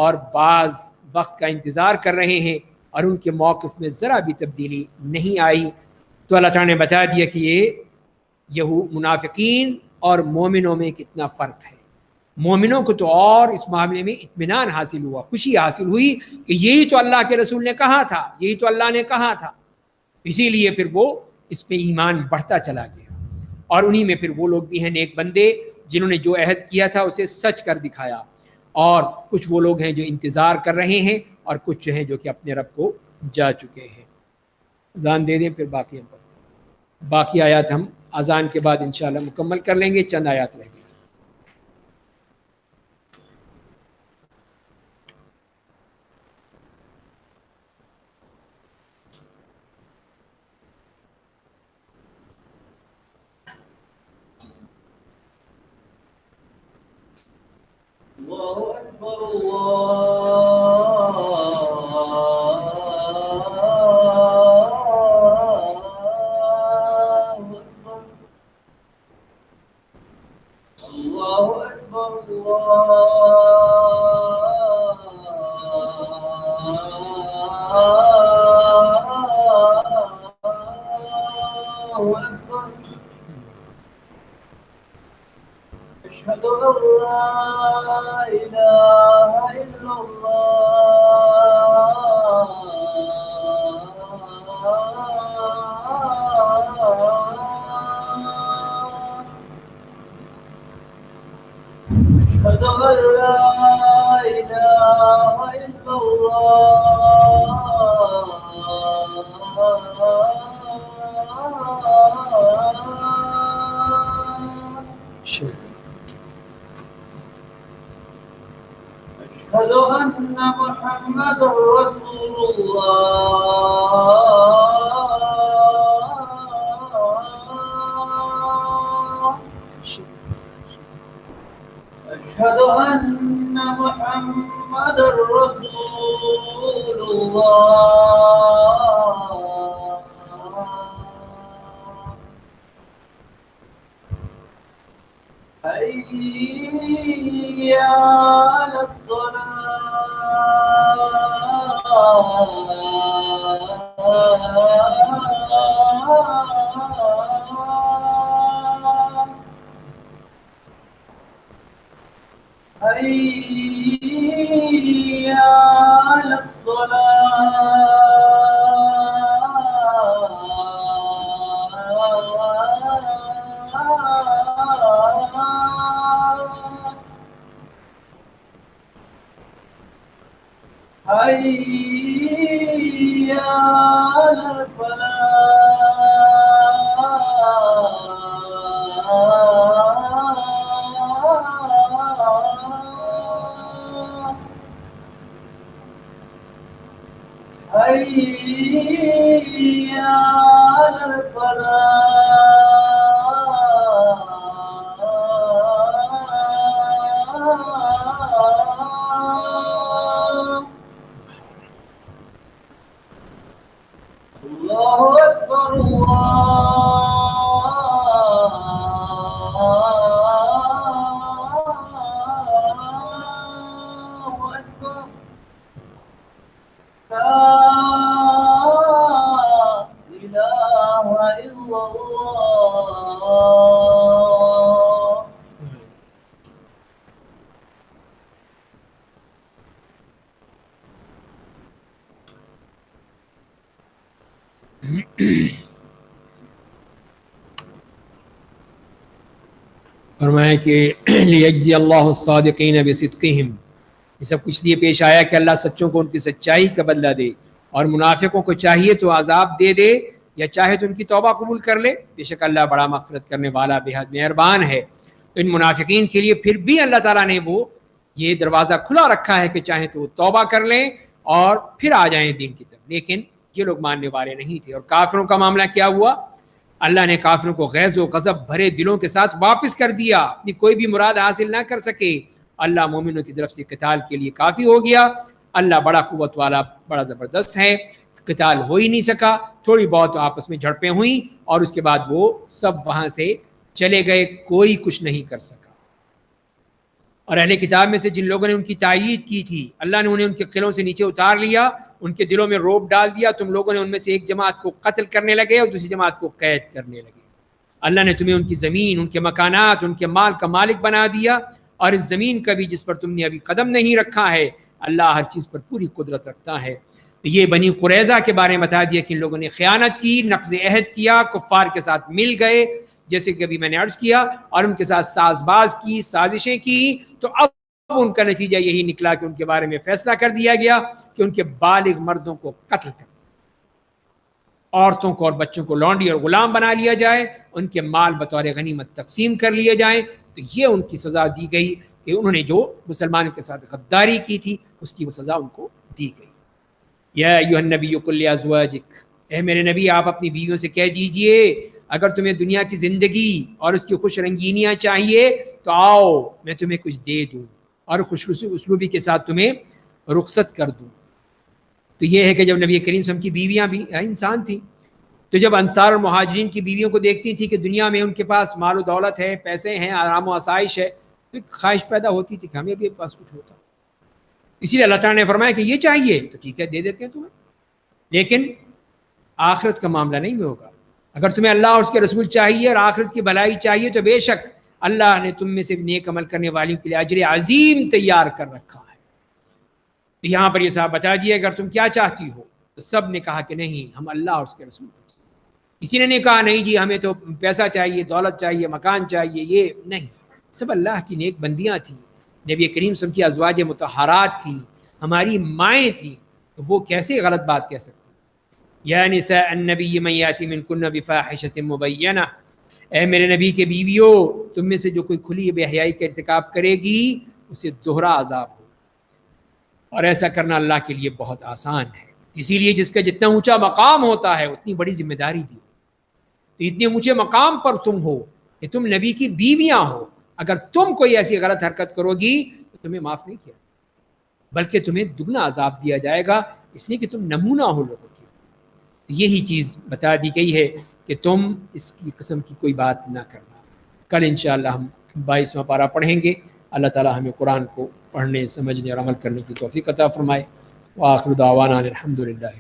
Speaker 1: اور بعض وقت کا انتظار کر رہے ہیں، اور ان کے موقف میں ذرا بھی تبدیلی نہیں آئی. تو اللہ تعالیٰ نے بتا دیا کہ یہ منافقین اور مومنوں میں کتنا فرق ہے. مومنوں کو تو اور اس معاملے میں اطمینان حاصل ہوا، خوشی حاصل ہوئی کہ یہی تو اللہ کے رسول نے کہا تھا، یہی تو اللہ نے کہا تھا. اسی لیے پھر وہ اس پہ ایمان بڑھتا چلا گیا. اور انہی میں پھر وہ لوگ بھی ہیں نیک بندے جنہوں نے جو عہد کیا تھا اسے سچ کر دکھایا، اور کچھ وہ لوگ ہیں جو انتظار کر رہے ہیں، اور کچھ جو ہیں جو کہ اپنے رب کو جا چکے ہیں. اذان دے دیں پھر باقی ہم پڑھتے ہیں. باقی آیات ہم اذان کے بعد انشاءاللہ مکمل کر لیں گے، چند آیات رہ گئے.
Speaker 2: الله أكبر الله أكبر الله أكبر الله أكبر. أشهد أن لا إله إلا الله. أشهد أن لا إله إلا الله. أشهد أن محمدا رسول الله. أشهد أن محمدا رسول الله. حي على الصلاة. حي على الصلاة. حي على الفلاح. حي على الفلاح.
Speaker 1: فرمایا کہ لیجزی اللہ الصادقین بصدقہم، یہ سب کچھ لیے پیش آیا کہ اللہ سچوں کو ان کی سچائی کا بدلہ دے، اور منافقوں کو چاہیے تو عذاب دے دے یا چاہے تو ان کی توبہ قبول کر لے، بے شک اللہ بڑا مغفرت کرنے والا بے حد مہربان ہے۔ تو ان منافقین کے لیے پھر بھی اللہ تعالیٰ نے وہ یہ دروازہ کھلا رکھا ہے کہ چاہیں تو وہ توبہ کر لیں اور پھر آ جائیں دین کی طرف، لیکن یہ لوگ ماننے والے نہیں تھے۔ اور کافروں کا معاملہ کیا ہوا؟ اللہ نے کافروں کو غیظ و غضب بھرے دلوں کے ساتھ واپس کر دیا، اپنی کوئی بھی مراد حاصل نہ کر سکے۔ اللہ مومنوں کی طرف سے قتال کے لیے کافی ہو گیا، اللہ بڑا قوت والا، بڑا زبردست ہے۔ قتال ہو ہی نہیں سکا، تھوڑی بہت آپس میں جھڑپیں ہوئیں اور اس کے بعد وہ سب وہاں سے چلے گئے، کوئی کچھ نہیں کر سکا۔ اور اہل کتاب میں سے جن لوگوں نے ان کی تائید کی تھی، اللہ نے انہیں ان کے قلعوں سے نیچے اتار لیا، ان کے دلوں میں روب ڈال دیا، تم لوگوں نے ان میں سے ایک جماعت کو قتل کرنے لگے اور دوسری جماعت کو قید کرنے لگے۔ اللہ نے تمہیں ان کی زمین، ان کے مکانات، ان کے مال کا مالک بنا دیا، اور اس زمین کا بھی جس پر تم نے ابھی قدم نہیں رکھا ہے، اللہ ہر چیز پر پوری قدرت رکھتا ہے۔ تو یہ بنی قریظہ کے بارے میں بتا دیا کہ ان لوگوں نے خیانت کی، نقض عہد کیا، کفار کے ساتھ مل گئے جیسے کہ ابھی میں نے عرض کیا، اور ان کے ساتھ ساز باز کی، سازشیں کی۔ تو اب ان کا نتیجہ یہی نکلا کہ ان کے بارے میں فیصلہ کر دیا گیا کہ ان کے بالغ مردوں کو قتل کر، عورتوں کو اور بچوں کو لونڈی اور غلام بنا لیا جائے، ان کے مال بطور غنیمت تقسیم کر لیے جائیں۔ تو یہ ان کی سزا دی گئی کہ انہوں نے جو مسلمانوں کے ساتھ غداری کی تھی اس کی وہ سزا ان کو دی گئی۔ یا ایھا النبی قل لازواجک، اے میرے نبی آپ اپنی بیویوں سے کہہ دیجئے اگر تمہیں دنیا کی زندگی اور اس کی خوش رنگینیاں چاہیے تو آؤ میں تمہیں کچھ دے دوں اور خوش اسلوبی کے ساتھ تمہیں رخصت کر دوں۔ تو یہ ہے کہ جب نبی کریم صلی اللہ علیہ وسلم کی بیویاں بھی انسان تھیں، تو جب انصار اور مہاجرین کی بیویوں کو دیکھتی تھی کہ دنیا میں ان کے پاس مال و دولت ہے، پیسے ہیں، آرام و آسائش ہے، تو ایک خواہش پیدا ہوتی تھی کہ ہمیں بھی پاس کچھ ہوتا۔ اسی لیے اللہ تعالیٰ نے فرمایا کہ یہ چاہیے تو ٹھیک ہے دے دیتے ہیں تمہیں، لیکن آخرت کا معاملہ نہیں ہوگا۔ اگر تمہیں اللہ اور اس کے رسول چاہیے اور آخرت کی بھلائی چاہیے تو بے شک اللہ نے تم میں سے نیک عمل کرنے والیوں کے لیے اجر عظیم تیار کر رکھا ہے۔ تو یہاں پر یہ صاحب بتا دیے اگر تم کیا چاہتی ہو، تو سب نے کہا کہ نہیں ہم اللہ اور اس کے رسول، کسی نے نہیں کہا نہیں جی ہمیں تو پیسہ چاہیے، دولت چاہیے، مکان چاہیے، یہ نہیں، سب اللہ کی نیک بندیاں تھیں، نبی کریم صلی اللہ علیہ وسلم کی ازواج مطہرات تھیں، ہماری مائیں تھیں، تو وہ کیسے غلط بات کہہ سکتی؟ یا نساء النبی من یاتی منکن بفاحشۃ مبینہ، اے میرے نبی کے بیویوں تم میں سے جو کوئی کھلی بے حیائی کا ارتکاب کرے گی اسے دوہرا عذاب ہو، اور ایسا کرنا اللہ کے لیے بہت آسان ہے۔ اسی لیے جس کا جتنا اونچا مقام ہوتا ہے اتنی بڑی ذمہ داری بھی، تو اتنے اونچے مقام پر تم ہو کہ تم نبی کی بیویاں ہو، اگر تم کوئی ایسی غلط حرکت کرو گی تو تمہیں معاف نہیں کیا بلکہ تمہیں دگنا عذاب دیا جائے گا، اس لیے کہ تم نمونہ ہو لوگوں کی۔ یہی چیز بتا دی گئی ہے کہ تم اس کی قسم کی کوئی بات نہ کرنا۔ کل انشاءاللہ ہم 22واں پارہ پڑھیں گے۔ اللہ تعالی ہمیں قرآن کو پڑھنے، سمجھنے اور عمل کرنے کی توفیق عطا فرمائے۔ وآخر دعوانا الحمدللہ۔